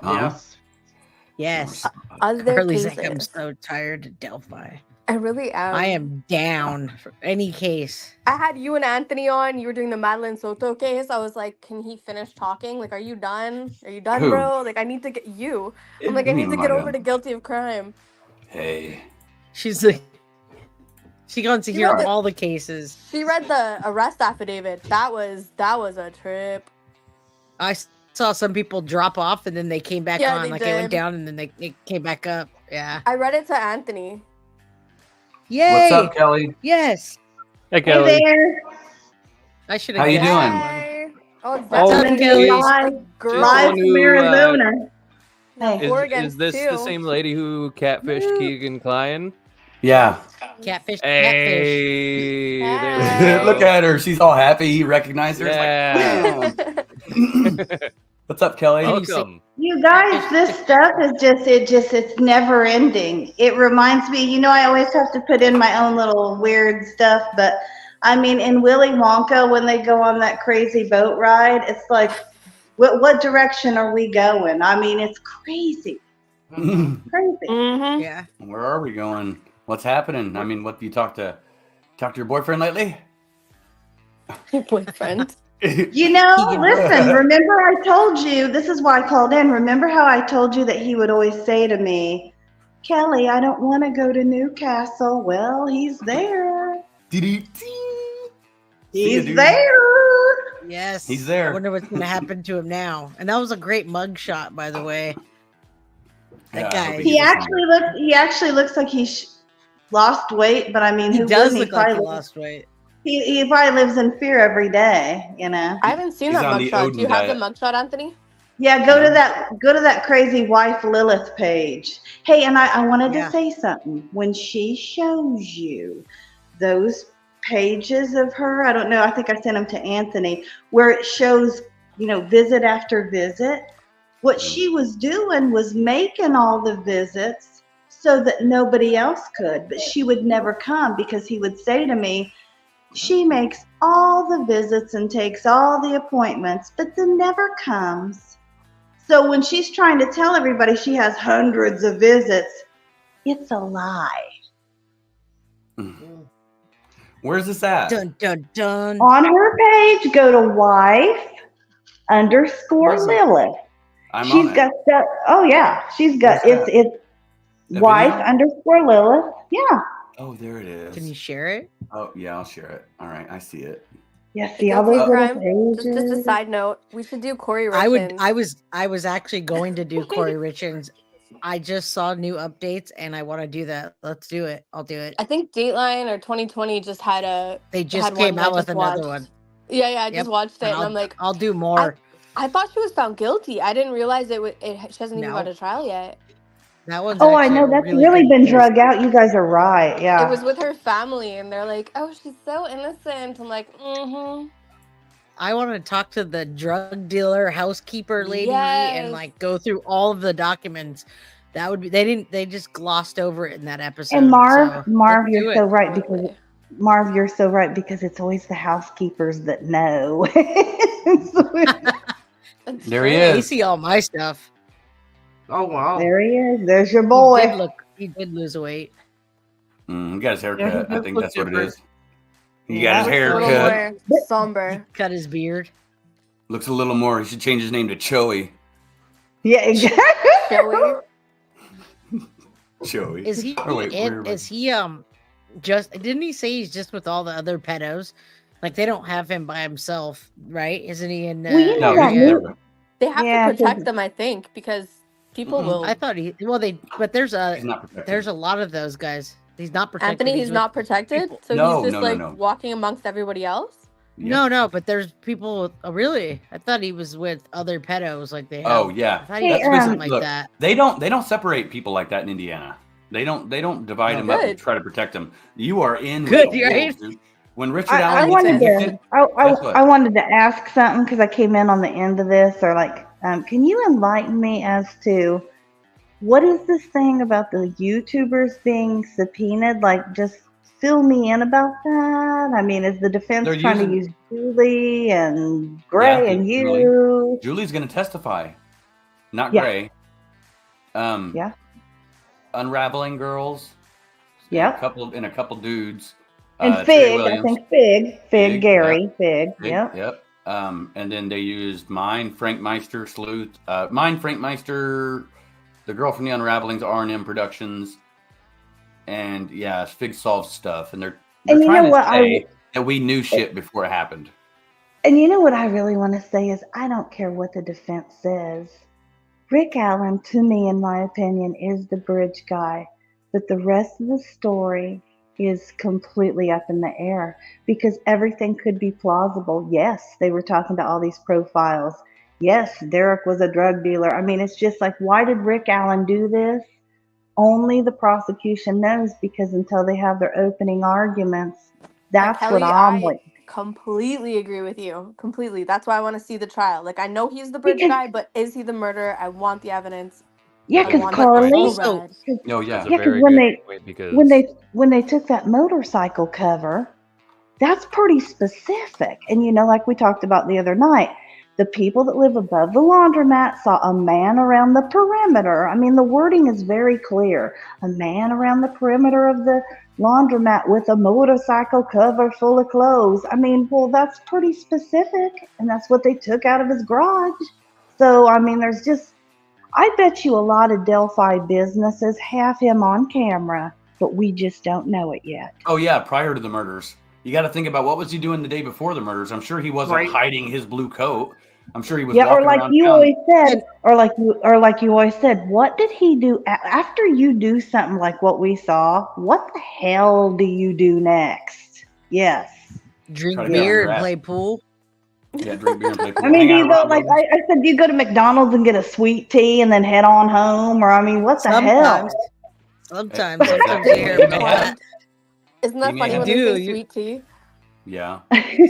Yes. Yes. Other Carly's cases. like, I'm so tired of Delphi. I really am. I am down for any case. I had you and Anthony on. You were doing the Madeline Soto case. I was like, can he finish talking? Like, are you done? Are you done, Who? bro? Like, I need to get you. I'm like, I You need mean, to am I get over done? to guilty of crime. Hey. She's like, she got to She hear read the- all the cases. She read the arrest affidavit. That was a trip. I saw some people drop off and then they came back Yeah, on. they Like they went did. down and then they came back up. Yeah. I read it to Anthony. Yay! What's up, Kelly? Yes. Hey, Hey Kelly. there. I should How have you guessed doing? that one. Hey. Oh, it's Oh, that Coming to Kelly. you live, girl. live one from who, Arizona. Hey. Oregon Is this the too. same lady who catfished Keegan Klein? Yeah. Catfish. Catfish. Hey, there we Hey. go. Look at her. She's all happy. He recognized her. It's Yeah. like, bam. What's up, Kelly? Welcome. You guys, this stuff is it's never ending. It reminds me, I always have to put in my own little weird stuff, but I mean, in Willy Wonka, when they go on that crazy boat ride, it's like, what direction are we going? I mean, it's crazy. Crazy. Mm-hmm. Yeah. Where are we going? What's happening? I mean, what do you talk to your boyfriend lately? Your boyfriend. Listen, remember I told you, this is why I called in. Remember how I told you that he would always say to me, Kelly, I don't want to go to Newcastle. Well, he's there. He's there. Yes. He's there. I wonder what's going to happen to him now. And that was a great mug shot, by the way. That Yeah, I hope guy. He actually looks like he's lost weight, but I mean, He who does wouldn't? look like he lost weight. He probably lives in fear every day, I haven't seen He's that on the mugshot. Do you Odin have the diet. mugshot, Anthony? Yeah, go to that crazy wife Lilith page. Hey, and I wanted to say something. When she shows you those pages of her, I don't know, I think I sent them to Anthony, where it shows, visit after visit. What she was doing was making all the visits so that nobody else could, but she would never come because he would say to me, she makes all the visits and takes all the appointments, but then never comes. So when she's trying to tell everybody she has hundreds of visits, it's a lie. Where's this at? Dun, dun, dun. On her page, go to wife_Lilith. I'm She's on got stuff. Oh yeah, she's got Where's it's The wife_Lilith. Yeah. Oh, there it is. Can you share it? Oh, yeah, I'll share it. All right, I see it. Yeah, see all those little pages. Just a side note, we should do Corey I Richards. was actually going to do Corey Richards. I just saw new updates and I want to do that. Let's do it. I'll do it. I think Dateline or 2020 just had a. They just had came one that out with just another watched. one. Yeah, I Yep. just watched it, and I'll, I'm like, I'll do more. I thought she was found guilty. I didn't realize she hasn't even No. gone to trial yet. That one's Oh, I actually know. a That's really really good been case. drug out. You guys are right. Yeah. It was with her family, and they're like, "Oh, she's so innocent." I'm like, "Mm-hmm." I want to talk to the drug dealer housekeeper lady and Yes. like go through all of the documents. That would be they just glossed over it in that episode. And Marv, so Marv, let's do you're it. so right because it's always the housekeepers that know. There he They is. see all my stuff. Oh wow. There he is. There's your boy. He did lose weight. He got his hair Yeah, he cut. I does think look that's what it different. is. He got his hair A little cut. more somber. Cut his beard. Looks a little more. He should change his name to Choey. Yeah, exactly. Joey. Choey. Is he Oh, wait, where am I? is he just didn't he say he's just with all the other pedos? Like they don't have him by himself, right? Isn't he in Well, you know that new- They have Yeah, to 'cause- protect them, I think, because people will. I thought there's He's not protected. there's a lot of those guys. He's not protected. Anthony, he's with not protected, so No, he's just no, like no. walking amongst everybody else. No, but there's people with, oh, really? I thought he was with other pedos like they have. Oh yeah, I thought he that's was basically something like look, that. They don't separate people like that in Indiana. They don't divide Oh, them up and good. try to protect them. You are in with Good, the right? wolves, dude. When Richard I Allen gets wanted convicted, to. guess what? I wanted to ask something because I came in on the end of this. Or like, can you enlighten me as to what is this thing about the YouTubers being subpoenaed? Like, just fill me in about that. I mean, is the defense They're trying using- to use Julie and Gray Yeah, and Julie. you? Julie's going to testify, not Yeah. Gray. Yeah. Unraveling Girls, Yep. And a couple dudes. And Trey Fig, I Williams. think Fig, Gary, yep. Fig. Fig, Yep. Yep. And then they used mine, Frank Meister, Sleuth. Mine, Frank Meister, the girl from the Unravelings, R&M Productions. And yeah, Fig solves stuff. And they're trying to say that we knew shit before it happened. And you know what I really want to say is I don't care what the defense says. Rick Allen, to me, in my opinion, is the bridge guy. But the rest of the story is completely up in the air because everything could be plausible. Yes, they were talking about all these profiles. Yes, Derek was a drug dealer. I mean, it's just like, why did Rick Allen do this? Only the prosecution knows, because until they have their opening arguments, that's Kelly, what I'm waiting. Completely agree with you. Completely. That's why I want to see the trial. Like, I know he's the bridge guy, but is he the murderer? I want the evidence. Yeah, because Carly. When they took that motorcycle cover, that's pretty specific. And you know, like we talked about the other night, the people that live above the laundromat saw a man around the perimeter. I mean, the wording is very clear. A man around the perimeter of the laundromat with a motorcycle cover full of clothes. I mean, well, that's pretty specific, and that's what they took out of his garage. So, I mean, there's just, I bet you a lot of Delphi businesses have him on camera, but we just don't know it yet. Oh yeah, prior to the murders. You got to think about what was he doing the day before the murders. I'm sure he wasn't hiding his blue coat. I'm sure he was walking or like around you town. always said, or like you always said, what did he do after you do something like what we saw? What the hell do you do next? Yes, drink beer and play pool. Yeah, drink beer and play pool. I mean, do you go like I said? Do you go to McDonald's and get a sweet tea and then head on home, or I mean, what the hell? Sometimes you hear about that. Isn't that funny when they say sweet tea? Yeah.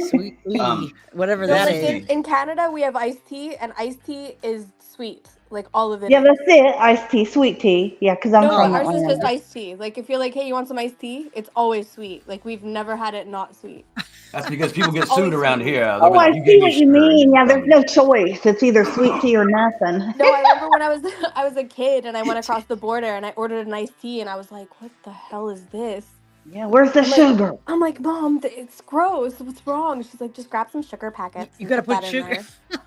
Sweet tea, whatever that is. In Canada, we have iced tea, and iced tea is sweet. Like, all of it. Yeah, that's it. Iced tea, sweet tea. Yeah, because I'm from ours is Atlanta. just iced tea. Like, if you're like, hey, you want some iced tea? It's always sweet. Like, we've never had it not sweet. That's because people get sued around here. Oh, I see what you mean. Yeah, there's no choice. It's either sweet tea or nothing. No, I remember when I was a kid and I went across the border and I ordered an iced tea and I was like, what the hell is this? Yeah, where's the sugar? I'm like, Mom, it's gross. What's wrong? She's like, just grab some sugar packets. You gotta put that in sugar. there.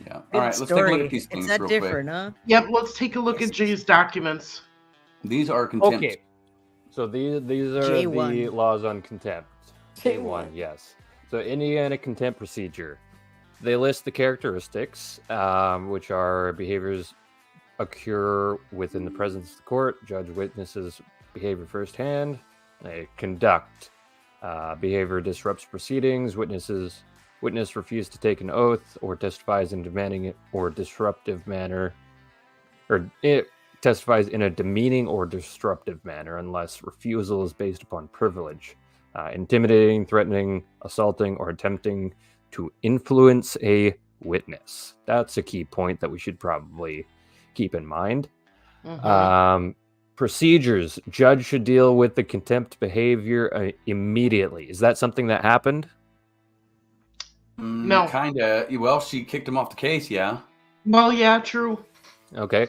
Yeah. All right, let's take a look at these things It's that real different, quick. huh? Yep, let's take a look at Jay's documents. These are contempt. Okay. So these are J1. the laws on contempt. J1, yes. So Indiana contempt procedure. They list the characteristics, which are behaviors occur within the presence of the court, judge witnesses behavior firsthand. They conduct behavior disrupts proceedings. Witness refused to take an oath or testifies in demanding or disruptive manner, or it testifies in a demeaning or disruptive manner unless refusal is based upon privilege. Intimidating, threatening, assaulting, or attempting to influence a witness. That's a key point that we should probably keep in mind. Procedures. Judge should deal with the contempt behavior immediately. Is that something that happened? No. Kind of. Well, she kicked him off the case, yeah. Well, yeah, true. Okay.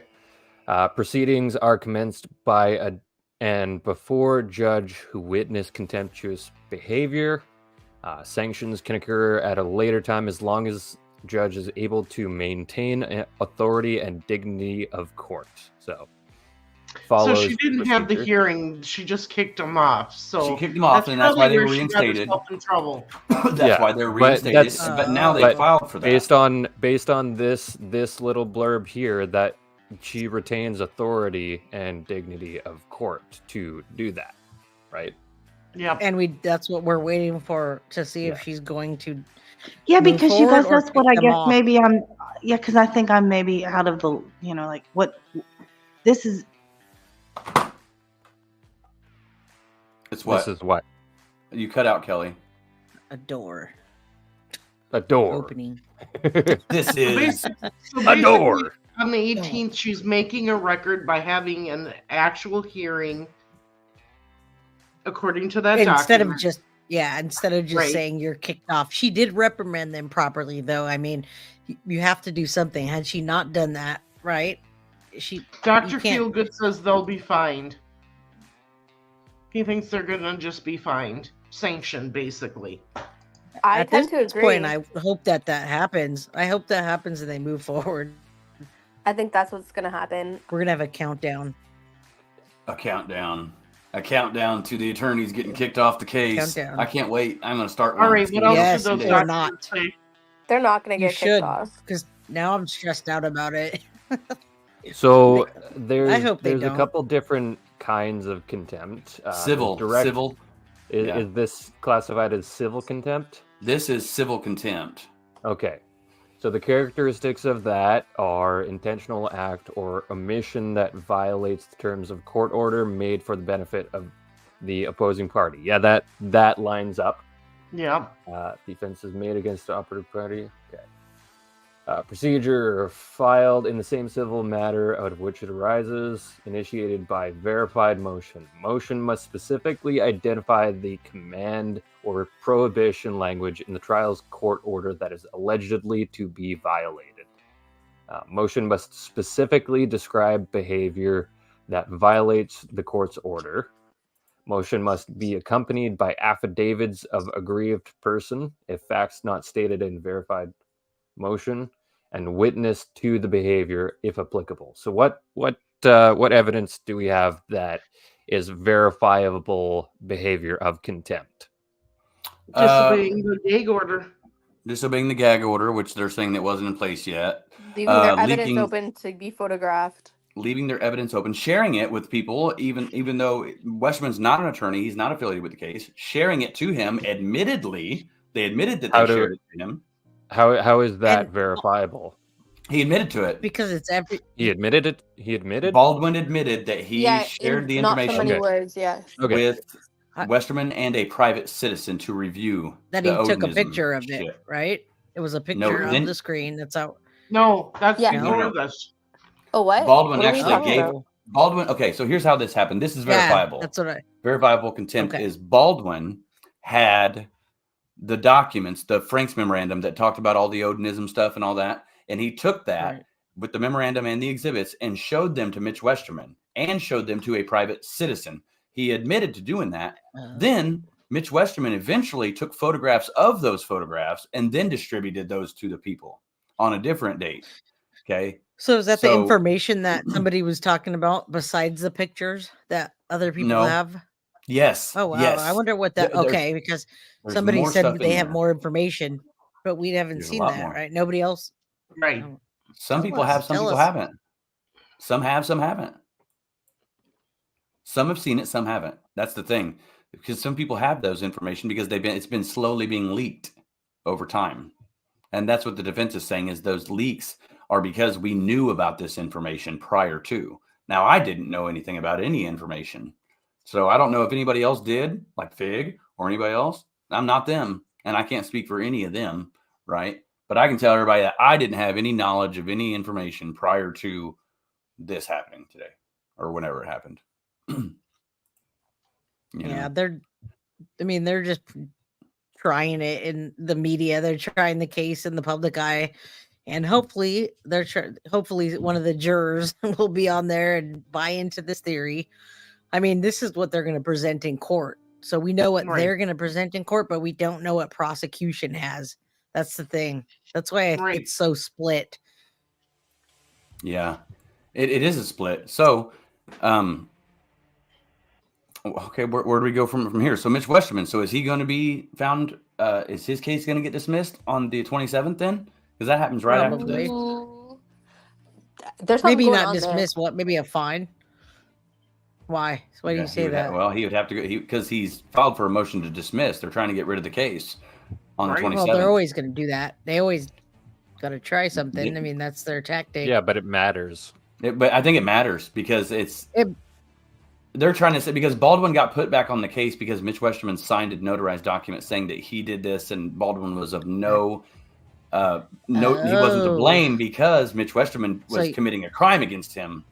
Proceedings are commenced by and before judge who witnessed contemptuous behavior. Sanctions can occur at a later time as long as judge is able to maintain authority and dignity of court. So she didn't have the hearing. She just kicked him off. So she kicked him off, and that's why they were reinstated. In trouble. That's why they're reinstated. But now they filed for that. Based on this little blurb here, that she retains authority and dignity of court to do that, right? Yeah. And that's what we're waiting for to see if she's going to. Yeah, because you guys, that's what I guess off. maybe I'm. Yeah, because I think I'm maybe out of the. You know, like what this is. It's what? This is what? You cut out, Kelly. A door. A door. Opening. This is a door. On the 18th, she's making a record by having an actual hearing, according to that Instead document. Instead of just saying you're kicked off. She did reprimand them properly, though. I mean, you have to do something. Had she not done that, right? Dr. Feelgood says they'll be fined. He thinks they're going to just be fined, sanctioned, basically. I At tend this to point, agree. I hope that happens. I hope that happens and they move forward. I think that's what's going to happen. We're gonna have a countdown. A countdown to the attorneys getting kicked off the case. Countdown. I can't wait. I'm going to start. All right, what else Yes, should those or doctors not. say? They're not going to You get should, kicked off. because now I'm stressed out about it. So I hope they there's a don't. couple different kinds of contempt. Civil. Is this classified as civil contempt? This is civil contempt. Okay. So the characteristics of that are intentional act or omission that violates the terms of court order made for the benefit of the opposing party. Yeah, that lines up. Yeah. The offense is made against the operative party. Okay. Procedure filed in the same civil matter out of which it arises, initiated by verified motion. Motion must specifically identify the command or prohibition language in the trial's court order that is allegedly to be violated. Motion must specifically describe behavior that violates the court's order. Motion must be accompanied by affidavits of aggrieved person if facts not stated in verified motion, and witness to the behavior if applicable. So what evidence do we have that is verifiable behavior of contempt? Disobeying the gag order. Disobeying the gag order, which they're saying that wasn't in place yet. Leaving their evidence open to be photographed. Leaving their evidence open, sharing it with people, even though Westerman's not an attorney, he's not affiliated with the case, sharing it to him. Admittedly, they admitted that they shared it to him. How is that verifiable? He admitted to it. Because it's every. He admitted it. He admitted. Baldwin admitted that he shared the information Not so many words, yeah. with Westerman and a private citizen to review. That he took a picture of it, right? It was a picture of the screen. That's how. No, that's before No. this. Oh, what? Baldwin What are we actually talking gave about? Baldwin. Okay, so here's how this happened. This is verifiable. That's what I. Verifiable contempt is Baldwin had the documents, the Frank's memorandum that talked about all the Odinism stuff and all that, and he took that with the memorandum and the exhibits and showed them to Mitch Westerman and showed them to a private citizen. He admitted to doing that. Then Mitch Westerman eventually took photographs of those photographs and then distributed those to the people on a different date. Okay. So is that the information that somebody was talking about besides the pictures that other people have? Yes. Oh wow! Yes. I wonder what that. Okay, because there's somebody more said stuff they in have there. more information, but we haven't There's a seen lot that, more. right? Nobody else. Right. Some people us, have, some tell people us. haven't. Some have, some haven't. Some have seen it, some haven't. That's the thing. Because some people have those information because it's been slowly being leaked over time. And that's what the defense is saying is those leaks are because we knew about this information prior to. Now, I didn't know anything about any information. So I don't know if anybody else did, like Fig or anybody else. I'm not them, and I can't speak for any of them, right? But I can tell everybody that I didn't have any knowledge of any information prior to this happening today or whenever it happened. Yeah, they're just trying it in the media. They're trying the case in the public eye, and hopefully hopefully one of the jurors will be on there and buy into this theory. I mean, this is what they're going to present in court. So we know what they're going to present in court, but we don't know what prosecution has. That's the thing. That's why it's so split. Yeah, it is a split. So, okay, where do we go from here? So Mitch Westerman. So is he going to be found? Is his case going to get dismissed on the 27th then? Because that happens right after this. There's maybe going not on dismissed. What? Maybe a fine. Why? Why do you say that? Well, he would have to go because he's filed for a motion to dismiss. They're trying to get rid of the case on the 27th. Well, they're always going to do that. They always got to try something. I mean, that's their tactic. Yeah, but it matters. But I think it matters because they're trying to say because Baldwin got put back on the case because Mitch Westerman signed a notarized document saying that he did this, and Baldwin was of he wasn't to blame because Mitch Westerman was committing a crime against him.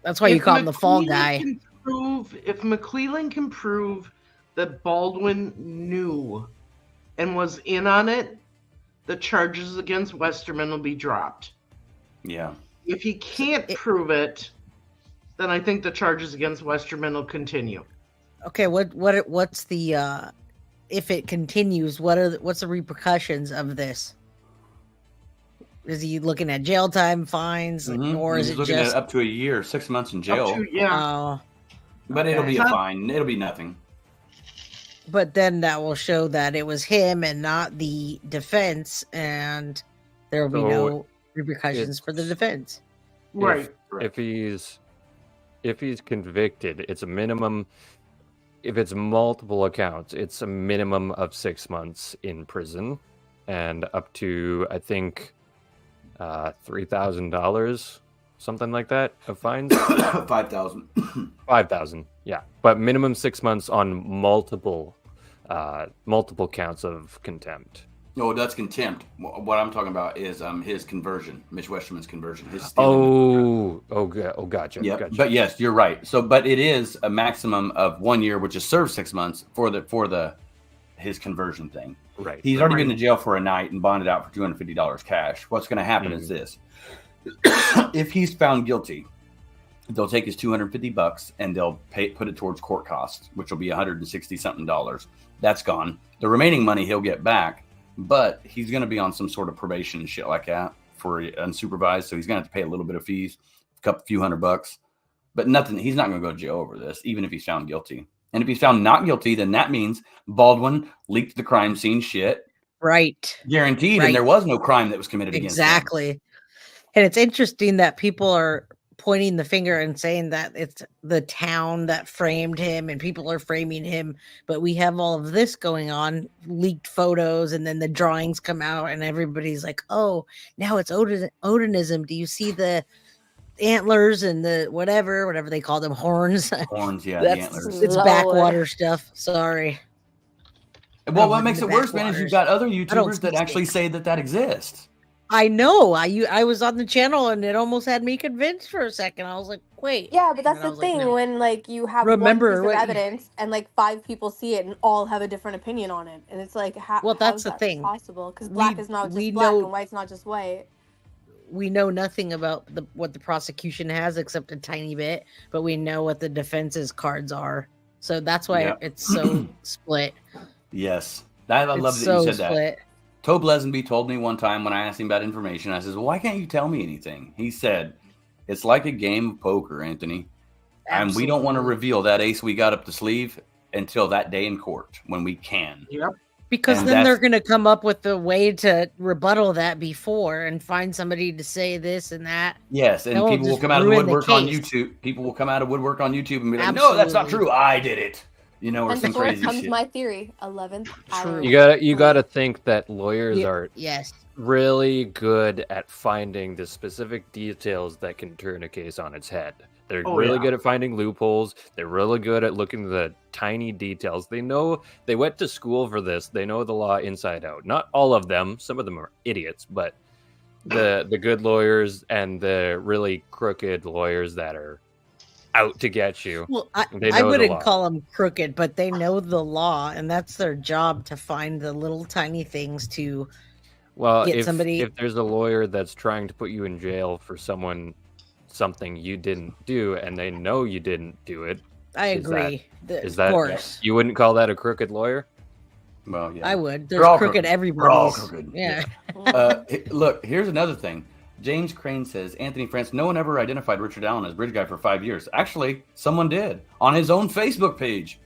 That's why you call him the fall guy. If McClellan can prove that Baldwin knew and was in on it, the charges against Westerman will be dropped. Yeah. If he can't prove it, then I think the charges against Westerman will continue. Okay, what's the if it continues, what's the repercussions of this? Is he looking at jail time, fines, or is He's it looking just at up to a year, 6 months in Up jail. to, yeah. Oh, But it'll okay. be a fine. It'll be nothing. But then that will show that it was him and not the defense, and there will be So no repercussions for the defense. Right. If he's convicted, it's a minimum. If it's multiple accounts, it's a minimum of 6 months in prison, and up to I think $3,000, something like that, of fines. 5,000. 5,000. Yeah, but minimum 6 months on multiple counts of contempt. No, that's contempt. What I'm talking about is his conversion, Mitch Westerman's conversion. His gotcha. Yep. Gotcha. But yes, you're right. So, but it is a maximum of 1 year, which is served 6 months for his conversion thing. Right. He's already been to jail for a night and bonded out for $250 cash. What's going to happen is this: if he's found guilty, they'll take his $250 and they'll put it towards court costs, which will be $160 something. That's gone. The remaining money he'll get back. But he's going to be on some sort of probation and shit like that for unsupervised. So he's going to have to pay a little bit of fees, a few $100, but nothing. He's not going to go to jail over this, even if he's found guilty. And if he's found not guilty, then that means Baldwin leaked the crime scene shit. Right. Guaranteed. Right. And there was no crime that was committed against him. Exactly. And it's interesting that people are pointing the finger and saying that it's the town that framed him and people are framing him, but we have all of this going on, leaked photos, and then the drawings come out and everybody's like, oh, now it's Odinism. Do you see the antlers and the whatever they call them, horns? Horns, yeah, the antlers. It's backwater stuff. Sorry. Well, what makes it worse, man, is you've got other YouTubers that actually say that exists. I know. I was on the channel and it almost had me convinced for a second. I was like, wait. Yeah, but that's And I the was like, thing no. when like you have Remember one piece of what you- evidence and like 5 people see it and all have a different opinion on it, and it's like Well, that's how's the that thing. possible? Because black is not we just black know- and white's not just white. We know nothing about what the prosecution has except a tiny bit, but we know what the defense's cards are. So that's why Yep. it's so split. Yes. I love that so you said split. that. Tobe Lesenby told me one time when I asked him about information, I says, well, why can't you tell me anything? He said, it's like a game of poker, Anthony. And we don't want to reveal that ace we got up the sleeve until that day in court when we can. Yep. Because And then they're that's- going to come up with a way to rebuttal that before and find somebody to say this and that. Yes, and That will people will just come out of the ruin woodwork on case. YouTube. People will come out of woodwork on YouTube and be like, no, that's not Absolutely. true. I did it. You know, or And some before crazy comes shit. my theory, 11th hour. You gotta think that lawyers are yes really good at finding the specific details that can turn a case on its head. They're Oh, really yeah. good at finding loopholes. They're really good at looking at the tiny details. They know they went to school for this. They know the law inside out. Not all of them. Some of them are idiots, but the good lawyers and the really crooked lawyers that are out to get you. Well, they I know the wouldn't law. call them crooked, but they know the law, and that's their job to find the little tiny things to Well, get if somebody. if there's a lawyer that's trying to put you in jail for something you didn't do, and they know you didn't do it, I is that- agree. Is Of that course. you wouldn't call that a crooked lawyer? Well, yeah. I would. They're There's all crooked We're all everybody's. crooked. Yeah. Look, here's another thing. James Crane says, Anthony France, no one ever identified Richard Allen as bridge guy for 5 years. Actually, someone did on his own Facebook page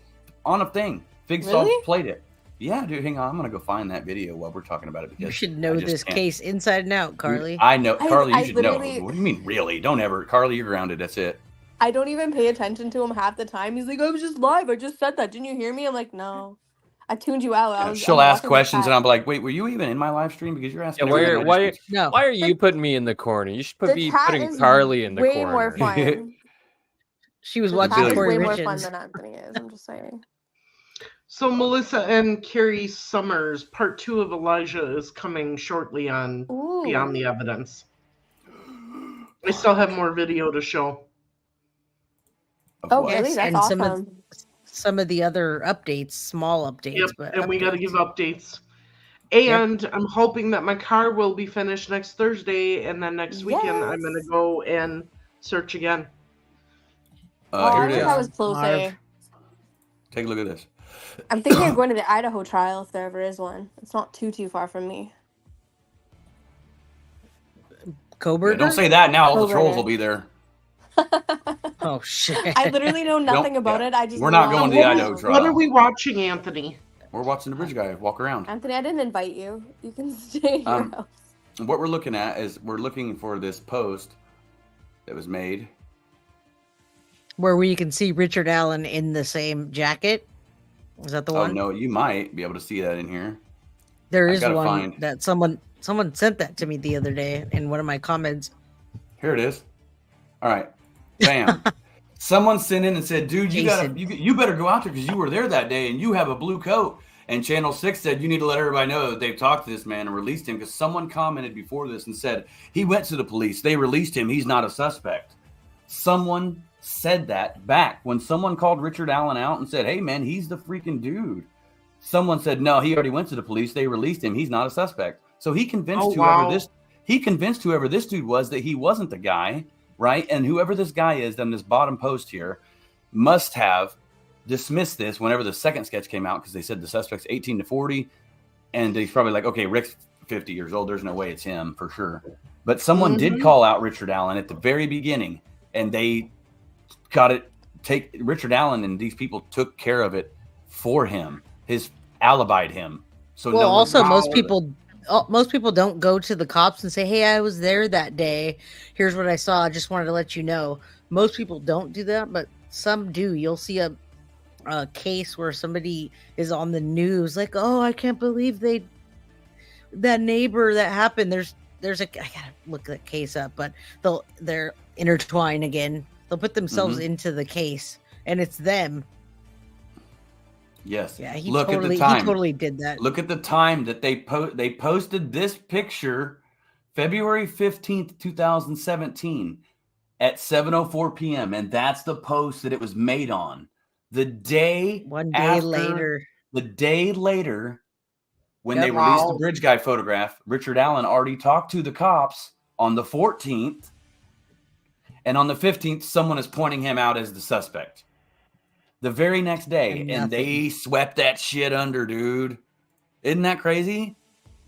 on a thing. Fig Saw Really? played it. Yeah, dude, hang on. I'm going to go find that video while we're talking about it. Because You should know I just this can't. case inside and out, Carly. I know. Carly, I you should know. literally- What do you mean, really? Don't ever. Carly, you're grounded. That's it. I don't even pay attention to him half the time. He's like, I was just live. I just said that. Didn't you hear me? I'm like, no. I tuned you out. She'll I'm ask watching the questions, and chat. I'm like, wait, were you even in my live stream? Because you're asking. Yeah, everything I just answered. why are you putting me in the corner? You should The be chat putting is Carly in the way corner. more fun. She was The watching chat is Corey way more fun Richards. than Anthony is. I'm just saying. So Melissa and Carrie Summers, part 2 of Elijah is coming shortly on Beyond the Evidence. I still have more video to show. Oh, really? That's and awesome. some of the other updates, small updates, Yep, but and we got to updates. give updates. And I'm hoping that my car will be finished next Thursday, and then next weekend I'm going to go and search again. Oh, Here I it think is. that was close, eh? Take a look at this. I'm thinking of going to the Idaho trial if there ever is one. It's not too far from me. Coburger? Yeah, don't say that now. All the Coburger. trolls will be there. Oh shit! I literally know nothing about it. I just We're not know going to the about Idaho it. trial. What are we watching, Anthony? We're watching the bridge guy walk around. Anthony, I didn't invite you. You can stay in your house. What we're looking at is we're looking for this post that was made. Where you can see Richard Allen in the same jacket. Is that the one? Oh no, you might be able to see that in here. There I is gotta one find- that someone sent that to me the other day in one of my comments. Here it is. All right, bam. Someone sent in and said, "Dude, you better go out there because you were there that day and you have a blue coat." And Channel 6 said, "You need to let everybody know that they've talked to this man and released him," because someone commented before this and said he went to the police. They released him. He's not a suspect. Someone said that back when someone called Richard Allen out and said, "Hey man, he's the freaking dude." Someone said, "No, he already went to the police. They released him. He's not a suspect." So he convinced whoever this dude was that he wasn't the guy, right? And whoever this guy is on this bottom post here must have dismissed this whenever the second sketch came out, because they said the suspect's 18 to 40, and he's probably like, okay, Rick's 50 years old. There's no way it's him for sure. But someone did call out Richard Allen at the very beginning, and they Richard Allen and these people took care of it for him. Alibied him. So well, also most it. people don't go to the cops and say, "Hey, I was there that day. Here's what I saw. I just wanted to let you know." Most people don't do that, but some do. You'll see a case where somebody is on the news, like, "Oh, I can't believe that neighbor that happened." I gotta look that case up, but they're intertwined again. They'll put themselves into the case, and it's them. Yes. Yeah, Look at the time. He totally did that. Look at the time that they posted this picture, February 15th, 2017 at 7:04 p.m. And that's the post that it was made on. The day later, when they released the bridge guy photograph, Richard Allen already talked to the cops on the 14th. And on the 15th, someone is pointing him out as the suspect. The very next day, and they swept that shit under, dude. Isn't that crazy?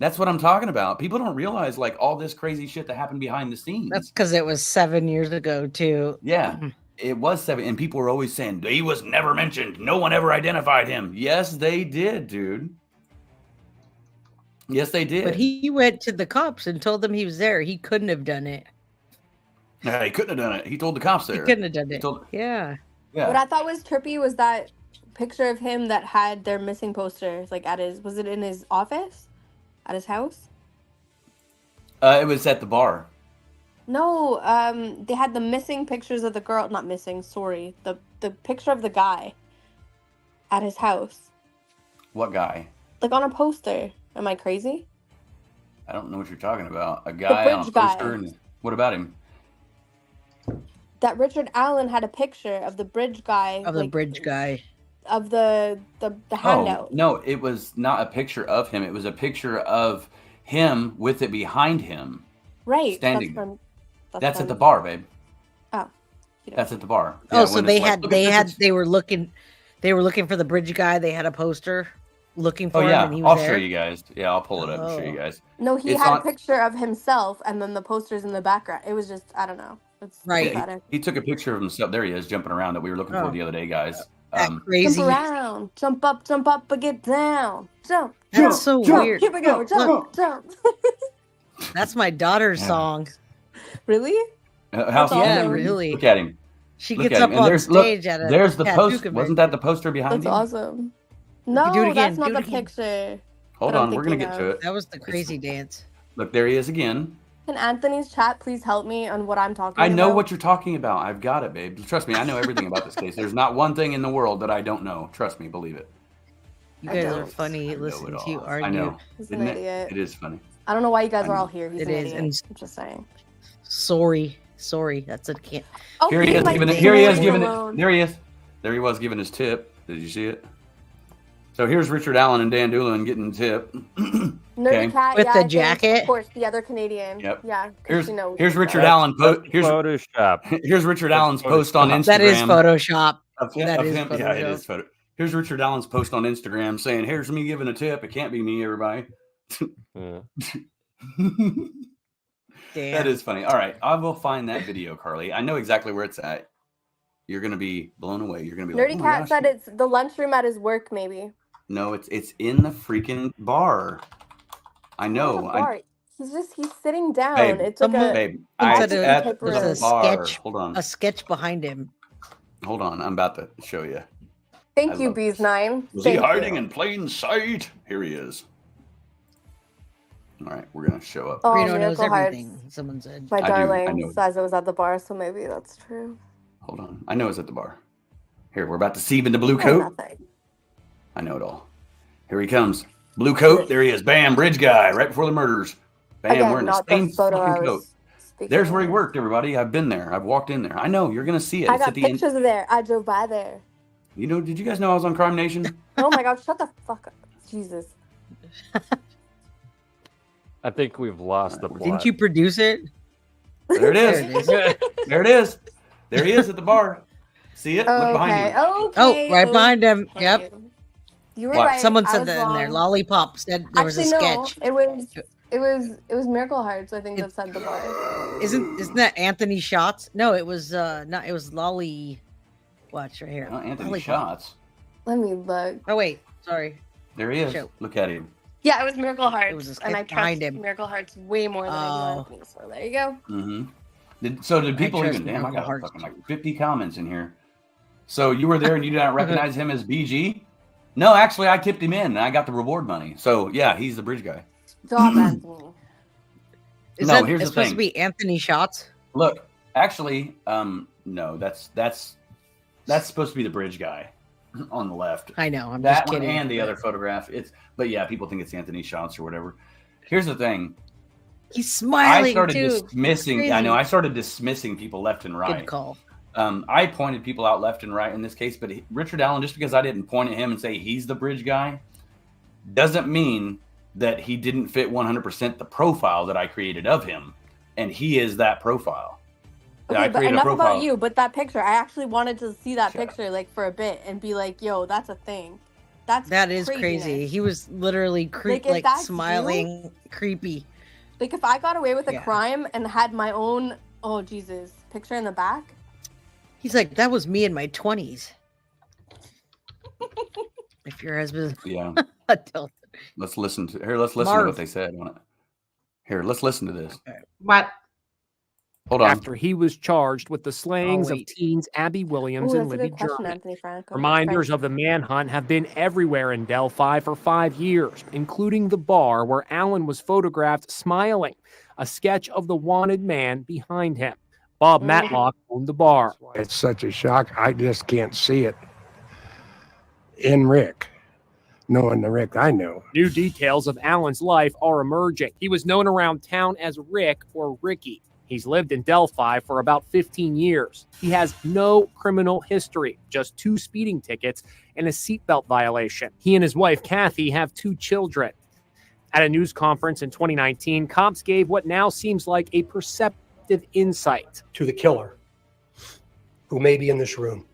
That's what I'm talking about. People don't realize like all this crazy shit that happened behind the scenes. That's because it was 7 years ago, too. Yeah, it was 7. And people were always saying, he was never mentioned. No one ever identified him. Yes, they did, dude. Yes, they did. But he went to the cops and told them he was there. He couldn't have done it. Yeah, he couldn't have done it. He told the cops there. He couldn't have done it. Yeah. What I thought was trippy was that picture of him that had their missing posters, like was it in his office? At his house? It was at the bar. No, they had the missing pictures of the girl, not missing, sorry. The picture of the guy at his house. What guy? Like on a poster. Am I crazy? I don't know what you're talking about. A guy on a poster? And what about him? That Richard Allen had a picture of the bridge guy. Of the bridge guy. Of the handout. Oh, no, it was not a picture of him. It was a picture of him with it behind him. Right. Standing. That's at the bar, babe. Oh. That's at the bar. Oh, Yeah, so when it's they were looking for the bridge guy. They had a poster looking for him, and he was I'll there. show you guys. Yeah, I'll pull it up and show you guys. No, he had a picture of himself and then the posters in the background. It was just, I don't know. It's Yeah, he took a picture of himself. There he is, jumping around that we were looking for the other day, guys. Crazy. Jump around, jump up, but get down. Jump. That's so weird. Here we go. Jump. That's my daughter's song. Really? How yeah, really. Look at him. She Look gets at up him. And on stage at a there's the tattoo post. convention. Wasn't that the poster behind That's him? awesome. No, Do it again. that's not Do it the again. picture. Hold that I'm on, we're gonna thinking get to of. it. That was the crazy dance. Look, there he is again. Can Anthony's chat please help me on what I'm talking about? I know what you're talking about. I've got it, babe. Trust me, I know everything about this case. There's not one thing in the world that I don't know. Trust me, believe it. You guys are funny listening to you argue. I know. He's an idiot. It is funny. I don't know why you guys are all here. He's It an is, idiot. and- I'm just saying. Sorry. That's a can't. Oh, Here he leave is my giving it. damn Here he is lady giving alone. it. There he is. There he was giving his tip. Did you see it? So here's Richard Allen and Dan Doolin getting the tip. Nerdy Cat, With yeah, the I think, jacket? Of course, the other Canadian. Yep. Yeah. 'cause Here's she knows. here's Richard That's- Allen. that's Here's Photoshop. Here's Richard Allen's post on Instagram. That is Photoshop. Of That of is him. Yeah, it Photoshop. is photo. Here's Richard Allen's post on Instagram saying, "Here's me giving a tip. It can't be me, everybody." That is funny. All right, I will find that video, Carly. I know exactly where it's at. You're gonna be blown away. You're gonna be Nerdy like, "Oh my Cat gosh." said it's the lunchroom at his work, maybe. No, it's in the freaking bar. I know. Bar. He's sitting down. Babe, It's like babe, There's at the bar. sketch. Hold on. A sketch behind him. Hold on. I'm about to show you. Thank you, Bees9. Was he hiding in plain sight? Here he is. All right, we're gonna show up. Oh, Reno knows Miracle Hearts. everything. Someone said. My I do, I darling know. says it was at the bar, so maybe that's true. Hold on. I know it's at the bar. Here, we're about to see him in the blue coat. Nothing. I know it all. Here he comes. Blue coat. There he is. Bam, bridge guy. Right before the murders. Bam, Again, wearing the not same the photo I fucking was coat. speaking There's where he of. worked, everybody. I've been there. I've walked in there. I know. You're gonna see it. I It's got at the end. pictures of there. I drove by there. You know? Did you guys know I was on Crime Nation? Oh my god, shut the fuck up. Jesus. I think we've lost the plot. Didn't you produce it? There it is. There it is. There he is at the bar. See it? Look behind you. Oh, right behind him. Yep. You were What? right. Someone I said was that in there. wrong. Lollipop said there was a Actually, no. sketch. It was Miracle Hearts, I think, that said the bar. Isn't that Anthony Shots? No, it was not. It was Lolly. Watch right here. Oh, Anthony Lollipop. Shots. Let me look. Oh wait, sorry. There he is. Show. Look at him. Yeah, it was Miracle Hearts. was a and I sketch behind trust him. Miracle Hearts way more than I do Anthony, so there you go. Mm-hmm. So did people trust even? Damn, I Miracle got Hearts. fucking like 50 comments in here. So you were there and you did not recognize him as BG? No, actually, I tipped him in and I got the reward money. So yeah, he's the bridge guy. Stop, Anthony. Is No, that here's it's the supposed thing. to be Anthony Shots? Look, actually, no, that's supposed to be the bridge guy on the left. I know. I'm That just one kidding. and the other photograph. But yeah, people think it's Anthony Shots or whatever. Here's the thing. He's smiling I started too. dismissing. Crazy. I know. I started dismissing people left and right. Good call. I pointed people out left and right in this case, but Richard Allen, just because I didn't point at him and say he's the bridge guy, doesn't mean that he didn't fit 100% the profile that I created of him, and he is that profile. Okay, but enough about you. But that picture, I actually wanted to see that picture like for a bit and be like, "Yo, that's a thing." That is crazy. craziness. He was literally Like, if that's smiling, creepy. Like if I got away with a Yeah. crime and had my own, oh Jesus, picture in the back. He's like, that was me in my 20s. If your husband, Yeah. adult. Let's listen to here. Let's listen to Marv. what they said on it. Here, let's listen to this. What? Hold on. After he was charged with the slayings of wait. teens Abby Williams Ooh, and that's a Libby good question, German. Anthony Franco. Reminders of the manhunt have been everywhere in Delphi for 5 years, including the bar where Allen was photographed smiling, a sketch of the wanted man behind him. Bob Matlock owned the bar. It's such a shock. I just can't see it in Rick, knowing the Rick I know. New details of Allen's life are emerging. He was known around town as Rick or Ricky. He's lived in Delphi for about 15 years. He has no criminal history, just 2 speeding tickets and a seatbelt violation. He and his wife, Kathy, have 2 children. At a news conference in 2019, cops gave what now seems like a perceptive insight to the killer who may be in this room.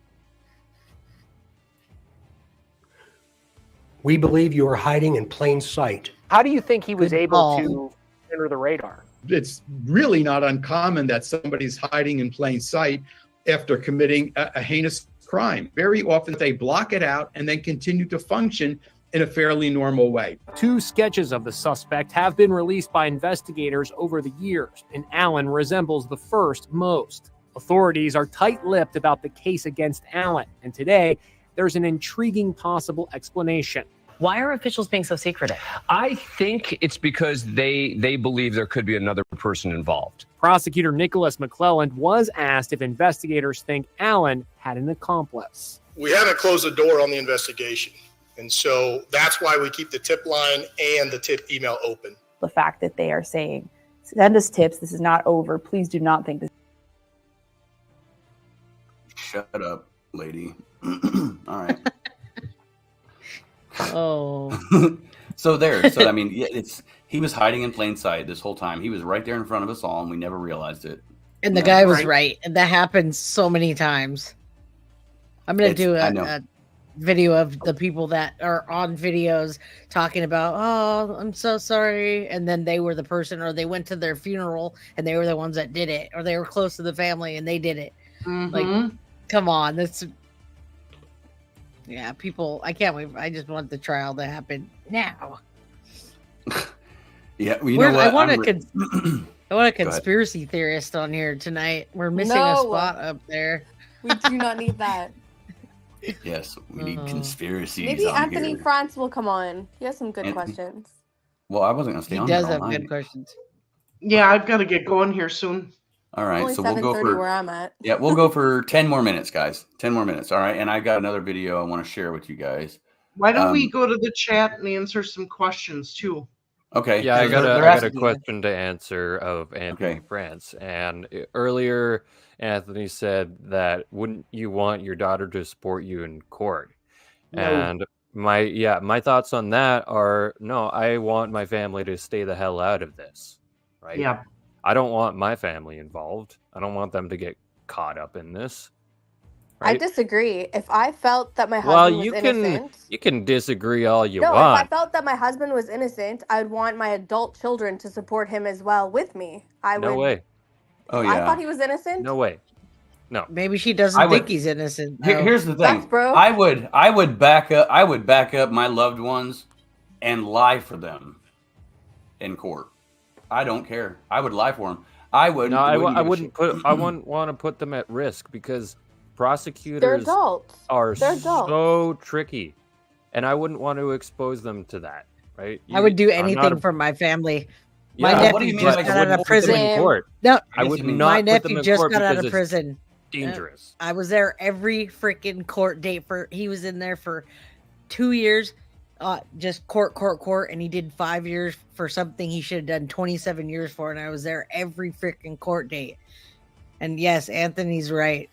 We believe you are hiding in plain sight. How do you think he was able to enter the radar? It's really not uncommon that somebody's hiding in plain sight after committing a heinous crime. Very often they block it out and then continue to function in a fairly normal way. 2 sketches of the suspect have been released by investigators over the years, and Allen resembles the first most. Authorities are tight-lipped about the case against Allen, and today there's an intriguing possible explanation. Why are officials being so secretive? I think it's because they believe there could be another person involved. Prosecutor Nicholas McClelland was asked if investigators think Allen had an accomplice. We haven't closed the door on the investigation. And so that's why we keep the tip line and the tip email open. The fact that they are saying, send us tips, this is not over, please do not think this. Shut up, lady. All right. Oh. So I mean, yeah, he was hiding in plain sight this whole time. He was right there in front of us all, and we never realized it. And the guy was right. And that happens so many times. I'm going to do a video of the people that are on videos talking about, oh, I'm so sorry, and then they were the person, or they went to their funeral and they were the ones that did it, or they were close to the family and they did it. Like, come on, that's people. I can't wait. I just want the trial to happen now. Yeah, well, you know what? I want a conspiracy theorist on here tonight. We're missing a spot up there. We do not need that. Yes, we need conspiracies. Maybe on Anthony here. France will come on. He has some good questions. Well, I wasn't going to stay on. He does have good questions. Yeah, I've got to get going here soon. All right, Only so we'll go 7:30 for where I'm at. Yeah, we'll go for 10 more minutes, guys. 10 more minutes. All right, and I got another video I want to share with you guys. Why don't we go to the chat and answer some questions too? Okay. Yeah, I got a question to answer of Anthony France. And earlier, Anthony said that wouldn't you want your daughter to support you in court? No. And my thoughts on that are no, I want my family to stay the hell out of this. Right? Yeah. I don't want my family involved. I don't want them to get caught up in this. I Right? disagree. If I felt that my husband was you innocent, can disagree all you no, if want. I felt that my husband was innocent, I'd want my adult children to support him as well with me. No way. Oh I thought he was innocent. No way. No. Maybe she doesn't think he's innocent. Here's the thing. bro. I would back up my loved ones and lie for them in court. I don't care. I would lie for them. I wouldn't want to put them at risk because prosecutors adults. are They're adults. so tricky, and I wouldn't want to expose them to that. Right? I would do I'm not anything a- for my family. Yeah, My what do you nephew mean? just Like, got I out wouldn't of put them in prison. court. No, I would my not put them nephew in just court got out because of it's prison. dangerous. I was there every freaking court date he was in there for 2 years, just court, and he did 5 years for something he should have done 27 years for, and I was there every freaking court date. And yes, Anthony's right.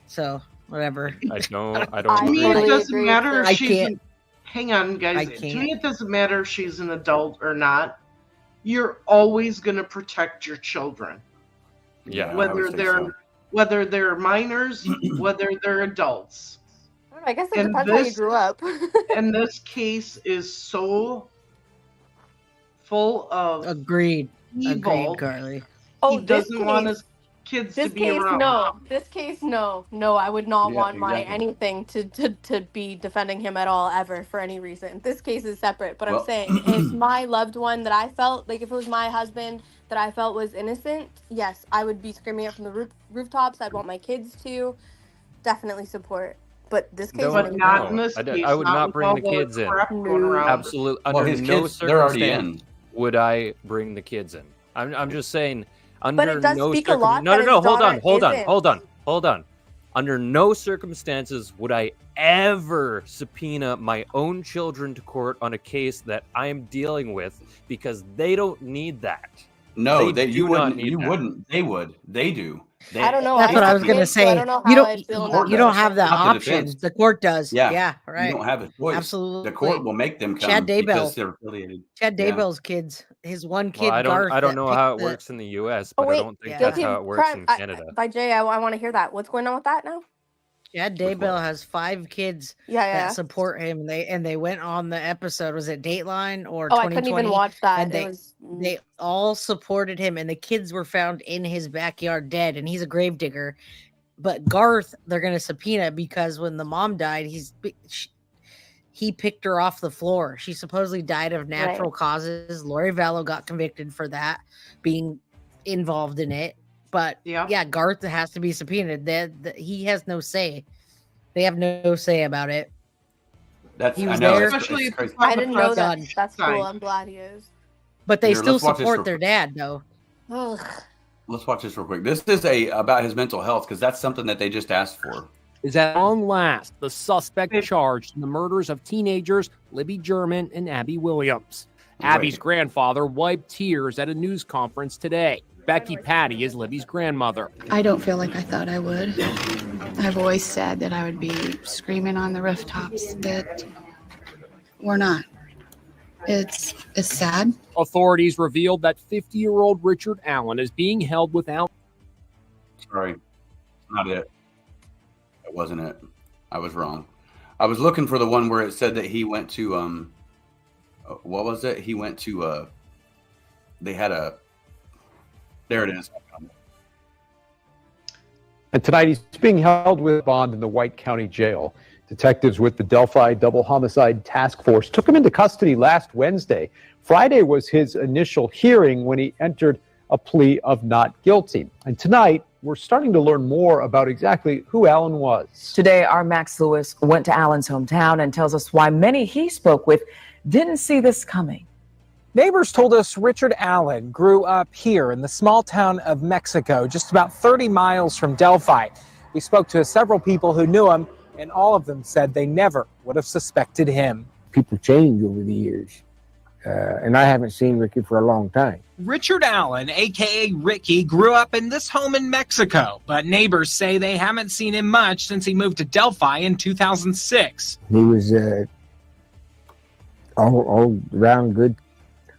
So whatever. I don't. To me, it doesn't matter if I she's. can't. Hang on, guys. I To me, can't. it doesn't matter if she's an adult or not. You're always going to protect your children, Yeah. whether they're minors, whether they're adults. I guess it And depends how you this- grew up. And this case is so full of Agreed, evil. Carly. Oh, He doesn't want his kids to This be case, around. no. This case, no. No, I would not Yeah, want my exactly. anything to be defending him at all, ever, for any reason. This case is separate, but Well- I'm saying if my loved one that I felt, like if it was my husband that I felt was innocent, yes, I would be screaming it from the rooftops. I'd want my kids to definitely support. But this case, But not in No, this case. I would not with bring all the kids in. crap going around. Absolutely. Well, Under his no kids, they're already circumstance in. would I bring the kids in. I'm just saying. Under But it does no speak a lot No, that no, no. his Hold on. daughter Hold on. Under no circumstances would I ever subpoena my own children to court on a case that I'm dealing with because they don't need that. No, They you do not wouldn't. need You that. wouldn't. They would. They do. They, I don't know. That's I what I have was gonna kids, so say. I don't know You how don't. I'd feel in court that You don't does. have that Not the option. defense. The court does. Yeah. Yeah. Right. You don't have a choice. Absolutely. The court will make them come Chad because Daybell. they're affiliated. Chad Yeah. Daybell's kids. His one kid, Well, I don't. Garth. I don't that know picked how it the- works in the U.S., Oh but I wait, don't think Yeah. that's guilty how of it works crime. in Canada. By Jay, I want to hear that. What's going on with that now? Chad Daybell has 5 kids Yeah. that support him. They went on the episode. Was it Dateline or Oh, I 2020? couldn't even watch that. And It was they all supported him, and the kids were found in his backyard dead, and he's a gravedigger. But Garth, they're gonna subpoena because when the mom died, he picked her off the floor. She supposedly died of natural causes. Lori Vallow got convicted for that, being involved in it. But yeah, Garth has to be subpoenaed. He has no say. They have no say about it. That's He was I know. there. Especially if crazy. it's on I the didn't know that. president's That's side. cool. I'm glad he is. But they Here, still let's watch this support real their quick. dad, though. Ugh. Let's watch this real quick. This is about his mental health because that's something that they just asked for. Is at long last the suspect charged in the murders of teenagers Libby German and Abby Williams. Abby's grandfather wiped tears at a news conference today. Becky Patty is Libby's grandmother. I don't feel like I thought I would. I've always said that I would be screaming on the rooftops, but we're not. It's sad. Authorities revealed that 50-year-old Richard Allen is being held without. Sorry, not it. It wasn't it. I was wrong. I was looking for the one where it said that he went to what was it? He went to they had a. There it is. And tonight he's being held with bond in the White County Jail. Detectives with the Delphi Double Homicide Task Force took him into custody last Wednesday. Friday was his initial hearing when he entered a plea of not guilty. And tonight, we're starting to learn more about exactly who Alan was. Today, our Max Lewis went to Alan's hometown and tells us why many he spoke with didn't see this coming. Neighbors told us Richard Allen grew up here in the small town of Mexico, just about 30 miles from Delphi. We spoke to several people who knew him, and all of them said they never would have suspected him. People change over the years, and I haven't seen Ricky for a long time. Richard Allen, a.k.a. Ricky, grew up in this home in Mexico, but neighbors say they haven't seen him much since he moved to Delphi in 2006. He was all around good,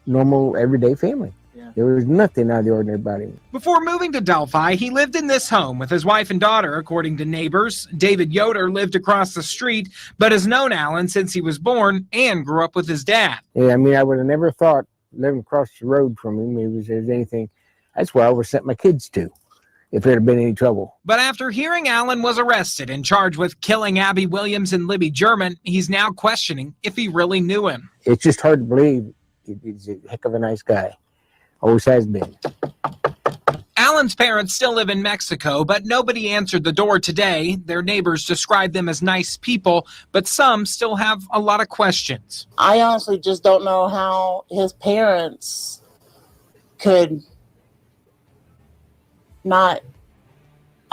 normal, everyday family. There was nothing out of the ordinary about him. Before moving to Delphi, he lived in this home with his wife and daughter, according to neighbors. David Yoder lived across the street, but has known Allen since he was born and grew up with his dad. Yeah, I mean, I would have never thought living across the road from him, there's anything. That's where I would have sent my kids to if there had been any trouble. But after hearing Allen was arrested and charged with killing Abby Williams and Libby German, he's now questioning if he really knew him. It's just hard to believe. He's a heck of a nice guy. Always has been. Allen's parents still live in Mexico, but nobody answered the door today. Their neighbors describe them as nice people, but some still have a lot of questions. I honestly just don't know how his parents could not,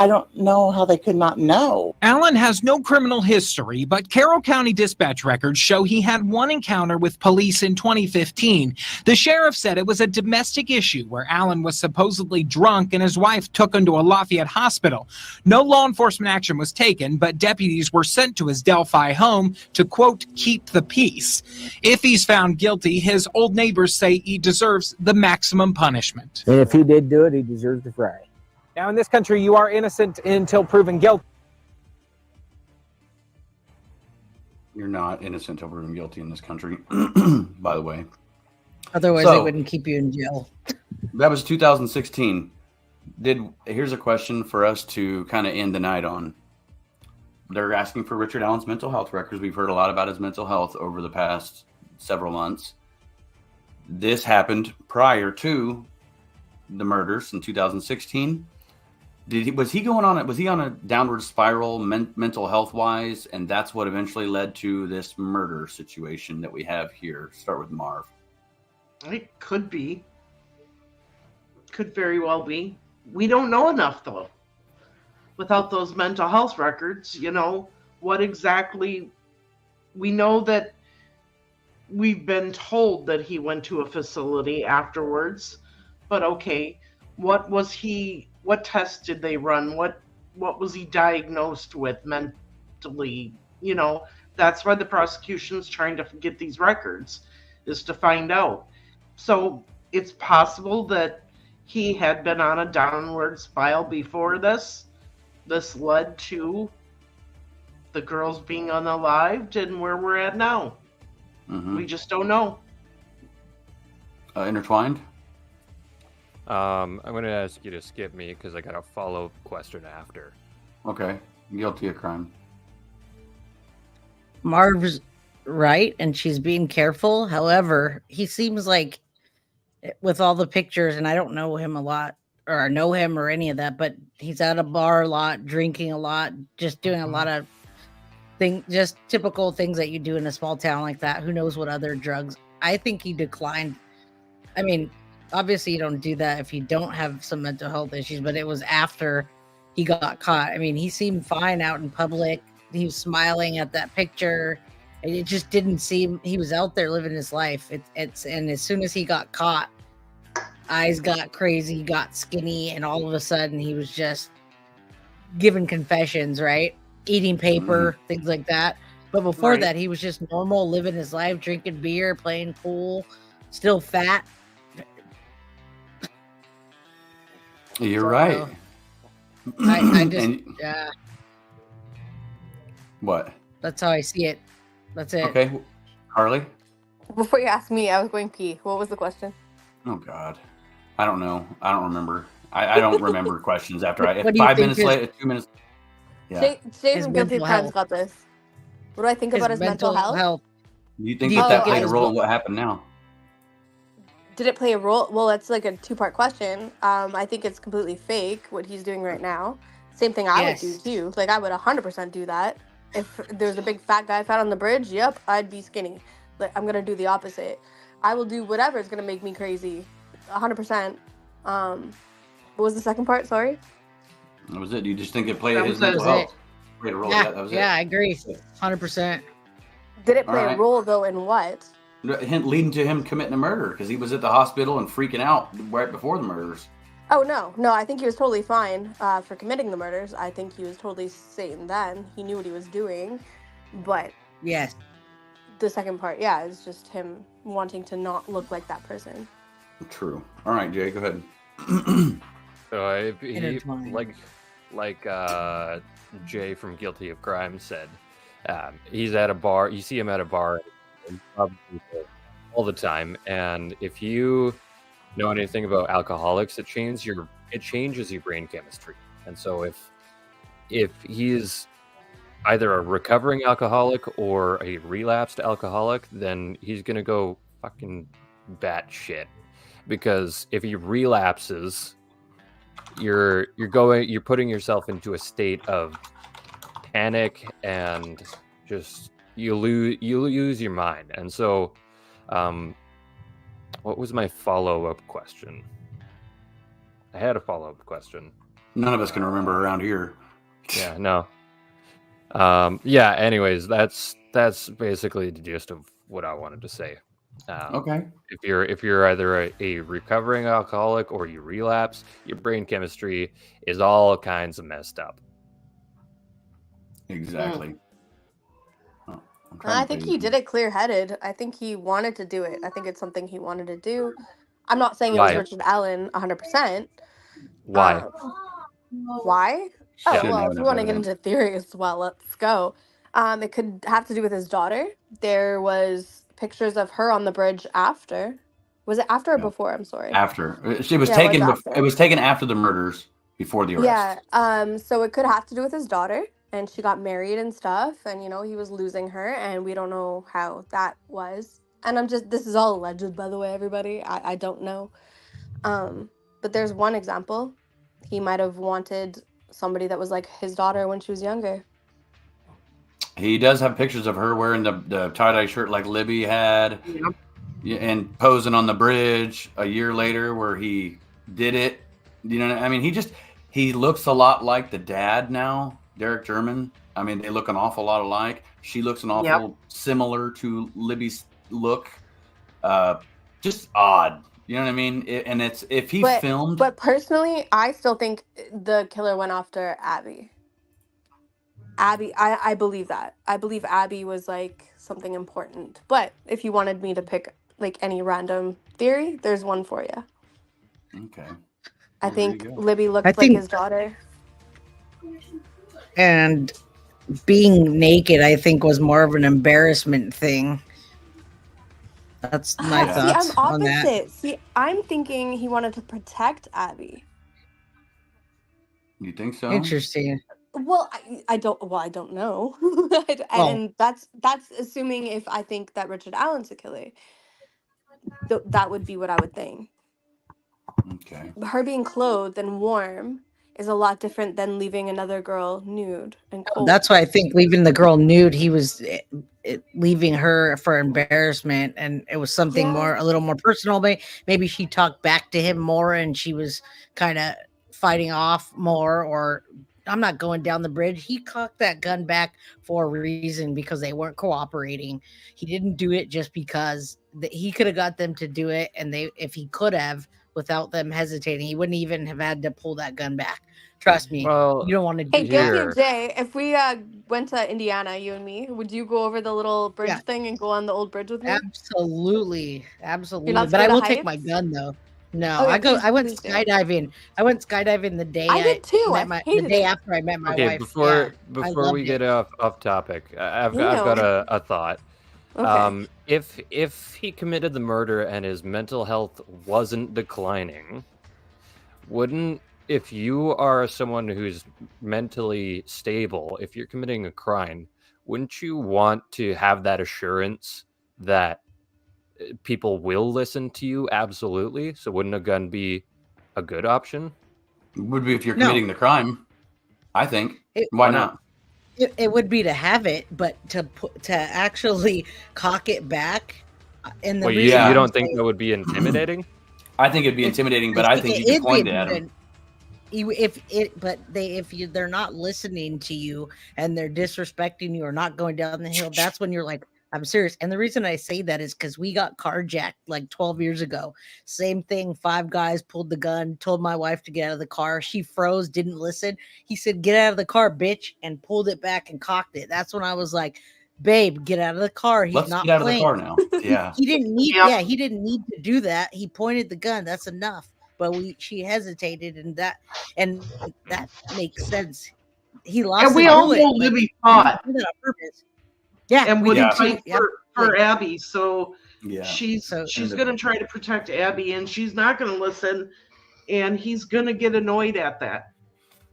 I don't know how they could not know. Allen has no criminal history, but Carroll County dispatch records show he had one encounter with police in 2015. The sheriff said it was a domestic issue where Allen was supposedly drunk and his wife took him to a Lafayette hospital. No law enforcement action was taken, but deputies were sent to his Delphi home to, quote, keep the peace. If he's found guilty, his old neighbors say he deserves the maximum punishment. And if he did do it, he deserves to fry. Now, in this country, you are innocent until proven guilty. You're not innocent until proven guilty in this country, by the way. Otherwise, they wouldn't keep you in jail. That was 2016. Here's a question for us to kind of end the night on. They're asking for Richard Allen's mental health records. We've heard a lot about his mental health over the past several months. This happened prior to the murders in 2016. Was he on a downward spiral mental health wise, and that's what eventually led to this murder situation that we have here? Start with Marv. It could be. Could very well be. We don't know enough though. Without those mental health records, what exactly. We know that we've been told that he went to a facility afterwards, but okay, what tests did they run? What was he diagnosed with mentally? That's why the prosecution's trying to get these records, is to find out. So it's possible that he had been on a downward spiral before this. This led to the girls being unalived and where we're at now. Mm-hmm. We just don't know. Intertwined? I'm going to ask you to skip me because I got a follow-up question after. Okay. Guilty of crime. Marv's right, and she's being careful. However, he seems like, with all the pictures, and I don't know him a lot, or know him or any of that, but he's at a bar a lot, drinking a lot, just doing a lot of just typical things that you do in a small town like that. Who knows what other drugs? I think he declined. I mean, obviously you don't do that if you don't have some mental health issues, but it was after he got caught. I mean, he seemed fine out in public. He was smiling at that picture. It just didn't seem, he was out there living his life. And as soon as he got caught, eyes got crazy, got skinny, and all of a sudden he was just giving confessions, right? Eating paper, things like that. But before that, he was just normal, living his life, drinking beer, playing pool, still fat. You're right. I just, What? That's how I see it. That's it. Okay, Harley. Before you ask me, I was going pee. What was the question? Oh God, I don't know. I don't remember. I don't remember questions after I. What do you 5 think minutes his- later, 2 minutes. Yeah. Jay His isn't guilty of mental crimes health. about this. What do I think about his mental health? You think Do you that think that it played a was- role in what happened now? Did it play a role? Well, that's like a two-part question. I think it's completely fake what he's doing right now. Same thing I would do Yes. too. Like I would 100% do that. If there was a big fat guy found on the bridge, yep, I'd be skinny. Like I'm gonna do the opposite. I will do whatever is gonna make me crazy, 100%. What was the second part? Sorry. That was it. You just think it played That his was mental it. health played a role? Yeah, That was yeah, I it. agree. 100%. Did it play All a right. role though in what? Hint leading to him committing a murder because he was at the hospital and freaking out right before the murders. Oh no, I think he was totally fine for committing the murders. I think he was totally sane then. He knew what he was doing, but yes, the second part, yeah, is just him wanting to not look like that person. True. All right, Jay, go ahead. So if he, Intertwined. like Jay from Guilty of Crime said, he's at a bar. You see him at a bar all the time, and if you know anything about alcoholics, it changes your brain chemistry. And so if he's either a recovering alcoholic or a relapsed alcoholic, then he's gonna go fucking batshit. Because if he relapses, you're putting yourself into a state of panic and just you lose your mind. And so what was my follow-up question? I had a follow-up question. None of us can remember around here. Yeah, no. Yeah, anyways, that's basically the gist of what I wanted to say. Okay. If you're either a recovering alcoholic or you relapse, your brain chemistry is all kinds of messed up. Exactly. I think he did it clear-headed. I think he wanted to do it. I think it's something he wanted to do. I'm not saying it was Why? Richard Allen 100%. Why? Why? Oh, Yeah. well, if you want to get into theory as well, let's go. It could have to do with his daughter. There was pictures of her on the bridge after. Was it after or before? I'm sorry. After it was Yeah, taken, after. it was taken after the murders, before the arrest. Yeah. So it could have to do with his daughter, and she got married and stuff, and he was losing her, and we don't know how that was. And this is all alleged, by the way, everybody. I don't know. But there's one example. He might have wanted somebody that was like his daughter when she was younger. He does have pictures of her wearing the tie-dye shirt like Libby had, and posing on the bridge a year later where he did it. You know, I mean, he looks a lot like the dad now, Derek German. I mean, they look an awful lot alike. She looks an awful similar to Libby's look. Just odd. You know what I mean? And it's if he filmed. But personally, I still think the killer went after Abby. I believe that. I believe Abby was like something important. But if you wanted me to pick like any random theory, there's one for you. Okay. I think you go. Libby looked I like think- his daughter. And being naked, I think, was more of an embarrassment thing. That's my thoughts See, I'm on that. opposite. See, I'm thinking he wanted to protect Abby. You think so? Interesting. Well, I don't. Well, I don't know, and that's assuming if I think that Richard Allen's a killer. That would be what I would think. Okay. Her being clothed and warm is a lot different than leaving another girl nude and cold. That's why I think leaving the girl nude, he was leaving her for embarrassment, and it was something a little more personal. Maybe she talked back to him more, and she was kind of fighting off more, or I'm not going down the bridge. He cocked that gun back for a reason, because they weren't cooperating. He didn't do it just because he could have got them to do it, and if he could have, without them hesitating, he wouldn't even have had to pull that gun back. Trust me. Well, you don't want to do Hey, that. Guilty of Jay, if we went to Indiana, you and me, would you go over the little bridge thing and go on the old bridge with me? Absolutely. You're not But I scared of will take my heights? gun, though. No, Oh, yeah, I went please do. skydiving. I went skydiving the day I did too. I the hated day it. after I met my Okay, wife. before Yeah, I we loved get it. off topic, I've got Ew. a thought. Okay. If he committed the murder and his mental health wasn't declining, wouldn't, if you are someone who's mentally stable, if you're committing a crime, wouldn't you want to have that assurance that people will listen to you? Absolutely. So wouldn't a gun be a good option? Would be if you're No. committing the crime. I think. Why Why not? It would be to have it, but to actually cock it back. And the Well, reason you I'm don't think saying- that would be intimidating? I think it'd be intimidating, but I think you can point it at them. They're not listening to you and they're disrespecting you or not going down the hill, that's when you're like, I'm serious. And the reason I say that is because we got carjacked like 12 years ago. Same thing. 5 guys pulled the gun, told my wife to get out of the car. She froze, didn't listen. He said, "Get out of the car, bitch," and pulled it back and cocked it. That's when I was like, babe, get out of the car. He's Let's not get out playing. of the car now. Yeah. He didn't need Yep. he didn't need to do that. He pointed the gun. That's enough. But she hesitated, and that makes sense. He lost And we it, all blew it, know but Libby he fought. did it on purpose. Yeah, And we would did fight too. for Abby. So Yeah. she's going to try to protect Abby, and she's not going to listen. And he's going to get annoyed at that.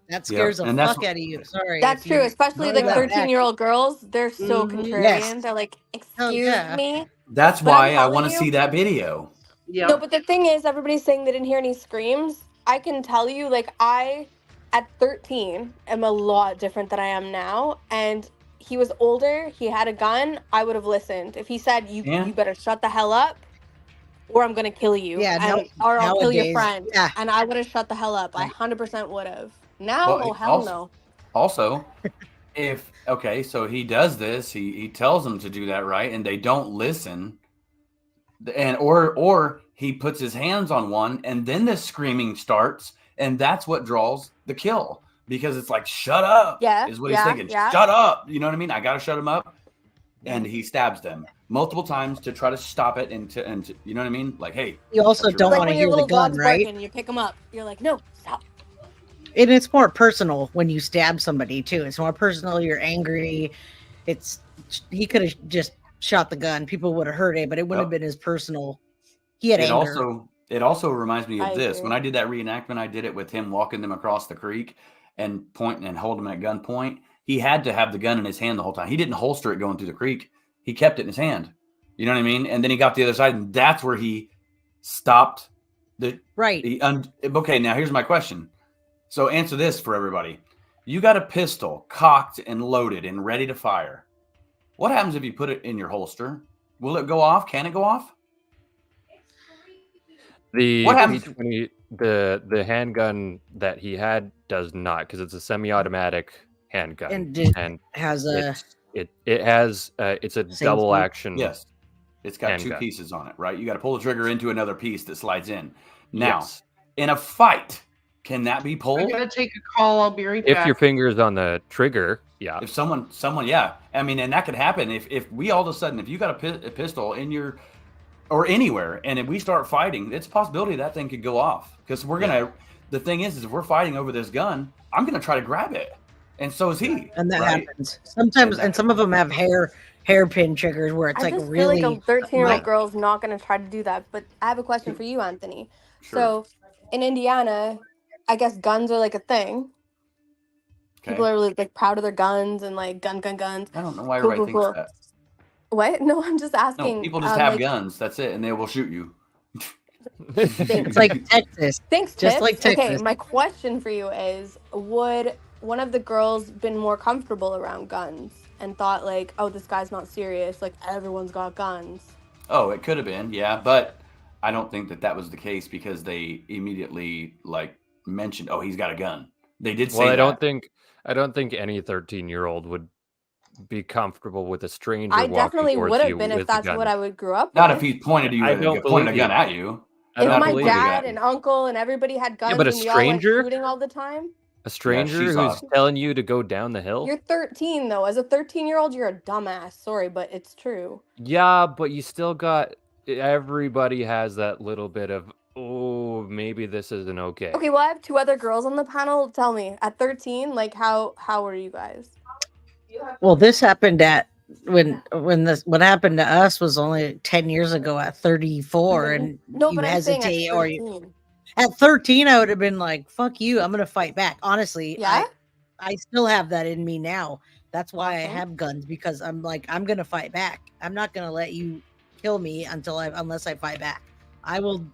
That scares the and that's fuck out of you. Sorry. That's if you true, especially know like that. 13-year-old girls. They're so Mhm. contrarian. Yes. They're like, Hell excuse yeah. me. That's But I'm why I telling want to you- see that video. Yeah. No, but the thing is, everybody's saying they didn't hear any screams. I can tell you, like, I, at 13, am a lot different than I am now. And he was older. He had a gun. I would have listened. If he said, you better shut the hell up, or I'm going to kill you. Yeah, or I'll kill your nowadays, friend. yeah. And I would have shut the hell up. I 100% would have. Now, Well, oh, hell no. Also, so he does this, he tells them to do that, right? And they don't listen. And or he puts his hands on one, and then the screaming starts, and that's what draws the kill, because it's like, shut up, is what he's thinking. Shut up, you know what I mean? I gotta shut him up, and he stabs them multiple times to try to stop it, and you know what I mean? Like, hey, You also don't Like want to when your hear the little gun, dog's right? barking, you pick him up. You're like, no, stop. And it's more personal when you stab somebody too. It's more personal. You're angry. He could have just shot the gun. People would have heard it, but it wouldn't have been as personal. He had anger. It also reminds me of I this. agree. When I did that reenactment, I did it with him walking them across the creek and pointing and holding them at gunpoint. He had to have the gun in his hand the whole time. He didn't holster it going through the creek. He kept it in his hand. You know what I mean? And then he got to the other side, and that's where he stopped the right. Okay, now here's my question. So answer this for everybody. You got a pistol cocked and loaded and ready to fire. What happens if you put it in your holster? Will it go off? Can it go off? The What happens- P20, the handgun that he had does not, because it's a semi-automatic handgun, And it and has a- it's a double speed? action. Yes. It's got handgun. 2 pieces on it, right? You got to pull the trigger into another piece that slides in. Now, Yes. in a fight, can that be I'm pulled? going to take a call. I'll be right If back. your finger's on the trigger, yeah. If someone, yeah. I mean, and that could happen if we all of a sudden, if you got a pistol in your, or anywhere, and if we start fighting, it's a possibility that thing could go off. Because we're going to, the thing is if we're fighting over this gun, I'm going to try to grab it. And so is he. And that right? happens sometimes. And some of them have hairpin triggers where it's I like just really. feel like a 13-year-old Right. girl's not going to try to do that. But I have a question for you, Anthony. Sure. So in Indiana, I guess guns are like a thing. Okay. People are really like proud of their guns and like guns. I don't know why Cool, everybody cool, thinks cool. that. What? No, I'm just asking. No, people just have like, guns. That's it. And they will shoot you. It's like Texas. Thanks, Just Tips. like Texas. Okay, my question for you is, would one of the girls been more comfortable around guns and thought like, oh, this guy's not serious, like everyone's got guns? Oh, it could have been, yeah, but I don't think that was the case because they immediately like mentioned, "Oh, he's got a gun." They did say Well, I that. don't think any 13-year-old would be comfortable with a stranger I walking definitely towards would you have been with if a that's gun. what I would grow up Not with. if he pointed to you, I don't pointed a believe gun you. at you. I If don't my believe you. dad and uncle and everybody had guns but a and we all went stranger? shooting all the time. A stranger she's who's telling you to go down the hill? You're 13 though. As a 13-year-old, you're a dumbass. Sorry, but it's true. Yeah, but you still got, everybody has that little bit of, oh, maybe this isn't okay. Okay, well, I have 2 other girls on the panel. Tell me, at 13, like how were you guys? Well, this happened at what happened to us was only 10 years ago at 34, and No, you but I'm saying at hesitate, or you 13. at 13, I would have been like, "Fuck you, I'm gonna fight back." Honestly, Yeah? I still have that in me now. That's why I have guns, because I'm like, I'm gonna fight back. I'm not gonna let you kill me unless I fight back. I will.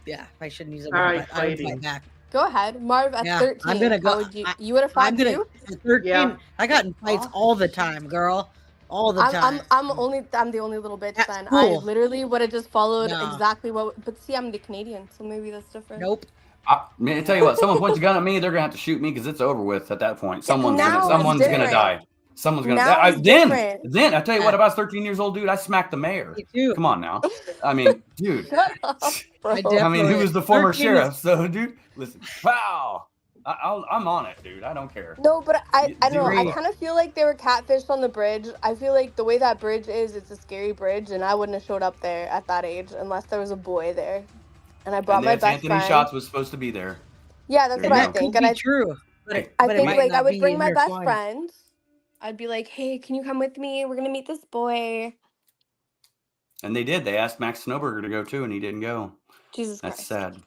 Yeah, I shouldn't use it, but I would fight back. Go ahead, Marv. At Yeah, 13, I'm gonna go. how would you would have fought too? At 13, I got in fights all the time, girl. All the time. I'm the only little bitch then. school. I literally would have just followed No. exactly what. But see, I'm the Canadian, so maybe that's different. Nope. Man, I tell you what, someone points a gun at me, they're gonna have to shoot me because it's over with at that point. Someone's now it's gonna different. die. Someone's gonna. Now it's different. Then I tell you what, about 13 years old, dude, I smacked the mayor. Come on now. I mean, dude. Shut up, bro. I mean, who was the former 13 sheriff? So, dude, listen. Wow. I'm on it, dude. I don't care. No, but I don't know. I Zero. kind of feel like they were catfished on the bridge. I feel like the way that bridge is, it's a scary bridge, and I wouldn't have showed up there at that age unless there was a boy there. And I brought And my that's best Anthony friend. Shots was supposed to be there. Yeah, that's There what you I go. think. Could And be true. But I it think might like not I would be bring my best intertwined. friend. I'd be like, "Hey, can you come with me? We're gonna meet this boy." And they did. They asked Max Snowberger to go too, and he didn't go. Jesus That's Christ. sad.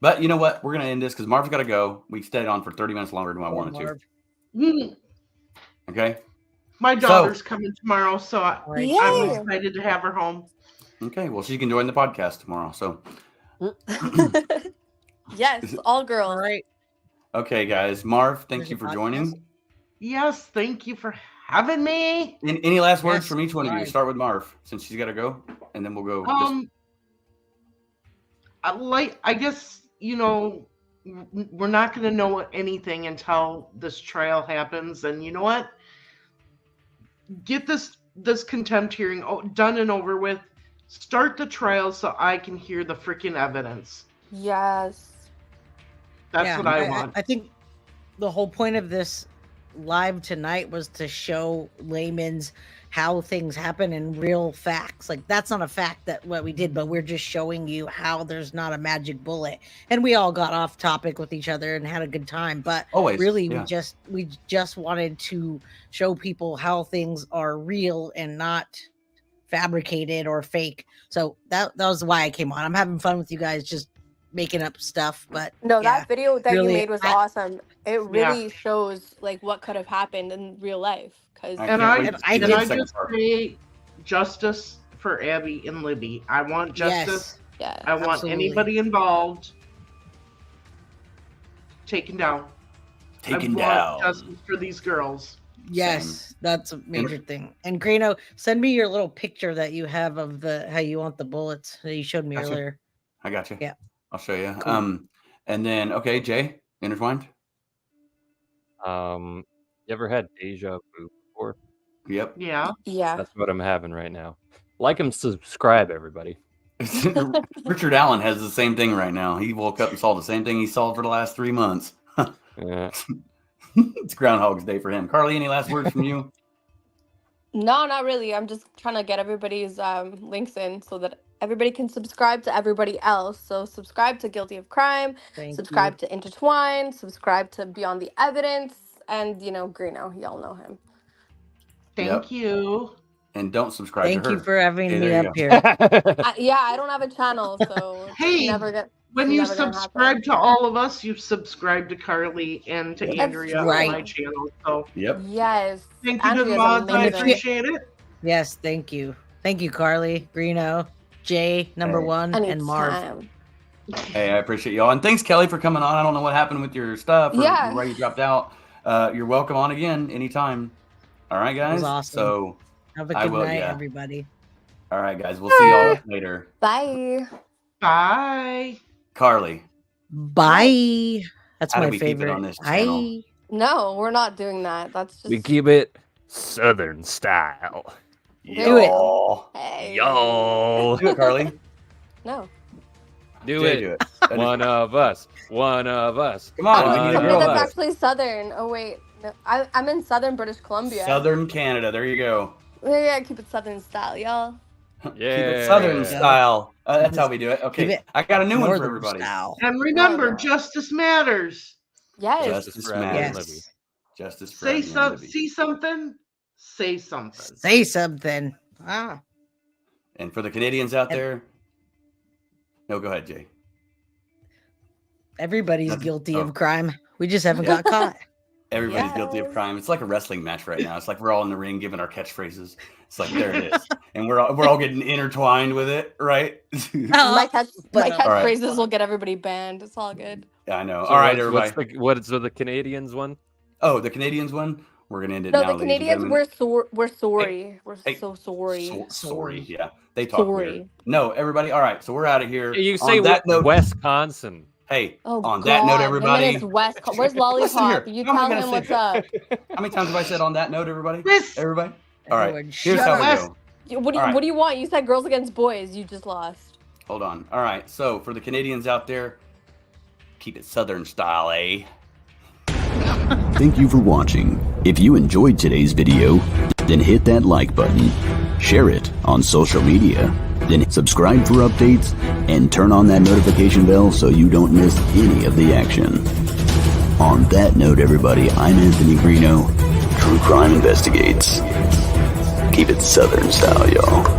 But you know what? We're going to end this because Marv's got to go. We stayed on for 30 minutes longer than I wanted Marv. to. Okay. My daughter's coming tomorrow, so I'm Yay. excited to have her home. Okay. Well, she can join the podcast tomorrow. So, Yes, all girls. All right. okay, guys. Marv, thank you for joining. Yes, thank you for having me. Any last words Yes, from each one of you? fine. Start with Marv, since she's got to go, and then we'll go. I guess, we're not going to know anything until this trial happens. And you know what? Get this contempt hearing done and over with. Start the trial so I can hear the freaking evidence. Yes. That's what I want. I think the whole point of this live tonight was to show layman's how things happen in real facts. Like, that's not a fact that what we did, but we're just showing you how there's not a magic bullet. And we all got off topic with each other and had a good time. But Always, really, yeah. we just wanted to show people how things are real and not fabricated or fake. So that was why I came on. I'm having fun with you guys, just making up stuff. But No, yeah, that video that really, you made was awesome. It really shows like what could have happened in real life. And I just say justice for Abby and Libby. I want justice. Yeah, I want absolutely. anybody involved taken down. Taken I down. want justice for these girls. Yes, that's a major thing. And Grano, send me your little picture that you have of how you want the bullets that you showed me Gotcha. earlier. I got you. Yeah. I'll show you. Cool. And then, okay, Jay, Intertwined. You ever had deja vu before? Yep. Yeah. Yeah. That's what I'm having right now. Like and subscribe, everybody. Richard Allen has the same thing right now. He woke up and saw the same thing he saw for the last 3 months. Yeah. It's Groundhog's Day for him. Carly, any last words from you? No, not really. I'm just trying to get everybody's links in so that everybody can subscribe to everybody else. So subscribe to Guilty of Crime, subscribe to Intertwined, subscribe to Beyond the Evidence, and Greeno. Y'all know him. Thank you. And don't subscribe Thank to her. you for having Okay, me there you up go. here. Yeah, I don't have a channel, so it's Hey, never get. When it's you never gonna subscribe to all of us, you subscribe to Carly and to That's Andrea on right. my channel. So Yep. Yes. thank you to the Andrea's mods. I amazing. appreciate it. Yes, thank you. Thank you, Carly, Greeno, Jay, number one, and Marv. Anytime. Hey, I appreciate y'all. And thanks, Kelly, for coming on. I don't know what happened with your stuff or Yeah. why you dropped out. You're welcome on again anytime. All right, guys. was awesome. So Have a I good will, night, yeah. everybody. All right, guys. We'll see y'all later. Bye. Bye. Carly. Bye. That's How do my we keep it favorite. on this channel? Bye. No, we're not doing that. That's just. We keep it Southern style. Do it. Y'all. Hey. Y'all. Do it, Carly. No. Do Jay, it. do it. One of us. One of us. Come on, we One need No, a of girl. that's us. actually Southern. Oh wait, no, I'm in Southern British Columbia. Southern Canada. There you go. Yeah, keep it Southern style, y'all. Keep it Southern Yeah. style. That's how we do it. Okay, I got a new one for everybody. And remember, justice matters. Yes. Justice matters. Yes. Justice for Say Abby and Libby. see something. Say something. Say something. Ah. And for the Canadians out there, no, go ahead, Jay. Everybody's guilty of crime. We just haven't got caught. Everybody's guilty of crime. It's like a wrestling match right now. It's like we're all in the ring giving our catchphrases. It's like there it is, and we're all getting intertwined with it, right? My catchphrases right. will get everybody banned. It's all good. Yeah, I know. So all right, everybody. What's the Canadians one? Oh, the Canadians one. We're gonna end it No, now. the Canadians, we're sorry. We're so sorry. Sorry. Yeah, they talk Sorry. weird. No, everybody. All right, so we're out of here. You say on that note, Wisconsin. Hey, Oh, on that note, God. everybody. And then it's West. Where's Listen Lollipop? here. You How am I tell gonna him say what's that? up. How many times have I said on that note, everybody? This. Everybody. All right. Everyone Here's shut how we up. go. What do you want? You said girls against boys. You just lost. Hold on. All right. So for the Canadians out there, keep it Southern style, eh? Thank you for watching. If you enjoyed today's video, then hit that like button, share it on social media, then subscribe for updates, and turn on that notification bell so you don't miss any of the action. On that note, everybody, I'm Anthony Greeno. True Crime Investigates. Keep it Southern style, y'all.